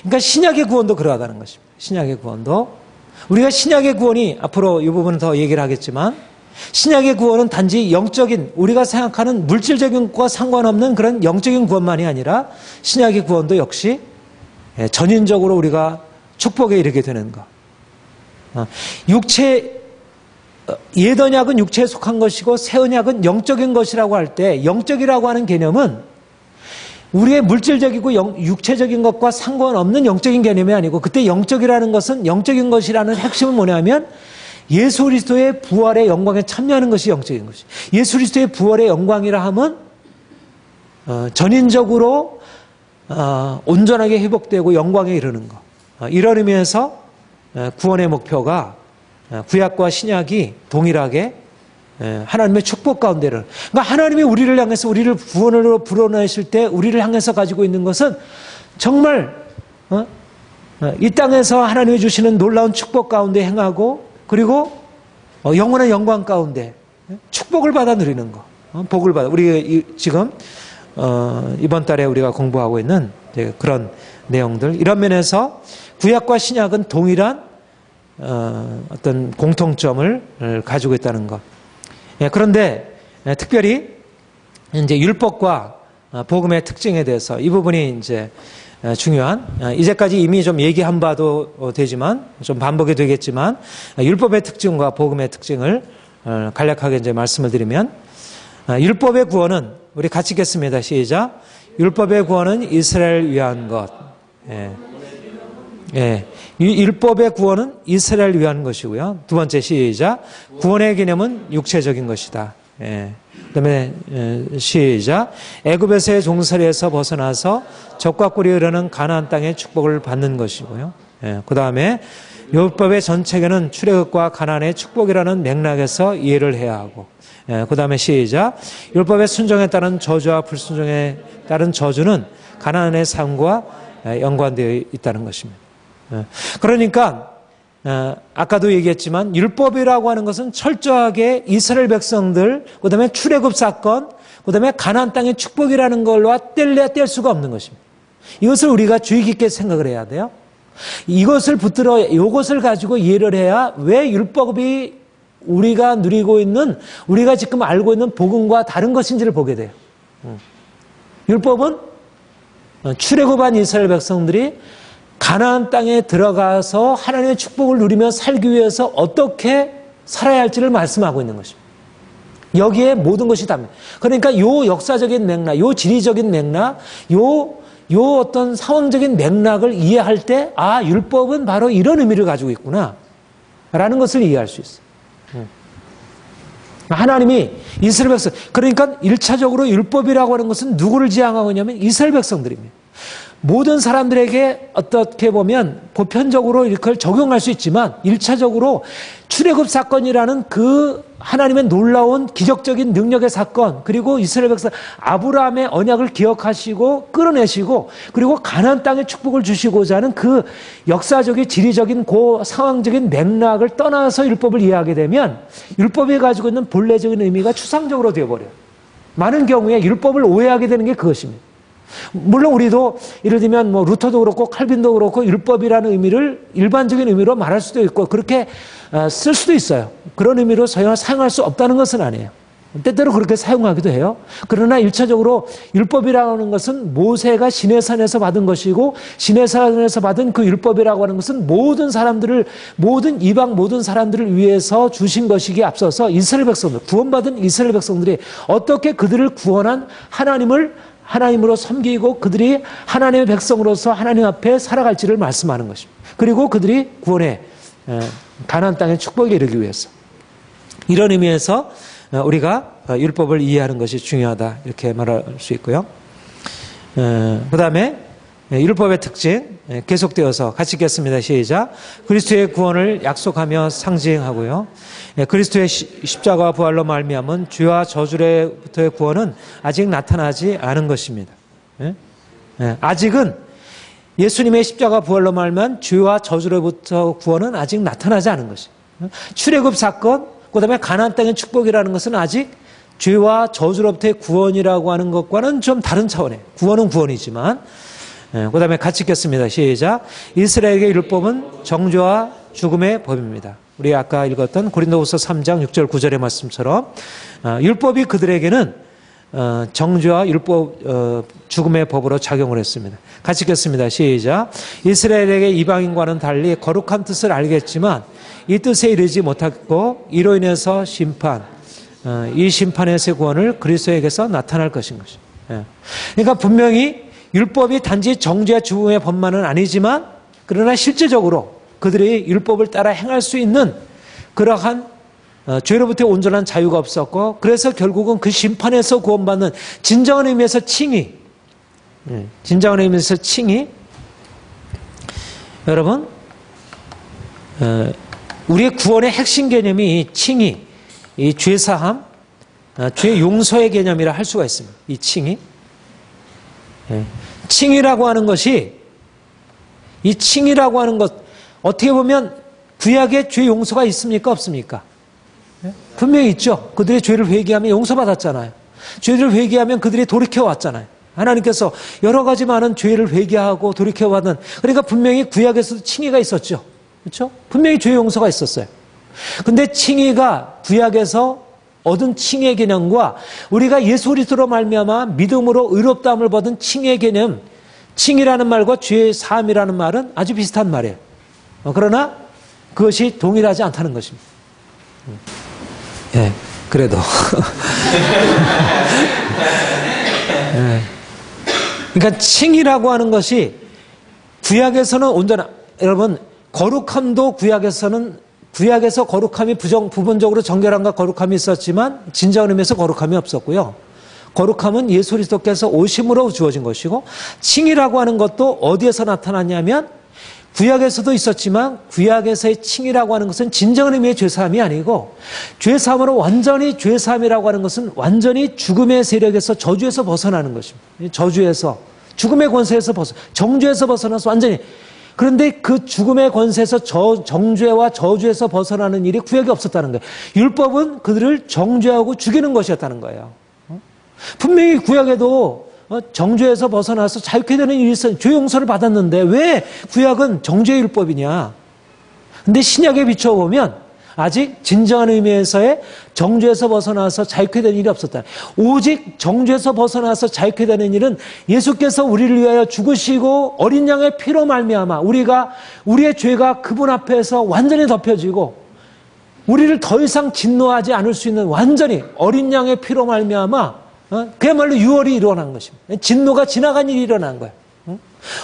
그러니까 신약의 구원도 그러하다는 것입니다. 신약의 구원도. 우리가 신약의 구원이, 앞으로 이 부분은 더 얘기를 하겠지만, 신약의 구원은 단지 영적인, 우리가 생각하는 물질적인 것과 상관없는 그런 영적인 구원만이 아니라 신약의 구원도 역시 전인적으로 우리가 축복에 이르게 되는 것. 옛 언약은 육체에 속한 것이고 새 언약은 영적인 것이라고 할 때 영적이라고 하는 개념은 우리의 물질적이고 육체적인 것과 상관없는 영적인 개념이 아니고 그때 영적이라는 것은 영적인 것이라는 핵심은 뭐냐면 예수 그리스도의 부활의 영광에 참여하는 것이 영적인 것이. 예수 그리스도의 부활의 영광이라 하면 전인적으로 온전하게 회복되고 영광에 이르는 것. 이런 의미에서 구원의 목표가 구약과 신약이 동일하게 하나님의 축복 가운데를, 그러니까 하나님이 우리를 향해서 우리를 구원으로 불어내실 때 우리를 향해서 가지고 있는 것은 정말 이 땅에서 하나님이 주시는 놀라운 축복 가운데 행하고 그리고 영원한 영광 가운데 축복을 받아 누리는 거, 복을 받아. 우리 지금 이번 달에 우리가 공부하고 있는 그런 내용들, 이런 면에서 구약과 신약은 동일한 어떤 공통점을 가지고 있다는 것. 그런데 특별히 이제 율법과 복음의 특징에 대해서 이 부분이 이제 중요한, 이제까지 이미 좀 얘기한 바도 되지만 좀 반복이 되겠지만 율법의 특징과 복음의 특징을 간략하게 이제 말씀을 드리면, 율법의 구원은 우리 같이 읽겠습니다. 시작. 율법의 구원은 이스라엘 위한 것. 율법의 구원은 이스라엘 위한 것이고요. 두 번째 시작. 구원의 개념은 육체적인 것이다. 그다음에 시작. 애굽에서의 종살이에서 벗어나서 적과 꿀이 흐르는 가나안 땅의 축복을 받는 것이고요. 그다음에 율법의 전체계는 출애굽과 가나안의 축복이라는 맥락에서 이해를 해야 하고, 그다음에 시작. 율법의 순종에 따른 저주와 불순종에 따른 저주는 가나안의 삶과 연관되어 있다는 것입니다. 그러니까 아까도 얘기했지만 율법이라고 하는 것은 철저하게 이스라엘 백성들, 그다음에 출애굽 사건, 그다음에 가나안 땅의 축복이라는 걸로 뗄래야 뗄 수가 없는 것입니다. 이것을 우리가 주의 깊게 생각을 해야 돼요. 이것을 붙들어 이것을 가지고 이해를 해야 왜 율법이 우리가 누리고 있는, 우리가 지금 알고 있는 복음과 다른 것인지를 보게 돼요. 율법은 출애굽한 이스라엘 백성들이 가나안 땅에 들어가서 하나님의 축복을 누리며 살기 위해서 어떻게 살아야 할지를 말씀하고 있는 것입니다. 여기에 모든 것이 답니다. 그러니까 요 역사적인 맥락, 요 지리적인 맥락, 요 어떤 상황적인 맥락을 이해할 때, 아, 율법은 바로 이런 의미를 가지고 있구나 라는 것을 이해할 수 있어요. 하나님이 이스라엘 백성, 그러니까 1차적으로 율법이라고 하는 것은 누구를 지향하고 있냐면 이스라엘 백성들입니다. 모든 사람들에게 어떻게 보면 보편적으로 이걸 적용할 수 있지만 1차적으로 출애굽 사건이라는 그 하나님의 놀라운 기적적인 능력의 사건, 그리고 이스라엘 백성 아브라함의 언약을 기억하시고 끌어내시고 그리고 가나안 땅의 축복을 주시고자 하는 그 역사적인 지리적인 그 상황적인 맥락을 떠나서 율법을 이해하게 되면 율법이 가지고 있는 본래적인 의미가 추상적으로 되어버려요. 많은 경우에 율법을 오해하게 되는 게 그것입니다. 물론 우리도 예를 들면 뭐 루터도 그렇고 칼빈도 그렇고 율법이라는 의미를 일반적인 의미로 말할 수도 있고 그렇게 쓸 수도 있어요. 그런 의미로 사용할 수 없다는 것은 아니에요. 때때로 그렇게 사용하기도 해요. 그러나 1차적으로 율법이라는 것은 모세가 시내산에서 받은 것이고 시내산에서 받은 그 율법이라고 하는 것은 모든 사람들을, 모든 이방 모든 사람들을 위해서 주신 것이기에 앞서서 이스라엘 백성들, 구원받은 이스라엘 백성들이 어떻게 그들을 구원한 하나님으로 섬기고 그들이 하나님의 백성으로서 하나님 앞에 살아갈지를 말씀하는 것입니다. 그리고 그들이 구원의 가나안 땅의 축복에 이르기 위해서, 이런 의미에서 우리가 율법을 이해하는 것이 중요하다 이렇게 말할 수 있고요. 그 다음에 율법의 특징 계속되어서 같이 읽겠습니다. 시작. 그리스도의 구원을 약속하며 상징하고요. 그리스도의 십자가와 부활로 말미암은 죄와 저주로부터의 구원은 아직 나타나지 않은 것입니다. 아직은 예수님의 십자가 부활로 말미암은 죄와 저주로부터 구원은 아직 나타나지 않은 것입니다. 출애굽 사건, 그다음에 가나안 땅의 축복이라는 것은 아직 죄와 저주로부터의 구원이라고 하는 것과는 좀 다른 차원이에요. 구원은 구원이지만, 그다음에 같이 읽겠습니다. 시작. 이스라엘에게 율법은 정죄와 죽음의 법입니다. 우리 아까 읽었던 고린도후서 3장 6절 9절의 말씀처럼 율법이 그들에게는 정죄와 율법 죽음의 법으로 작용을 했습니다. 같이 읽겠습니다. 시작. 이스라엘에게 이방인과는 달리 거룩한 뜻을 알겠지만 이 뜻에 이르지 못하고 이로 인해서 이 심판에서의 구원을 그리스도에게서 나타날 것인 것입니다. 그러니까 분명히 율법이 단지 정죄와 죽음의 법만은 아니지만 그러나 실제적으로 그들이 율법을 따라 행할 수 있는 그러한 죄로부터 온전한 자유가 없었고 그래서 결국은 그 심판에서 구원받는 진정한 의미에서 칭의, 진정한 의미에서 칭의, 여러분 우리의 구원의 핵심 개념이 이 칭의, 이 죄사함, 죄 용서의 개념이라 할 수가 있습니다. 이 칭의, 칭의라고 하는 것이 이 칭의라고 하는 것 어떻게 보면 구약에 죄 용서가 있습니까? 없습니까? 분명히 있죠. 그들의 죄를 회개하면 용서받았잖아요. 죄를 회개하면 그들이 돌이켜왔잖아요. 하나님께서 여러 가지 많은 죄를 회개하고 돌이켜받은, 그러니까 분명히 구약에서도 칭의가 있었죠. 그렇죠? 분명히 죄 용서가 있었어요. 근데 칭의가 구약에서 얻은 칭의 개념과 우리가 예수 그리스도로 말미암아 믿음으로 의롭다함을 받은 칭의 개념, 칭이라는 말과 죄 사함이라는 말은 아주 비슷한 말이에요. 그러나 그것이 동일하지 않다는 것입니다. 예, 그래도. 예. 그러니까 칭이라고 하는 것이 구약에서는 온전한, 여러분, 거룩함도 구약에서 거룩함이 부분적으로 정결함과 거룩함이 있었지만 진정한 의미에서 거룩함이 없었고요. 거룩함은 예수 그리스도께서 오심으로 주어진 것이고, 칭이라고 하는 것도 어디에서 나타났냐면 구약에서도 있었지만 구약에서의 칭이라고 하는 것은 진정한 의미의 죄사함이 아니고, 죄사함으로 완전히 죄사함이라고 하는 것은 완전히 죽음의 세력에서 저주에서 벗어나는 것입니다. 저주에서, 죽음의 권세에서 정죄에서 벗어나서 완전히. 그런데 그 죽음의 권세에서 정죄와 저주에서 벗어나는 일이 구약에 없었다는 거예요. 율법은 그들을 정죄하고 죽이는 것이었다는 거예요. 분명히 구약에도 정죄에서 벗어나서 자유케 되는 일이 있어요. 죄 용서를 받았는데 왜 구약은 정죄의 율법이냐? 근데 신약에 비춰보면 아직 진정한 의미에서의 정죄에서 벗어나서 자유케 되는 일이 없었다. 오직 정죄에서 벗어나서 자유케 되는 일은 예수께서 우리를 위하여 죽으시고 어린 양의 피로 말미암아 우리의 죄가 그분 앞에서 완전히 덮여지고 우리를 더 이상 진노하지 않을 수 있는 완전히 어린 양의 피로 말미암아 그야말로 유월이 일어난 것입니다. 진노가 지나간 일이 일어난 거예요.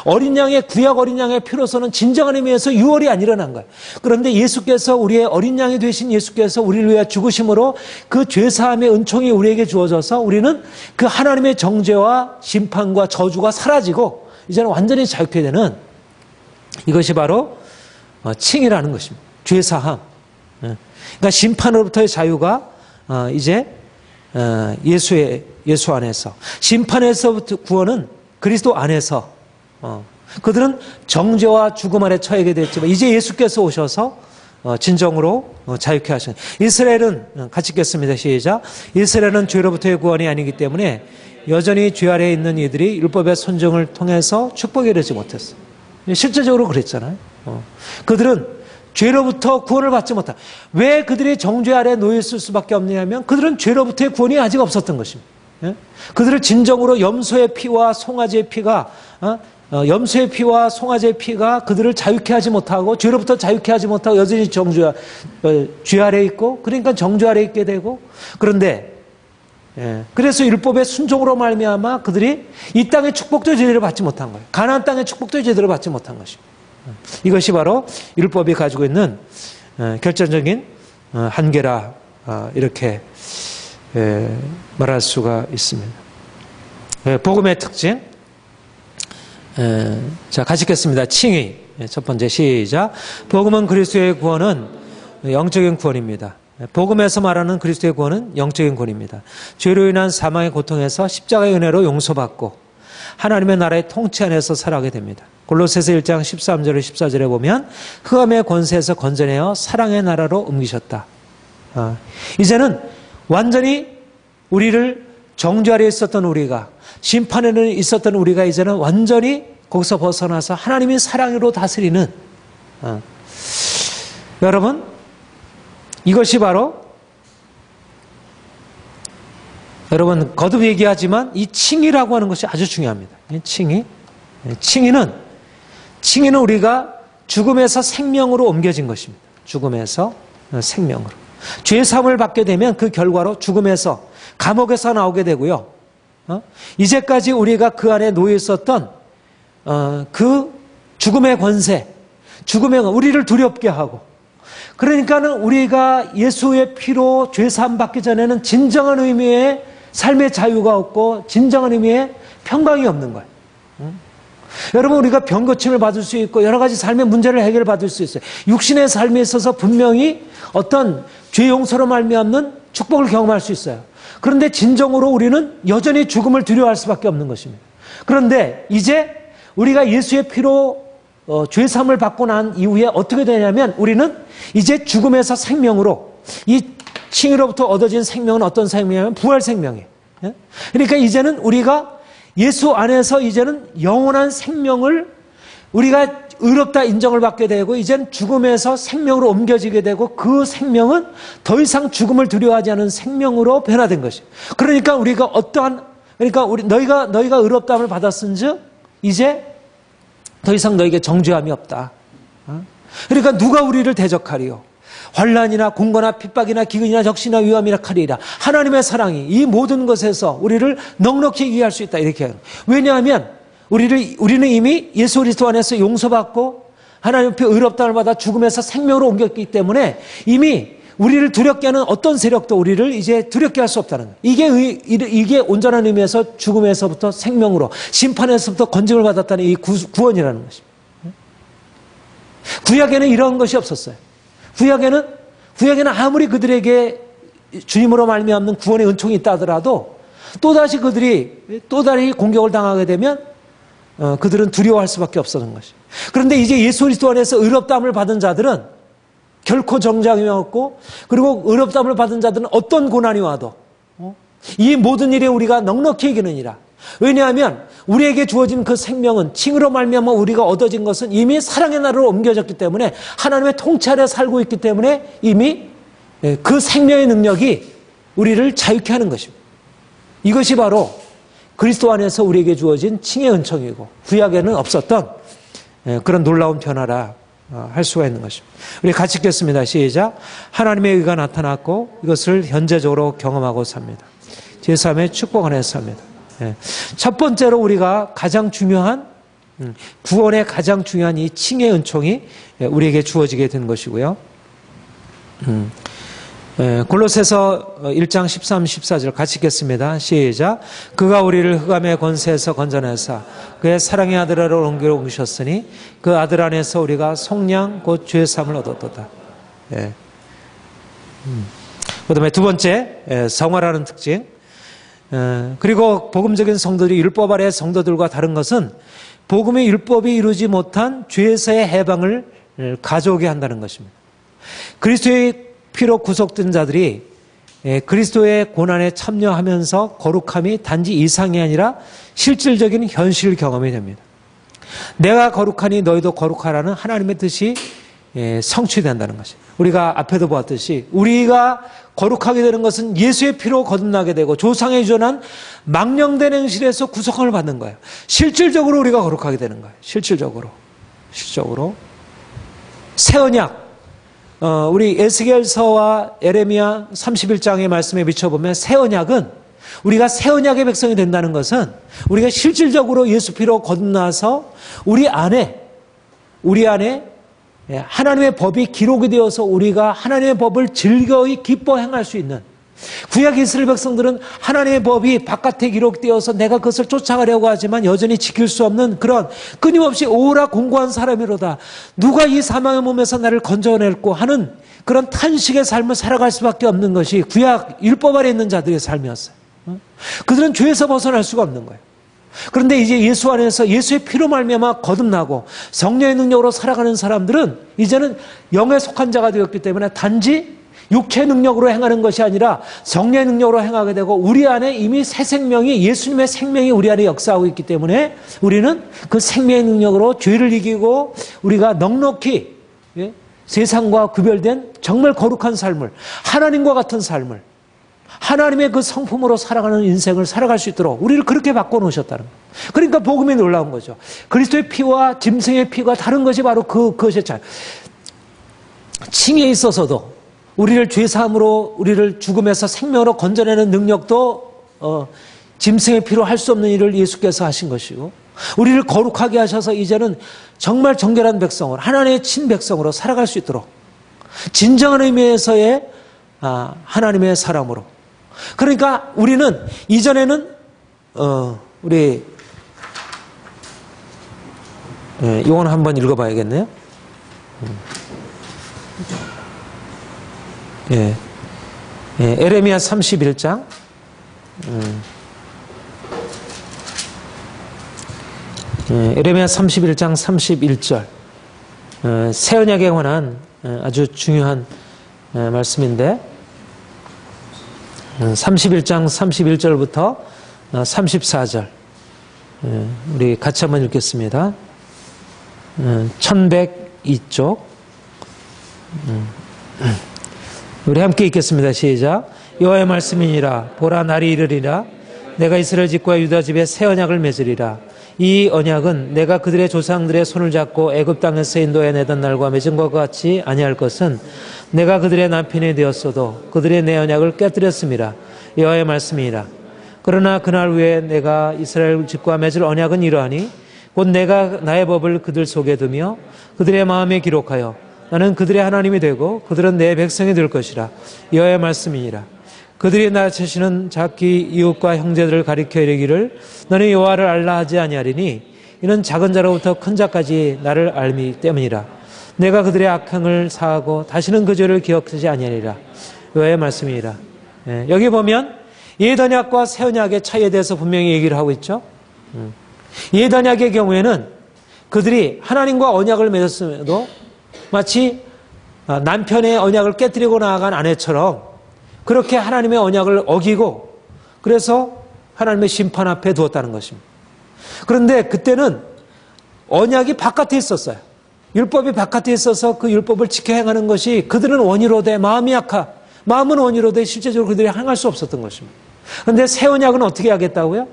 어린 양의, 구약 어린 양의 피로서는 진정한 의미에서 유월이 안 일어난 거예요. 그런데 예수께서, 우리의 어린 양이 되신 예수께서 우리를 위해 죽으심으로 그 죄사함의 은총이 우리에게 주어져서 우리는 그 하나님의 정죄와 심판과 저주가 사라지고 이제는 완전히 자유케 되는, 이것이 바로 칭이라는 것입니다. 죄사함. 그러니까 심판으로부터의 자유가 이제 예수 안에서, 심판에서부터 구원은 그리스도 안에서, 그들은 정죄와 죽음 아래 처하게 됐지만 이제 예수께서 오셔서 진정으로 자유케 하신. 이스라엘은, 같이 읽겠습니다. 시작. 이스라엘은 죄로부터의 구원이 아니기 때문에 여전히 죄 아래에 있는 이들이 율법의 손정을 통해서 축복에 이르지 못했어. 실제적으로 그랬잖아요. 그들은 죄로부터 구원을 받지 못한. 왜 그들이 정죄 아래에 놓였을 수밖에 없느냐면 그들은 죄로부터의 구원이 아직 없었던 것입니다. 그들을 진정으로 염소의 피와 송아지의 피가 염소의 피와 송아지의 피가 그들을 자유케 하지 못하고 죄로부터 자유케 하지 못하고 여전히 죄 아래에 있고, 그러니까 정죄 아래에 있게 되고, 그런데 그래서 율법의 순종으로 말미암아 그들이 이 땅의 축복도 제대로 받지 못한 거예요. 가나안 땅의 축복도 제대로 받지 못한 것입니다. 이것이 바로 율법이 가지고 있는 결정적인 한계라, 이렇게 말할 수가 있습니다. 복음의 특징. 자, 같이 읽겠습니다. 칭의. 첫 번째, 시작. 복음은 그리스도의 구원은 영적인 구원입니다. 복음에서 말하는 그리스도의 구원은 영적인 구원입니다. 죄로 인한 사망의 고통에서 십자가의 은혜로 용서받고 하나님의 나라의 통치 안에서 살아가게 됩니다. 골로새서 1장 13절에 14절에 보면 흑암의 권세에서 건져내어 사랑의 나라로 옮기셨다. 이제는 완전히 우리를 정죄 아래에 있었던 우리가, 심판에는 있었던 우리가 이제는 완전히 거기서 벗어나서 하나님이 사랑으로 다스리는, 여러분, 이것이 바로 여러분 거듭 얘기하지만 이 칭의라고 하는 것이 아주 중요합니다. 이 칭의는 우리가 죽음에서 생명으로 옮겨진 것입니다. 죽음에서 생명으로. 죄 사함을 받게 되면 그 결과로 죽음에서 감옥에서 나오게 되고요. 이제까지 우리가 그 안에 놓여 있었던 그 죽음의 권세, 우리를 두렵게 하고, 그러니까는 우리가 예수의 피로 죄 사함 받기 전에는 진정한 의미의 삶의 자유가 없고 진정한 의미의 평강이 없는 거예요. 여러분, 우리가 병 고침을 받을 수 있고 여러 가지 삶의 문제를 해결받을 수 있어요. 육신의 삶에 있어서 분명히 어떤 죄 용서로 말미암는 축복을 경험할 수 있어요. 그런데 진정으로 우리는 여전히 죽음을 두려워할 수밖에 없는 것입니다. 그런데 이제 우리가 예수의 피로 죄 사함을 받고 난 이후에 어떻게 되냐면 우리는 이제 죽음에서 생명으로, 이 칭의로부터 얻어진 생명은 어떤 생명이냐면 부활 생명이에요. 그러니까 이제는 우리가 예수 안에서 이제는 영원한 생명을, 우리가 의롭다 인정을 받게 되고 이제는 죽음에서 생명으로 옮겨지게 되고, 그 생명은 더 이상 죽음을 두려워하지 않은 생명으로 변화된 것이에요. 그러니까 우리가 너희가 의롭다함을 받았은즉 이제 더 이상 너에게 정죄함이 없다. 그러니까 누가 우리를 대적하리요? 환난이나 공고나 핍박이나 기근이나 적시나 위험이나 칼이라. 하나님의 사랑이 이 모든 것에서 우리를 넉넉히 이기할 수 있다, 이렇게 해요. 왜냐하면 우리는 이미 예수 그리스도 안에서 용서받고 하나님 앞에 의롭다함을 받아 죽음에서 생명으로 옮겼기 때문에 이미 우리를 두렵게 하는 어떤 세력도 우리를 이제 두렵게 할 수 없다는 거예요. 이게 온전한 의미에서 죽음에서부터 생명으로, 심판에서부터 건짐을 받았다는 이 구원이라는 것입니다. 구약에는 이런 것이 없었어요. 구약에는 아무리 그들에게 주님으로 말미암는 구원의 은총이 있다 하더라도 또다시 그들이 공격을 당하게 되면 그들은 두려워할 수밖에 없었던 것이에요. 그런데 이제 예수 그리스도 안에서 의롭다함을 받은 자들은 결코 정죄함이 없고, 그리고 의롭다함을 받은 자들은 어떤 고난이 와도 이 모든 일에 우리가 넉넉히 이기느니라. 왜냐하면 우리에게 주어진 그 생명은, 칭의로 말미암아 우리가 얻어진 것은 이미 사랑의 나라로 옮겨졌기 때문에, 하나님의 통치 아래 살고 있기 때문에 이미 그 생명의 능력이 우리를 자유케 하는 것입니다. 이것이 바로 그리스도 안에서 우리에게 주어진 칭의 은총이고 구약에는 없었던 그런 놀라운 변화라 할 수가 있는 것입니다. 우리 같이 읽겠습니다. 시작. 하나님의 의가 나타났고 이것을 현재적으로 경험하고 삽니다. 제3의 축복 안에서 삽니다. 첫 번째로 우리가 가장 중요한, 구원의 가장 중요한 이 칭의 은총이 우리에게 주어지게 된 것이고요. 골로새서 1장 13, 14절 같이 읽겠습니다. 시작. 그가 우리를 흑암의 권세에서 건져내사 그의 사랑의 아들아로 옮기셨으니 그 아들 안에서 우리가 속량 곧 죄 사함을 얻었도다. 그다음에 두 번째, 성화라는 특징. 그리고 복음적인 성도들이 율법 아래 성도들과 다른 것은 복음의 율법이 이루지 못한 죄에서의 해방을 가져오게 한다는 것입니다. 그리스도의 피로 구속된 자들이 그리스도의 고난에 참여하면서 거룩함이 단지 이상이 아니라 실질적인 현실 경험이 됩니다. 내가 거룩하니 너희도 거룩하라는 하나님의 뜻이 성취된다는 것입니다. 우리가 앞에도 보았듯이 우리가 거룩하게 되는 것은 예수의 피로 거듭나게 되고 조상의 유전한 망령된 행실에서 구속함을 받는 거예요. 실질적으로 우리가 거룩하게 되는 거예요. 실질적으로. 새 언약, 우리 에스겔서와 에레미야 31장의 말씀에 비춰보면 새 언약은, 우리가 새 언약의 백성이 된다는 것은 우리가 실질적으로 예수 피로 거듭나서 우리 안에 하나님의 법이 기록이 되어서 우리가 하나님의 법을 즐거이 기뻐 행할 수 있는, 구약 이스라엘 백성들은 하나님의 법이 바깥에 기록되어서 내가 그것을 쫓아가려고 하지만 여전히 지킬 수 없는 그런 끊임없이 오라 공고한 사람이로다. 누가 이 사망의 몸에서 나를 건져낼고 하는 그런 탄식의 삶을 살아갈 수밖에 없는 것이 구약 율법 아래 있는 자들의 삶이었어요. 그들은 죄에서 벗어날 수가 없는 거예요. 그런데 이제 예수 안에서 예수의 피로 말미암아 거듭나고 성령의 능력으로 살아가는 사람들은 이제는 영에 속한 자가 되었기 때문에 단지 육체의 능력으로 행하는 것이 아니라 성령의 능력으로 행하게 되고, 우리 안에 이미 새 생명이, 예수님의 생명이 우리 안에 역사하고 있기 때문에 우리는 그 생명의 능력으로 죄를 이기고 우리가 넉넉히 세상과 구별된 정말 거룩한 삶을, 하나님과 같은 삶을 하나님의 그 성품으로 살아가는 인생을 살아갈 수 있도록 우리를 그렇게 바꿔놓으셨다는 거예요. 그러니까 복음이 놀라운 거죠. 그리스도의 피와 짐승의 피가 다른 것이 바로 그것의 차이. 칭에 있어서도 우리를 죄사함으로 우리를 죽음에서 생명으로 건져내는 능력도 짐승의 피로 할 수 없는 일을 예수께서 하신 것이고, 우리를 거룩하게 하셔서 이제는 정말 정결한 백성으로, 하나님의 친백성으로 살아갈 수 있도록, 진정한 의미에서의 하나님의 사람으로. 그러니까 우리는 이전에는 우리 이건 한번 읽어봐야겠네요. 에레미야 31장. 에레미야 31장 31절. 새 언약에 관한 아주 중요한 말씀인데, 31장 31절부터 34절. 우리 같이 한번 읽겠습니다. 1102쪽. 우리 함께 읽겠습니다. 시작. 여호와의 말씀이니라. 보라, 날이 이르리라. 내가 이스라엘 집과 유다 집에 새 언약을 맺으리라. 이 언약은 내가 그들의 조상들의 손을 잡고 애굽 땅에서 인도해 내던 날과 맺은 것과 같이 아니할 것은 내가 그들의 남편이 되었어도 그들의 내 언약을 깨뜨렸음이라. 여호와의 말씀이니라. 그러나 그날 후에 내가 이스라엘 집과 맺을 언약은 이러하니 곧 내가 나의 법을 그들 속에 두며 그들의 마음에 기록하여 나는 그들의 하나님이 되고 그들은 내 백성이 될 것이라. 여호와의 말씀이니라. 그들이 나 자신은 자기 이웃과 형제들을 가리켜 이르기를 너는 여호와를 알라 하지 아니하리니 이는 작은 자로부터 큰 자까지 나를 알미 때문이라. 내가 그들의 악행을 사하고 다시는 그 죄를 기억하지 아니하리라. 여호와의 말씀이니라. 여기 보면 옛 언약과 새 언약의 차이에 대해서 분명히 얘기를 하고 있죠. 옛 언약의 경우에는 그들이 하나님과 언약을 맺었음에도 마치 남편의 언약을 깨뜨리고 나아간 아내처럼 그렇게 하나님의 언약을 어기고 그래서 하나님의 심판 앞에 두었다는 것입니다. 그런데 그때는 언약이 바깥에 있었어요. 율법이 바깥에 있어서 그 율법을 지켜 행하는 것이 그들은 원의로 돼 마음은 원의로 돼 실제적으로 그들이 행할 수 없었던 것입니다. 그런데 새 언약은 어떻게 하겠다고요?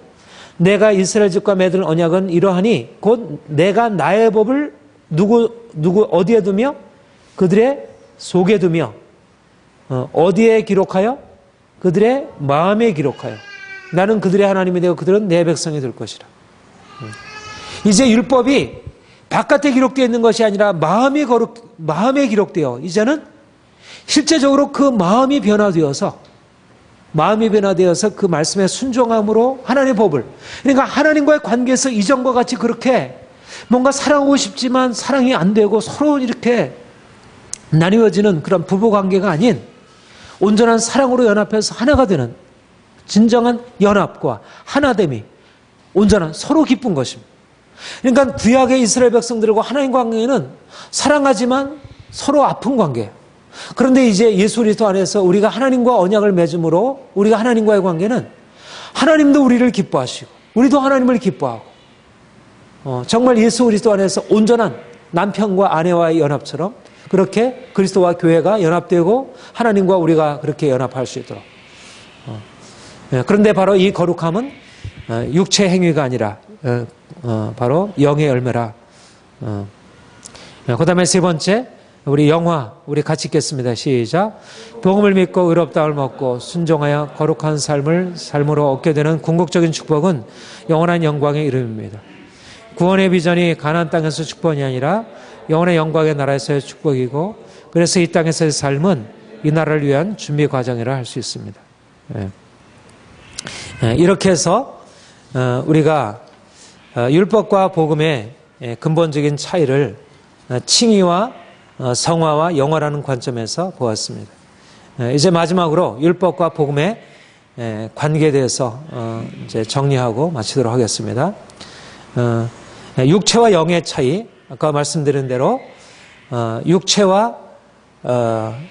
내가 이스라엘 집과 맺을 언약은 이러하니 곧 내가 나의 법을 누구 어디에 두며 그들의 속에 두며 어디에 기록하여 그들의 마음에 기록하여 나는 그들의 하나님이 되고 그들은 내 백성이 될 것이라. 이제 율법이 바깥에 기록되어 있는 것이 아니라 마음에 기록되어 이제는 실제적으로 그 마음이 변화되어서 그 말씀에 순종함으로 하나님의 법을, 그러니까 하나님과의 관계에서 이전과 같이 그렇게 뭔가 사랑하고 싶지만 사랑이 안 되고 서로 이렇게 나뉘어지는 그런 부부 관계가 아닌 온전한 사랑으로 연합해서 하나가 되는 진정한 연합과 하나됨이 온전한 서로 기쁜 것입니다. 그러니까 구약의 이스라엘 백성들과 하나님과 관계는 사랑하지만 서로 아픈 관계예요. 그런데 이제 예수 그리스도 안에서 우리가 하나님과 언약을 맺음으로 우리가 하나님과의 관계는 하나님도 우리를 기뻐하시고 우리도 하나님을 기뻐하고 정말 예수 그리스도 안에서 온전한 남편과 아내와의 연합처럼 그렇게 그리스도와 교회가 연합되고 하나님과 우리가 그렇게 연합할 수 있도록. 그런데 바로 이 거룩함은 육체 행위가 아니라 바로 영의 열매라. 그 다음에 세 번째, 우리 영화, 우리 같이 읽겠습니다. 시작. 복음을 믿고 의롭다함을 먹고 순종하여 거룩한 삶으로 얻게 되는 궁극적인 축복은 영원한 영광의 이름입니다. 구원의 비전이 가나안 땅에서 축복이 아니라 영원의 영광의 나라에서의 축복이고, 그래서 이 땅에서의 삶은 이 나라를 위한 준비 과정이라 할 수 있습니다. 이렇게 해서 우리가 율법과 복음의 근본적인 차이를 칭의와 성화와 영화라는 관점에서 보았습니다. 이제 마지막으로 율법과 복음의 관계에 대해서 이제 정리하고 마치도록 하겠습니다. 육체와 영의 차이, 아까 말씀드린 대로 육체와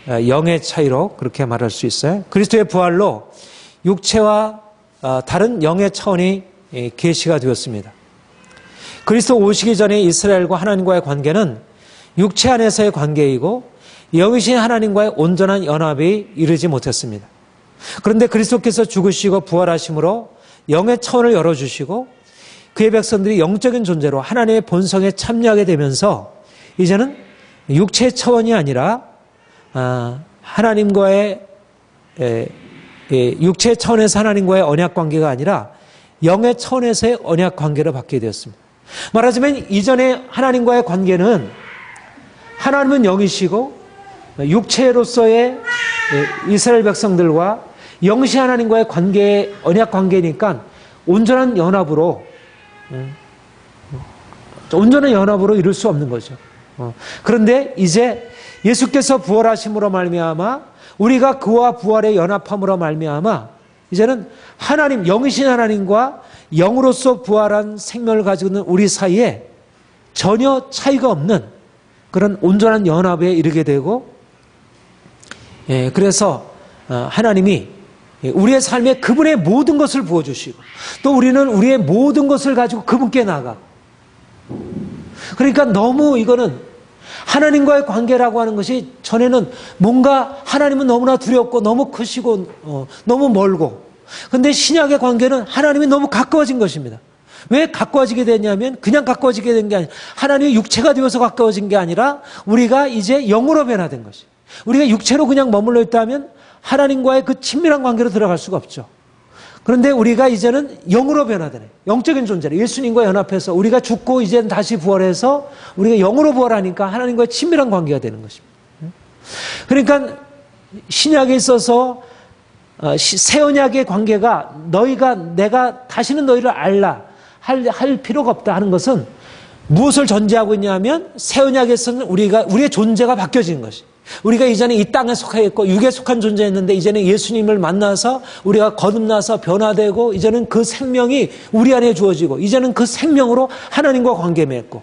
영의 차이로 그렇게 말할 수 있어요. 그리스도의 부활로 육체와 다른 영의 차원이 계시가 되었습니다. 그리스도 오시기 전에 이스라엘과 하나님과의 관계는 육체 안에서의 관계이고 영이신 하나님과의 온전한 연합이 이르지 못했습니다. 그런데 그리스도께서 죽으시고 부활하심으로 영의 차원을 열어주시고 그의 백성들이 영적인 존재로 하나님의 본성에 참여하게 되면서 이제는 육체의 차원이 아니라 하나님과의 육체의 차원에서 하나님과의 언약 관계가 아니라 영의 차원에서의 언약 관계를 받게 되었습니다. 말하자면 이전에 하나님과의 관계는 하나님은 영이시고 육체로서의 이스라엘 백성들과 영시 하나님과의 관계, 언약 관계니까 온전한 연합으로 이룰 수 없는 거죠. 그런데 이제 예수께서 부활하심으로 말미암아 우리가 그와 부활의 연합함으로 말미암아 이제는 하나님, 영이신 하나님과 영으로서 부활한 생명을 가지고 있는 우리 사이에 전혀 차이가 없는 그런 온전한 연합에 이르게 되고, 그래서 하나님이 우리의 삶에 그분의 모든 것을 부어주시고 또 우리는 우리의 모든 것을 가지고 그분께 나아가고, 그러니까 너무 이거는 하나님과의 관계라고 하는 것이 전에는 뭔가 하나님은 너무나 두렵고 너무 크시고 너무 멀고, 근데 신약의 관계는 하나님이 너무 가까워진 것입니다. 왜 가까워지게 됐냐면 그냥 가까워지게 된 게 아니라 하나님의 육체가 되어서 가까워진 게 아니라 우리가 이제 영으로 변화된 것이, 우리가 육체로 그냥 머물러 있다면 하나님과의 그 친밀한 관계로 들어갈 수가 없죠. 그런데 우리가 이제는 영으로 변화되네. 영적인 존재로 예수님과 연합해서 우리가 죽고 이제는 다시 부활해서 우리가 영으로 부활하니까 하나님과의 친밀한 관계가 되는 것입니다. 그러니까 신약에 있어서 새 언약의 관계가 내가 다시는 너희를 알라 할 필요가 없다 하는 것은 무엇을 전제하고 있냐면 새 언약에서는 우리의 존재가 바뀌어지는 것이, 우리가 이전에 이 땅에 속해 있고 육에 속한 존재였는데 이제는 예수님을 만나서 우리가 거듭나서 변화되고 이제는 그 생명이 우리 안에 주어지고 이제는 그 생명으로 하나님과 관계 맺고.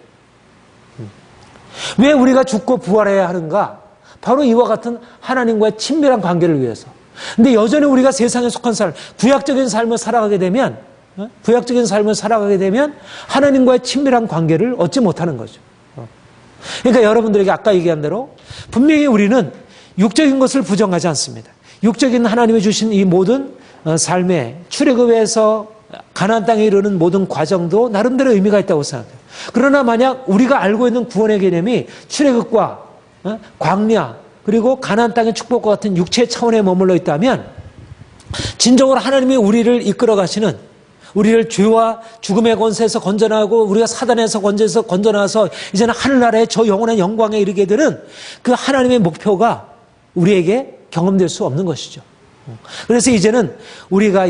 왜 우리가 죽고 부활해야 하는가? 바로 이와 같은 하나님과의 친밀한 관계를 위해서. 근데 여전히 우리가 세상에 속한 삶, 구약적인 삶을 살아가게 되면 하나님과의 친밀한 관계를 얻지 못하는 거죠. 그러니까 여러분들에게 아까 얘기한 대로 분명히 우리는 육적인 것을 부정하지 않습니다. 육적인 하나님이 주신 이 모든 삶의 출애굽에서 가나안 땅에 이르는 모든 과정도 나름대로 의미가 있다고 생각해요. 그러나 만약 우리가 알고 있는 구원의 개념이 출애굽과 광야 그리고 가나안 땅의 축복과 같은 육체 차원에 머물러 있다면 진정으로 하나님이 우리를 이끌어 가시는, 우리를 죄와 죽음의 권세에서 건져나고 우리가 사단에서 건져나서 이제는 하늘나라의 저 영원한 영광에 이르게 되는 그 하나님의 목표가 우리에게 경험될 수 없는 것이죠. 그래서 이제는 우리가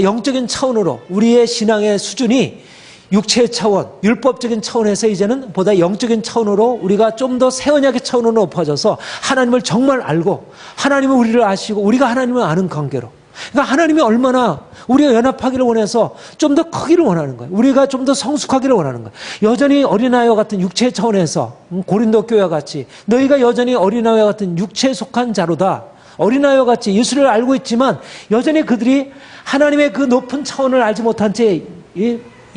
영적인 차원으로 우리의 신앙의 수준이 육체의 차원, 율법적인 차원에서 이제는 보다 영적인 차원으로 우리가 좀 더 새 언약의 차원으로 높아져서 하나님을 정말 알고 하나님은 우리를 아시고 우리가 하나님을 아는 관계로, 그러니까 하나님이 얼마나 우리가 연합하기를 원해서 좀 더 크기를 원하는 거예요. 우리가 좀 더 성숙하기를 원하는 거예요. 여전히 어린아이와 같은 육체 차원에서 고린도 교회와 같이 너희가 여전히 어린아이와 같은 육체에 속한 자로다. 어린아이와 같이 예수를 알고 있지만 여전히 그들이 하나님의 그 높은 차원을 알지 못한 채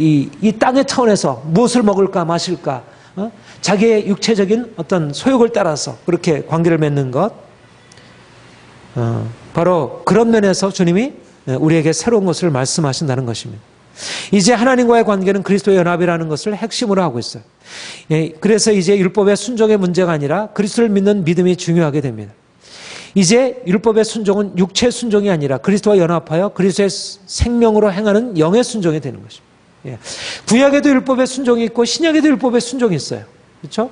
이 땅의 차원에서 무엇을 먹을까 마실까 자기의 육체적인 어떤 소욕을 따라서 그렇게 관계를 맺는 것, 바로 그런 면에서 주님이 우리에게 새로운 것을 말씀하신다는 것입니다. 이제 하나님과의 관계는 그리스도의 연합이라는 것을 핵심으로 하고 있어요. 그래서 이제 율법의 순종의 문제가 아니라 그리스도를 믿는 믿음이 중요하게 됩니다. 이제 율법의 순종은 육체의 순종이 아니라 그리스도와 연합하여 그리스도의 생명으로 행하는 영의 순종이 되는 것입니다. 구약에도 율법의 순종이 있고 신약에도 율법의 순종이 있어요. 그렇죠?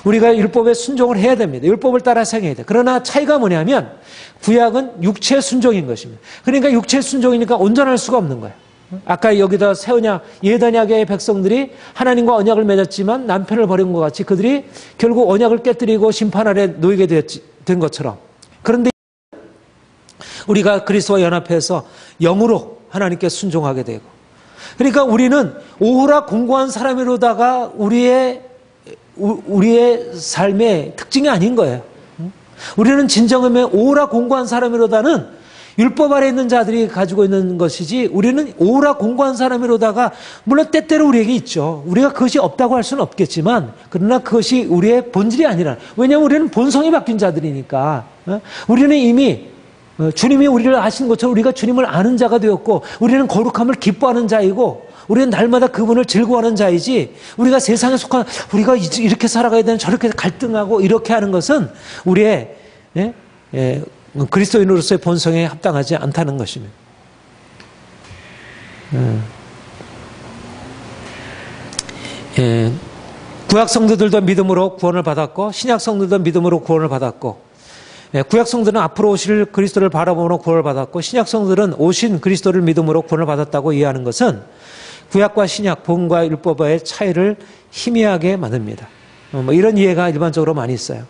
우리가 율법에 순종을 해야 됩니다. 율법을 따라서 행해야 돼요. 그러나 차이가 뭐냐면 구약은 육체 순종인 것입니다. 그러니까 육체 순종이니까 온전할 수가 없는 거예요. 아까 여기다 새 언약, 옛 언약의 백성들이 하나님과 언약을 맺었지만 남편을 버린 것 같이 그들이 결국 언약을 깨뜨리고 심판 아래 놓이게 된 것처럼, 그런데 우리가 그리스도와 연합해서 영으로 하나님께 순종하게 되고, 그러니까 우리는 오호라 공고한 사람으로다가 우리의 삶의 특징이 아닌 거예요. 우리는 진정하면 오호라 공고한 사람으로다는 율법 아래 있는 자들이 가지고 있는 것이지, 우리는 오호라 공고한 사람으로다가 물론 때때로 우리에게 있죠. 우리가 그것이 없다고 할 수는 없겠지만 그러나 그것이 우리의 본질이 아니라, 왜냐하면 우리는 본성이 바뀐 자들이니까. 우리는 이미 주님이 우리를 아신 것처럼 우리가 주님을 아는 자가 되었고 우리는 거룩함을 기뻐하는 자이고 우리는 날마다 그분을 즐거워하는 자이지 우리가 세상에 속한 우리가 이렇게 살아가야 되는 저렇게 갈등하고 이렇게 하는 것은 우리의 그리스도인으로서의 본성에 합당하지 않다는 것입니다. 구약 성도들도 믿음으로 구원을 받았고 신약 성도들도 믿음으로 구원을 받았고 구약 성도들은 앞으로 오실 그리스도를 바라보므로 구원을 받았고 신약 성도들은 오신 그리스도를 믿음으로 구원을 받았다고 이해하는 것은 구약과 신약, 복음과 율법의 차이를 희미하게 만듭니다. 이런 이해가 일반적으로 많이 있어요.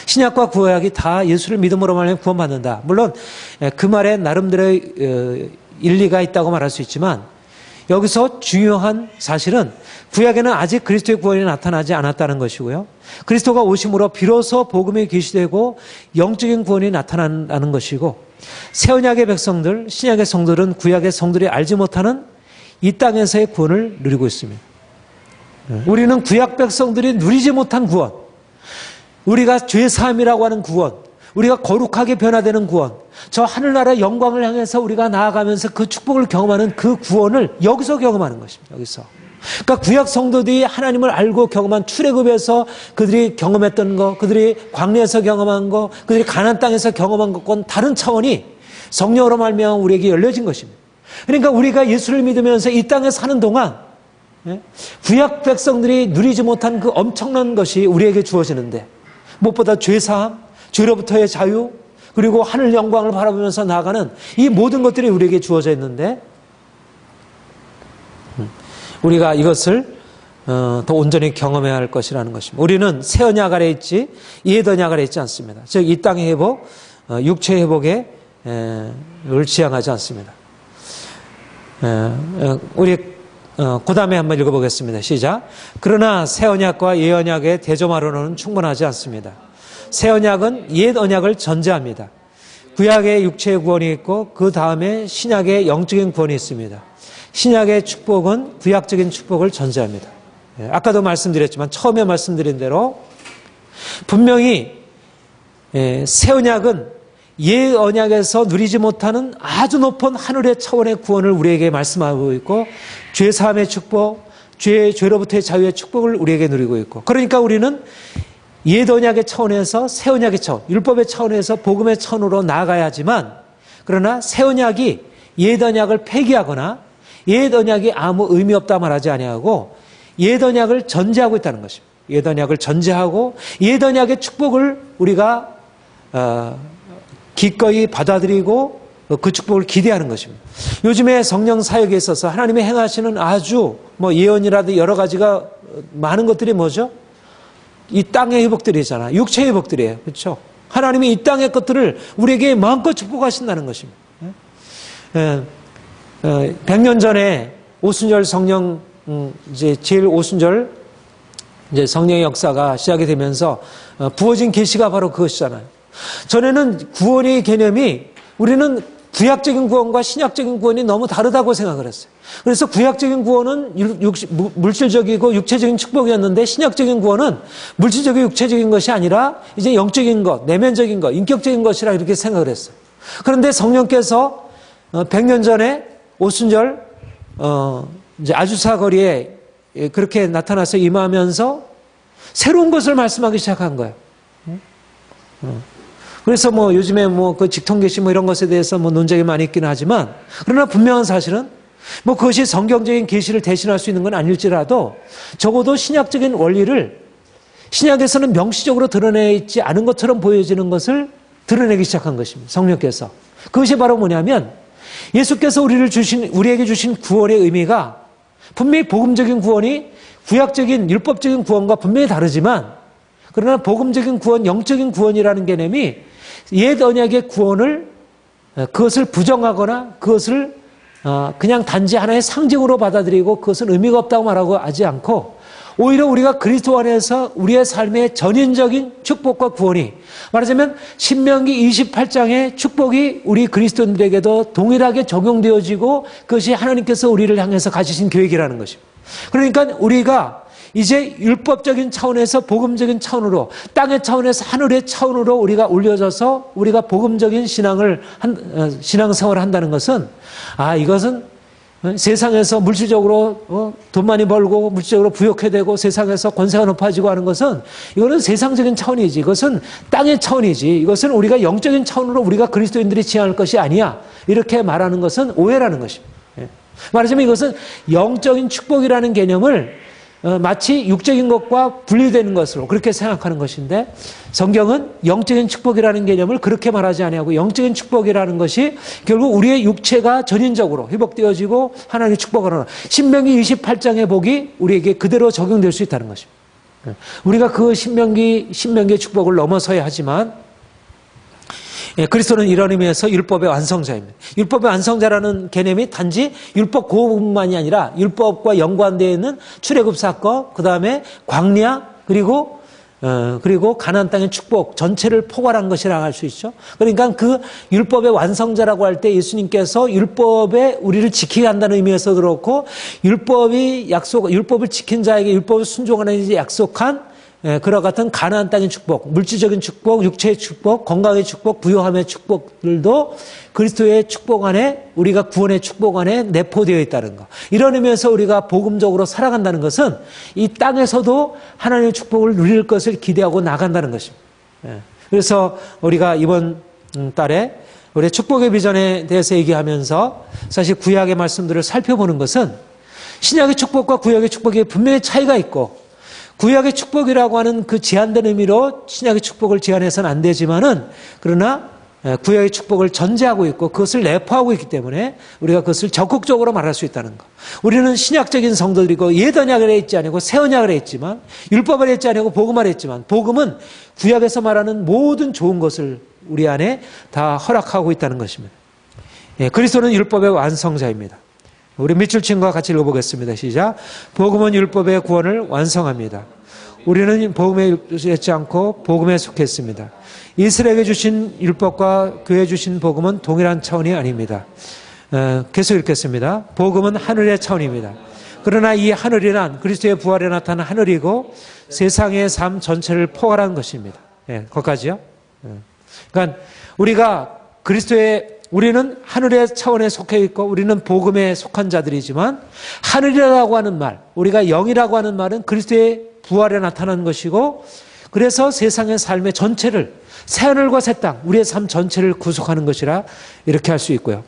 신약과 구약이 다 예수를 믿음으로 말하면 구원받는다. 물론 그 말에 나름대로의 일리가 있다고 말할 수 있지만 여기서 중요한 사실은 구약에는 아직 그리스도의 구원이 나타나지 않았다는 것이고요. 그리스도가 오심으로 비로소 복음이 계시되고 영적인 구원이 나타난다는 것이고 새언약의 백성들, 신약의 성들은 구약의 성들이 알지 못하는 이 땅에서의 구원을 누리고 있습니다. 우리는 구약 백성들이 누리지 못한 구원, 우리가 죄사함이라고 하는 구원, 우리가 거룩하게 변화되는 구원, 저 하늘나라의 영광을 향해서 우리가 나아가면서 그 축복을 경험하는 그 구원을 여기서 경험하는 것입니다. 여기서. 그러니까 구약 성도들이 하나님을 알고 경험한 출애굽에서 그들이 경험했던 것, 그들이 광야에서 경험한 것, 그들이 가나안 땅에서 경험한 것과는 다른 차원이 성령으로 말미암아 우리에게 열려진 것입니다. 그러니까 우리가 예수를 믿으면서 이 땅에 사는 동안 구약 백성들이 누리지 못한 그 엄청난 것이 우리에게 주어지는데 무엇보다 죄사함, 죄로부터의 자유, 그리고 하늘 영광을 바라보면서 나아가는 이 모든 것들이 우리에게 주어져 있는데 우리가 이것을 더 온전히 경험해야 할 것이라는 것입니다. 우리는 새 언약 아래 있지 옛 언약 아래 있지 않습니다. 즉 이 땅의 회복, 육체의 회복에 을 지향하지 않습니다. 우리 그 다음에 한번 읽어보겠습니다. 시작. 그러나 새 언약과 옛 언약의 대조마로는 충분하지 않습니다. 새 언약은 옛 언약을 전제합니다. 구약의 육체의 구원이 있고 그 다음에 신약의 영적인 구원이 있습니다. 신약의 축복은 구약적인 축복을 전제합니다. 아까도 말씀드렸지만 처음에 말씀드린 대로 분명히 새 언약은 옛 언약에서 누리지 못하는 아주 높은 하늘의 차원의 구원을 우리에게 말씀하고 있고 죄사함의 축복, 죄로부터의 자유의 축복을 우리에게 누리고 있고 그러니까 우리는 옛 언약의 차원에서 새 언약의 차원, 율법의 차원에서 복음의 차원으로 나아가야 하지만 그러나 새 언약이 옛 언약을 폐기하거나 옛 언약이 아무 의미 없다 말하지 아니하고 옛 언약을 전제하고 있다는 것입니다. 옛 언약을 전제하고 옛 언약의 축복을 우리가 기꺼이 받아들이고 그 축복을 기대하는 것입니다. 요즘에 성령 사역에 있어서 하나님이 행하시는 아주 예언이라도 여러 가지가 많은 것들이 뭐죠? 이 땅의 회복들이잖아. 육체의 회복들이에요. 그렇죠? 하나님이 이 땅의 것들을 우리에게 마음껏 축복하신다는 것입니다. 100년 전에 오순절 성령 이제 제일 오순절 이제 성령의 역사가 시작이 되면서 부어진 계시가 바로 그것이잖아요. 전에는 구원의 개념이 우리는 구약적인 구원과 신약적인 구원이 너무 다르다고 생각을 했어요. 그래서 구약적인 구원은 물질적이고 육체적인 축복이었는데 신약적인 구원은 물질적이고 육체적인 것이 아니라 이제 영적인 것, 내면적인 것, 인격적인 것이라 이렇게 생각을 했어요. 그런데 성령께서 100년 전에 오순절 이제 아주사 거리에 그렇게 나타나서 임하면서 새로운 것을 말씀하기 시작한 거예요. 그래서 요즘에 그 직통계시 이런 것에 대해서 논쟁이 많이 있기는 하지만 그러나 분명한 사실은 그것이 성경적인 계시를 대신할 수 있는 건 아닐지라도 적어도 신약적인 원리를 신약에서는 명시적으로 드러내 있지 않은 것처럼 보여지는 것을 드러내기 시작한 것입니다. 성령께서. 그것이 바로 뭐냐면 예수께서 우리에게 주신 구원의 의미가 분명히 복음적인 구원이 구약적인 율법적인 구원과 분명히 다르지만 그러나 복음적인 구원, 영적인 구원이라는 개념이 옛 언약의 구원을 그것을 부정하거나 그것을 그냥 단지 하나의 상징으로 받아들이고 그것은 의미가 없다고 말하고 하지 않고 오히려 우리가 그리스도 안에서 우리의 삶의 전인적인 축복과 구원이 말하자면 신명기 28장의 축복이 우리 그리스도인들에게도 동일하게 적용되어지고 그것이 하나님께서 우리를 향해서 가지신 계획이라는 것입니다. 그러니까 우리가 이제 율법적인 차원에서 복음적인 차원으로, 땅의 차원에서 하늘의 차원으로 우리가 올려져서 우리가 복음적인 신앙생활을 한다는 것은, 이것은 세상에서 물질적으로 돈 많이 벌고 물질적으로 부욕해야 되고 세상에서 권세가 높아지고 하는 것은, 이거는 세상적인 차원이지, 이것은 땅의 차원이지, 이것은 우리가 영적인 차원으로 우리가 그리스도인들이 지향할 것이 아니야, 이렇게 말하는 것은 오해라는 것입니다. 말하자면 이것은 영적인 축복이라는 개념을 마치 육적인 것과 분리되는 것으로 그렇게 생각하는 것인데, 성경은 영적인 축복이라는 개념을 그렇게 말하지 아니하고, 영적인 축복이라는 것이 결국 우리의 육체가 전인적으로 회복되어지고 하나님의 축복을 하는, 신명기 28장의 복이 우리에게 그대로 적용될 수 있다는 것입니다. 우리가 그 신명기의 축복을 넘어서야 하지만, 그리스도는 이런 의미에서 율법의 완성자입니다. 율법의 완성자라는 개념이 단지 율법 고백만이 아니라 율법과 연관되어 있는 출애굽 사건, 그 다음에 광야, 그리고 가나안 땅의 축복 전체를 포괄한 것이라고 할 수 있죠. 그러니까 그 율법의 완성자라고 할 때 예수님께서 율법에 우리를 지키게 한다는 의미에서 그렇고, 율법을 지킨 자에게 율법을 순종하는 이제 약속한 그와 같은 가나안 땅의 축복, 물질적인 축복, 육체의 축복, 건강의 축복, 부요함의 축복들도 그리스도의 축복 안에, 우리가 구원의 축복 안에 내포되어 있다는 것. 이런 의미에서 우리가 복음적으로 살아간다는 것은 이 땅에서도 하나님의 축복을 누릴 것을 기대하고 나간다는 것입니다. 그래서 우리가 이번 달에 우리 축복의 비전에 대해서 얘기하면서 사실 구약의 말씀들을 살펴보는 것은, 신약의 축복과 구약의 축복에 분명히 차이가 있고, 구약의 축복이라고 하는 그 제한된 의미로 신약의 축복을 제한해서는 안 되지만은, 그러나 구약의 축복을 전제하고 있고 그것을 내포하고 있기 때문에 우리가 그것을 적극적으로 말할 수 있다는 것. 우리는 신약적인 성도들이고 옛 언약을 했지 아니고 새 언약을 했지만, 율법을 했지 아니고 복음을 했지만, 복음은 구약에서 말하는 모든 좋은 것을 우리 안에 다 허락하고 있다는 것입니다. 그리스도는 율법의 완성자입니다. 우리 밑줄 친구와 같이 읽어보겠습니다. 시작. 복음은 율법의 구원을 완성합니다. 우리는 복음에 속지 않고 복음에 속했습니다. 이스라엘에게 주신 율법과 교회에 주신 복음은 동일한 차원이 아닙니다. 계속 읽겠습니다. 복음은 하늘의 차원입니다. 그러나 이 하늘이란 그리스도의 부활에 나타난 하늘이고 세상의 삶 전체를 포괄한 것입니다. 거기까지요. 그러니까 우리는 하늘의 차원에 속해 있고 우리는 복음에 속한 자들이지만, 하늘이라고 하는 말, 우리가 영이라고 하는 말은 그리스도의 부활에 나타난 것이고, 그래서 세상의 삶의 전체를, 새하늘과 새 땅, 우리의 삶 전체를 구속하는 것이라 이렇게 할 수 있고요.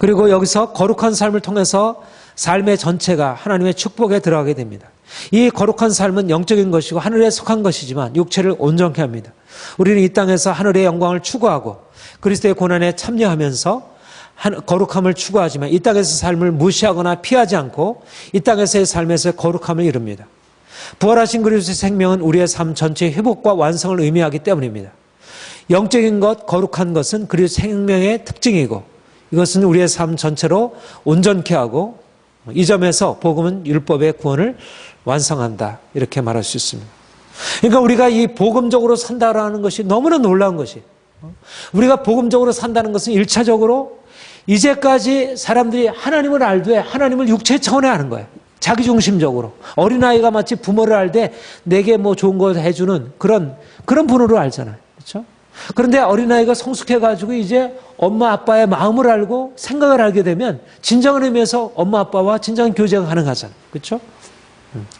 그리고 여기서 거룩한 삶을 통해서 삶의 전체가 하나님의 축복에 들어가게 됩니다. 이 거룩한 삶은 영적인 것이고 하늘에 속한 것이지만 육체를 온전케 합니다. 우리는 이 땅에서 하늘의 영광을 추구하고 그리스도의 고난에 참여하면서 거룩함을 추구하지만, 이 땅에서 삶을 무시하거나 피하지 않고 이 땅에서의 삶에서 거룩함을 이룹니다. 부활하신 그리스도의 생명은 우리의 삶 전체의 회복과 완성을 의미하기 때문입니다. 영적인 것, 거룩한 것은 그리스도의 생명의 특징이고, 이것은 우리의 삶 전체로 온전케 하고, 이 점에서 복음은 율법의 구원을 완성한다, 이렇게 말할 수 있습니다. 그러니까 우리가 이 복음적으로 산다라는 것이 너무나 놀라운 것이, 우리가 복음적으로 산다는 것은 1차적으로 이제까지 사람들이 하나님을 알되 하나님을 육체 차원에 아는 거예요. 자기중심적으로. 어린아이가 마치 부모를 알되 내게 뭐 좋은 걸 해주는 그런 분으로 알잖아요. 그렇죠? 그런데 어린아이가 성숙해가지고 이제 엄마 아빠의 마음을 알고 생각을 알게 되면 진정한 의미에서 엄마 아빠와 진정한 교제가 가능하잖아요. 그렇죠?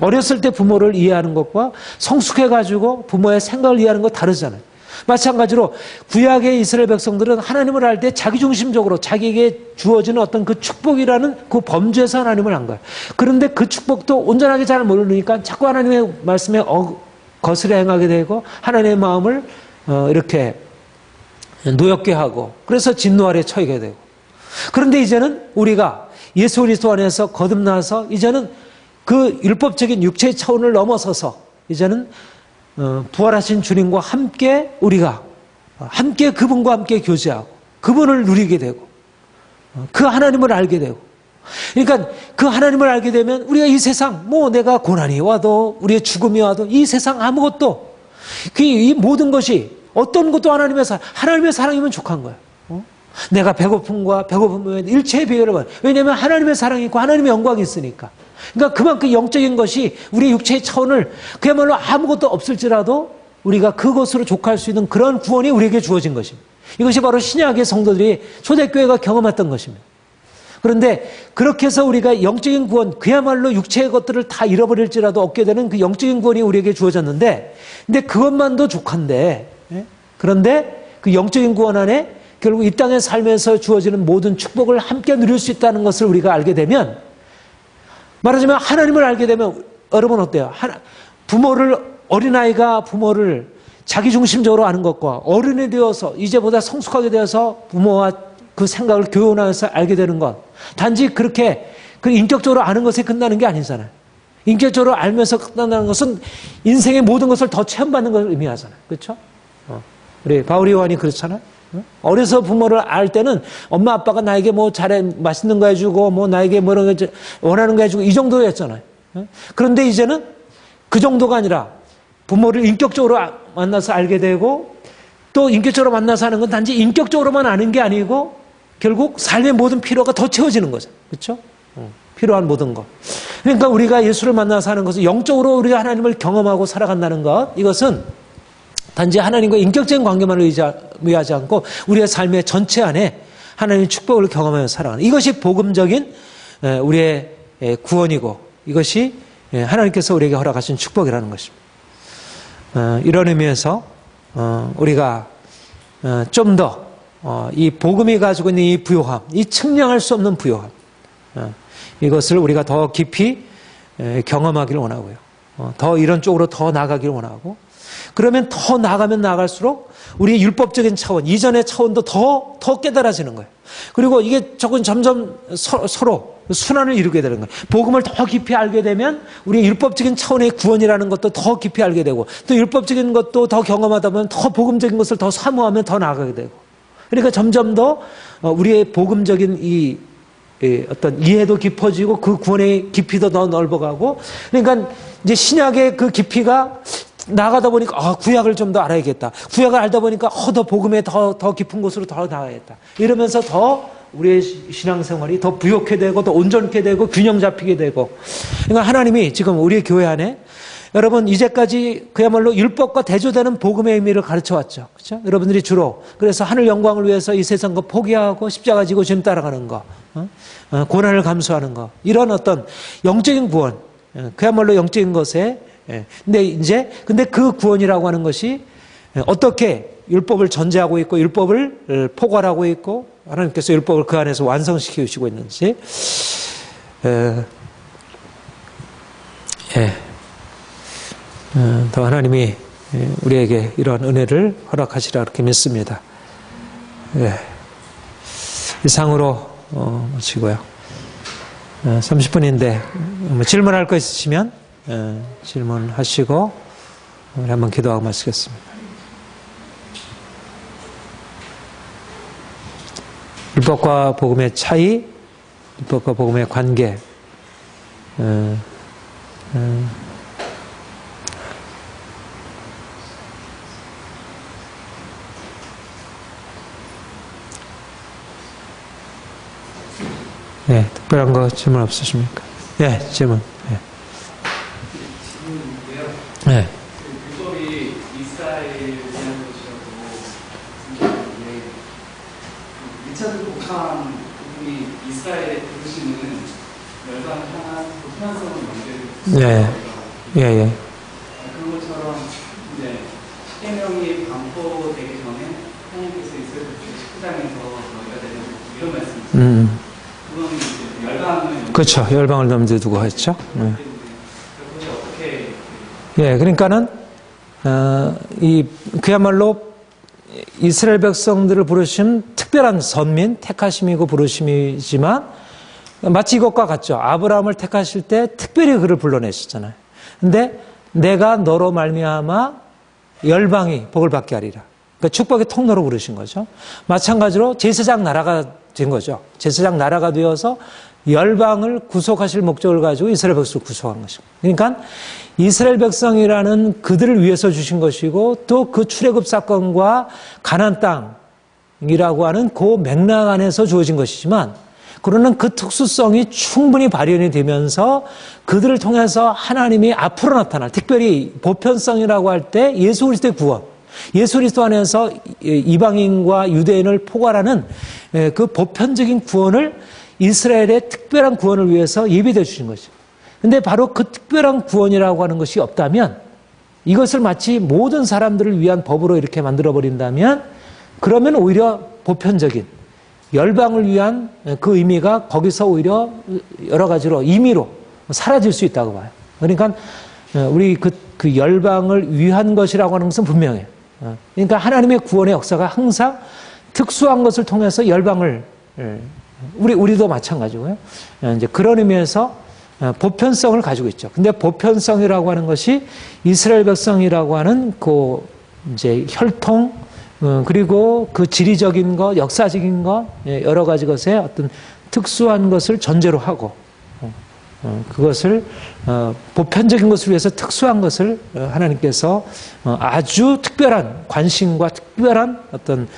어렸을 때 부모를 이해하는 것과 성숙해가지고 부모의 생각을 이해하는 것 다르잖아요. 마찬가지로 구약의 이스라엘 백성들은 하나님을 알 때 자기중심적으로 자기에게 주어지는 어떤 그 축복이라는 그 범주에서 하나님을 안 거예요. 그런데 그 축복도 온전하게 잘 모르니까 자꾸 하나님의 말씀에 거스려 행하게 되고 하나님의 마음을 이렇게 노엽게 하고, 그래서 진노 아래 처하게 되고. 그런데 이제는 우리가 예수 그리스도 안에서 거듭나서 이제는 그 율법적인 육체의 차원을 넘어서서 이제는 부활하신 주님과 함께 우리가 함께 그분과 함께 교제하고 그분을 누리게 되고 그 하나님을 알게 되고, 그러니까 그 하나님을 알게 되면 우리가 이 세상 내가 고난이 와도 우리의 죽음이 와도 이 세상 아무것도 이 모든 것이 어떤 것도 하나님의 사랑이면 족한 거예요. 내가 배고픔과 배고픔에 일체의 비교를 봐. 왜냐하면 하나님의 사랑이 있고 하나님의 영광이 있으니까. 그러니까 그만큼 영적인 것이 우리의 육체의 차원을 그야말로 아무것도 없을지라도 우리가 그것으로 족할 수 있는 그런 구원이 우리에게 주어진 것입니다. 이것이 바로 신약의 성도들이 초대교회가 경험했던 것입니다. 그런데 그렇게 해서 우리가 영적인 구원, 그야말로 육체의 것들을 다 잃어버릴지라도 얻게 되는 그 영적인 구원이 우리에게 주어졌는데, 근데 그것만도 족한데, 그런데 그 영적인 구원 안에 결국 이 땅에 살면서 주어지는 모든 축복을 함께 누릴 수 있다는 것을 우리가 알게 되면, 말하자면 하나님을 알게 되면 여러분 어때요? 어린아이가 부모를 자기중심적으로 아는 것과 어른이 되어서 이제보다 성숙하게 되어서 부모와 그 생각을 교훈하면서 알게 되는 것, 단지 그렇게 그 인격적으로 아는 것에 끝나는 게 아니잖아요. 인격적으로 알면서 끝난다는 것은 인생의 모든 것을 더 체험받는 것을 의미하잖아요. 그렇죠? 우리 바울 요한이 그렇잖아요. 어려서 부모를 알 때는 엄마 아빠가 나에게 뭐 잘해 맛있는 거 해주고 뭐 나에게 뭐 이런 거 원하는 거 해주고 이 정도였잖아요. 그런데 이제는 그 정도가 아니라 부모를 인격적으로 만나서 알게 되고, 또 인격적으로 만나서 하는 건 단지 인격적으로만 아는 게 아니고 결국 삶의 모든 필요가 더 채워지는 거죠. 그렇죠? 필요한 모든 것. 그러니까 우리가 예수를 만나서 하는 것은 영적으로 우리가 하나님을 경험하고 살아간다는 것, 이것은 단지 하나님과 인격적인 관계만 의하지 않고 우리의 삶의 전체 안에 하나님의 축복을 경험하며 살아가는, 이것이 복음적인 우리의 구원이고, 이것이 하나님께서 우리에게 허락하신 축복이라는 것입니다. 이런 의미에서 우리가 좀 더 이 복음이 가지고 있는 이 부요함, 이 측량할 수 없는 부요함, 이것을 우리가 더 깊이 경험하기를 원하고요. 더 이런 쪽으로 더 나가기를 원하고, 그러면 더 나가면 나갈수록 우리의 율법적인 차원, 이전의 차원도 더 깨달아지는 거예요. 그리고 이게 조금 점점 서로 순환을 이루게 되는 거예요. 복음을 더 깊이 알게 되면 우리의 율법적인 차원의 구원이라는 것도 더 깊이 알게 되고, 또 율법적인 것도 더 경험하다 보면 더 복음적인 것을 더 사모하면 더 나아가게 되고, 그러니까 점점 더 우리의 복음적인 이 어떤 이해도 깊어지고 그 구원의 깊이도 더 넓어가고, 그러니까 이제 신약의 그 깊이가 나가다 보니까 구약을 좀 더 알아야겠다. 구약을 알다 보니까 더 복음에 더 깊은 곳으로 더 나가야겠다. 이러면서 더 우리의 신앙생활이 더 부욕해 되고 더 온전케 되고 균형 잡히게 되고. 그러니까 하나님이 지금 우리 교회 안에 여러분 이제까지 그야말로 율법과 대조되는 복음의 의미를 가르쳐 왔죠. 그렇죠? 여러분들이 주로 그래서 하늘 영광을 위해서 이 세상 거 포기하고 십자가 지고 주님 따라가는 거, 고난을 감수하는 거, 이런 어떤 영적인 구원, 그야말로 영적인 것에. 근데 그 구원이라고 하는 것이 어떻게 율법을 전제하고 있고 율법을 포괄하고 있고 하나님께서 율법을 그 안에서 완성시키시고 있는지, 더 하나님이 우리에게 이러한 은혜를 허락하시라 그렇게 믿습니다. 이상으로 마치고요. 30분인데 질문할 거 있으시면 질문하시고 우리 한번 기도하고 마치겠습니다. 율법과 복음의 차이, 율법과 복음의 관계, 특별한 거 질문 없으십니까? 질문. 율법이 이스라엘을 위한 것이라고 생각하는데, 1차적 복잡한 부분이 이스라엘의 부르시는 열방 편안성을 연결해서 그런 것처럼 이제 십계명이 반포되기 전에 하나님께서 이스라엘 백성 19장에서 너희가 되는 이런 말씀이죠. 그건 이제 열방을 그렇죠. 열방을 넘겨두고 했죠. 그러니까는 그야말로 이스라엘 백성들을 부르신 특별한 선민, 택하심이고 부르심이지만 마치 이것과 같죠. 아브라함을 택하실 때 특별히 그를 불러내셨잖아요. 근데 내가 너로 말미암아 열방이 복을 받게 하리라. 그러니까 축복의 통로로 부르신 거죠. 마찬가지로 제사장 나라가 된 거죠. 제사장 나라가 되어서 열방을 구속하실 목적을 가지고 이스라엘 백성을 구속한 것입니다. 그러니까 이스라엘 백성이라는 그들을 위해서 주신 것이고, 또 그 출애굽 사건과 가나안 땅, 열방이라고 하는 그 맥락 안에서 주어진 것이지만 그러나 그 특수성이 충분히 발현이 되면서 그들을 통해서 하나님이 앞으로 나타날, 특별히 보편성이라고 할 때 예수 그리스도의 구원, 예수 그리스도 안에서 이방인과 유대인을 포괄하는 그 보편적인 구원을 이스라엘의 특별한 구원을 위해서 예비되어 주신 것이죠. 근데 바로 그 특별한 구원이라고 하는 것이 없다면, 이것을 마치 모든 사람들을 위한 법으로 이렇게 만들어버린다면, 그러면 오히려 보편적인 열방을 위한 그 의미가 거기서 오히려 여러 가지로 임의로 사라질 수 있다고 봐요. 그러니까 우리 그 열방을 위한 것이라고 하는 것은 분명해요. 그러니까 하나님의 구원의 역사가 항상 특수한 것을 통해서 열방을, 우리도 마찬가지고요. 이제 그런 의미에서 보편성을 가지고 있죠. 근데 보편성이라고 하는 것이 이스라엘 백성이라고 하는 그 이제 혈통, 그리고 그 지리적인 것, 역사적인 것, 여러 가지 것에 어떤 특수한 것을 전제로 하고, 그것을 보편적인 것을 위해서 특수한 것을 하나님께서 아주 특별한 관심과 특별한 어떤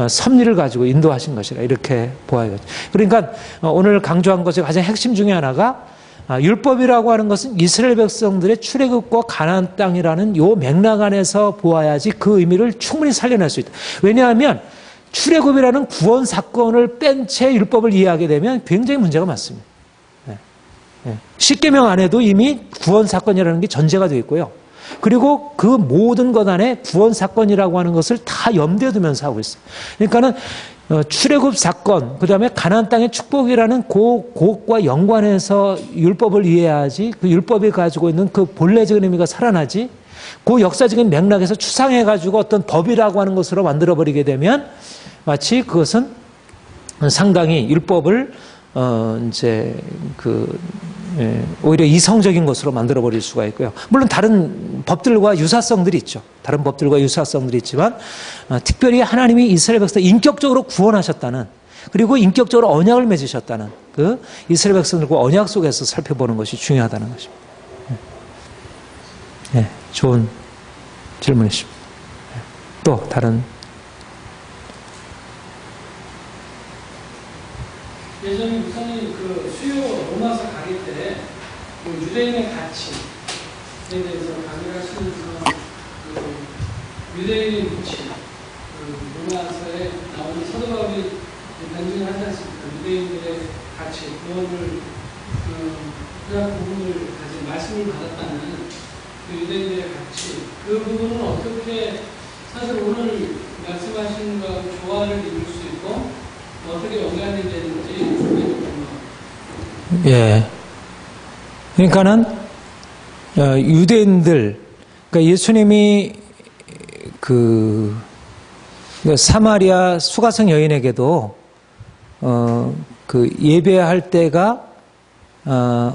섭리를 가지고 인도하신 것이라 이렇게 보아야겠죠. 그러니까 오늘 강조한 것의 가장 핵심 중에 하나가 율법이라고 하는 것은 이스라엘 백성들의 출애굽과 가나안 땅이라는 요 맥락 안에서 보아야지 그 의미를 충분히 살려낼 수 있다. 왜냐하면 출애굽이라는 구원 사건을 뺀 채 율법을 이해하게 되면 굉장히 문제가 많습니다. 십계명 안에도 이미 구원 사건이라는 게 전제가 되어 있고요. 그리고 그 모든 것 안에 구원 사건이라고 하는 것을 다 염두에 두면서 하고 있어요. 그러니까는 출애굽 사건, 그 다음에 가나안 땅의 축복이라는 그것과 연관해서 율법을 이해해야지 그 율법이 가지고 있는 그 본래적인 의미가 살아나지, 그 역사적인 맥락에서 추상해가지고 어떤 법이라고 하는 것으로 만들어버리게 되면 마치 그것은 상당히 율법을 이제 오히려 이성적인 것으로 만들어버릴 수가 있고요. 물론 다른 법들과 유사성들이 있죠. 다른 법들과 유사성들이 있지만 특별히 하나님이 이스라엘 백성을 인격적으로 구원하셨다는, 그리고 인격적으로 언약을 맺으셨다는 그 이스라엘 백성들과 언약 속에서 살펴보는 것이 중요하다는 것입니다. 네, 좋은 질문이십니다. 또 다른. 예전에 목사님 그 수요 로마서 강의 때 그 유대인의 가치에 대해서 강의를 하시면서 그 유대인의 위치, 그 로마서에 나오는 사도 바울이 변증을 하지 않습니까? 유대인들의 가치, 그거를 그런 부분을 가진 말씀을 받았다는 그 유대인들의 가치, 그 부분은 어떻게 사실 오늘 말씀하신 것과 조화를 이룰 수 있고 어떻게 연관이 되는지. 예. 그러니까는 유대인들, 그러니까 예수님이 그 사마리아 수가성 여인에게도 그 예배할 때가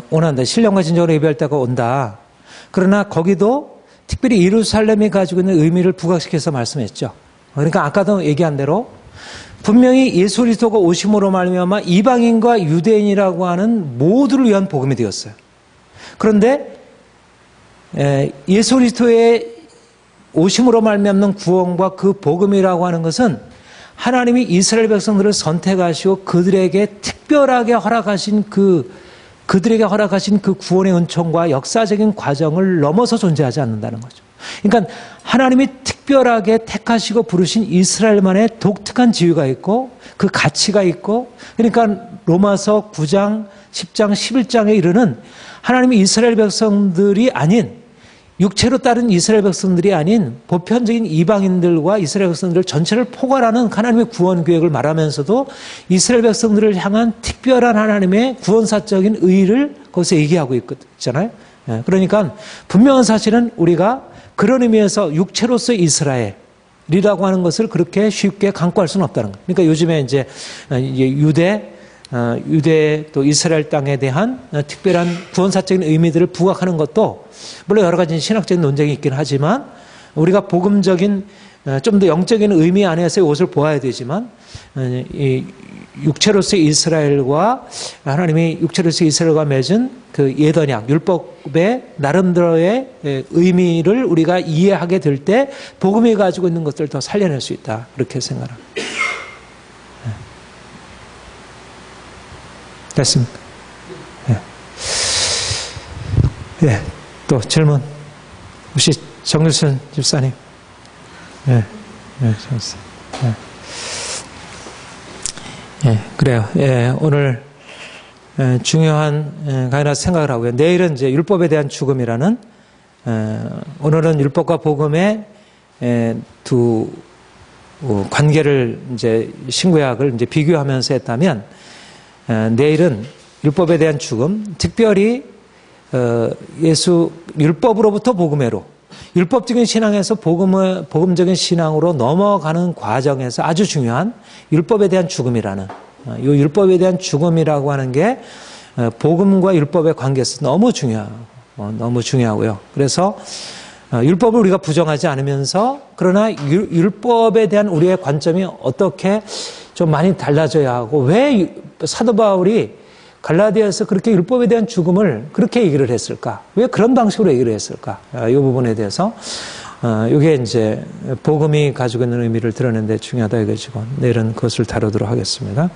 온다. 신령과 진정으로 예배할 때가 온다. 그러나 거기도 특별히 예루살렘이 가지고 있는 의미를 부각시켜서 말씀했죠. 그러니까 아까도 얘기한 대로 분명히 예수 그리스도가 오심으로 말미암아 이방인과 유대인이라고 하는 모두를 위한 복음이 되었어요. 그런데 예수 그리스도의 오심으로 말미암는 구원과 그 복음이라고 하는 것은 하나님이 이스라엘 백성들을 선택하시고 그들에게 특별하게 허락하신 그들에게 허락하신 그 구원의 은총과 역사적인 과정을 넘어서 존재하지 않는다는 거죠. 그러니까 하나님이 특별하게 택하시고 부르신 이스라엘만의 독특한 지위가 있고 그 가치가 있고, 그러니까 로마서 9장, 10장, 11장에 이르는 하나님이 이스라엘 백성들이 아닌, 육체로 따른 이스라엘 백성들이 아닌 보편적인 이방인들과 이스라엘 백성들 전체를 포괄하는 하나님의 구원 계획을 말하면서도 이스라엘 백성들을 향한 특별한 하나님의 구원사적인 의의를 거기서 얘기하고 있잖아요. 그러니까 분명한 사실은 우리가 그런 의미에서 육체로서의 이스라엘이라고 하는 것을 그렇게 쉽게 간과할 수는 없다는 거예요. 그러니까 요즘에 이제 유대 또 이스라엘 땅에 대한 특별한 구원사적인 의미들을 부각하는 것도 물론 여러 가지 신학적인 논쟁이 있긴 하지만 우리가 복음적인 좀 더 영적인 의미 안에서의 옷을 보아야 되지만 이 육체로서의 이스라엘과 하나님이 육체로서의 이스라엘과 맺은 그 예언약 율법의 나름대로의 의미를 우리가 이해하게 될 때 복음이 가지고 있는 것들을 더 살려낼 수 있다, 그렇게 생각합니다. 됐습니까? 예. 예. 또 질문. 혹시 정일순 집사님. 예. 예. 예. 예. 그래요. 예. 오늘 중요한 강의라 생각을 하고요. 내일은 이제 율법에 대한 죽음이라는 오늘은 율법과 복음의 두 관계를 이제 신구약을 이제 비교하면서 했다면 내일은 율법에 대한 죽음, 특별히 예수 율법으로부터 복음회로 율법적인 신앙에서 복음적인 신앙으로 넘어가는 과정에서 아주 중요한 율법에 대한 죽음이라는 이 율법에 대한 죽음이라고 하는 게 복음과 율법의 관계에서 너무 중요하고요. 그래서 율법을 우리가 부정하지 않으면서 그러나 율법에 대한 우리의 관점이 어떻게 좀 많이 달라져야 하고 왜 사도 바울이 갈라디아에서 그렇게 율법에 대한 죽음을 그렇게 얘기를 했을까? 왜 그런 방식으로 얘기를 했을까? 이 부분에 대해서 이게 이제 복음이 가지고 있는 의미를 드러내는 데 중요하다 이거지고 내일은 그것을 다루도록 하겠습니다.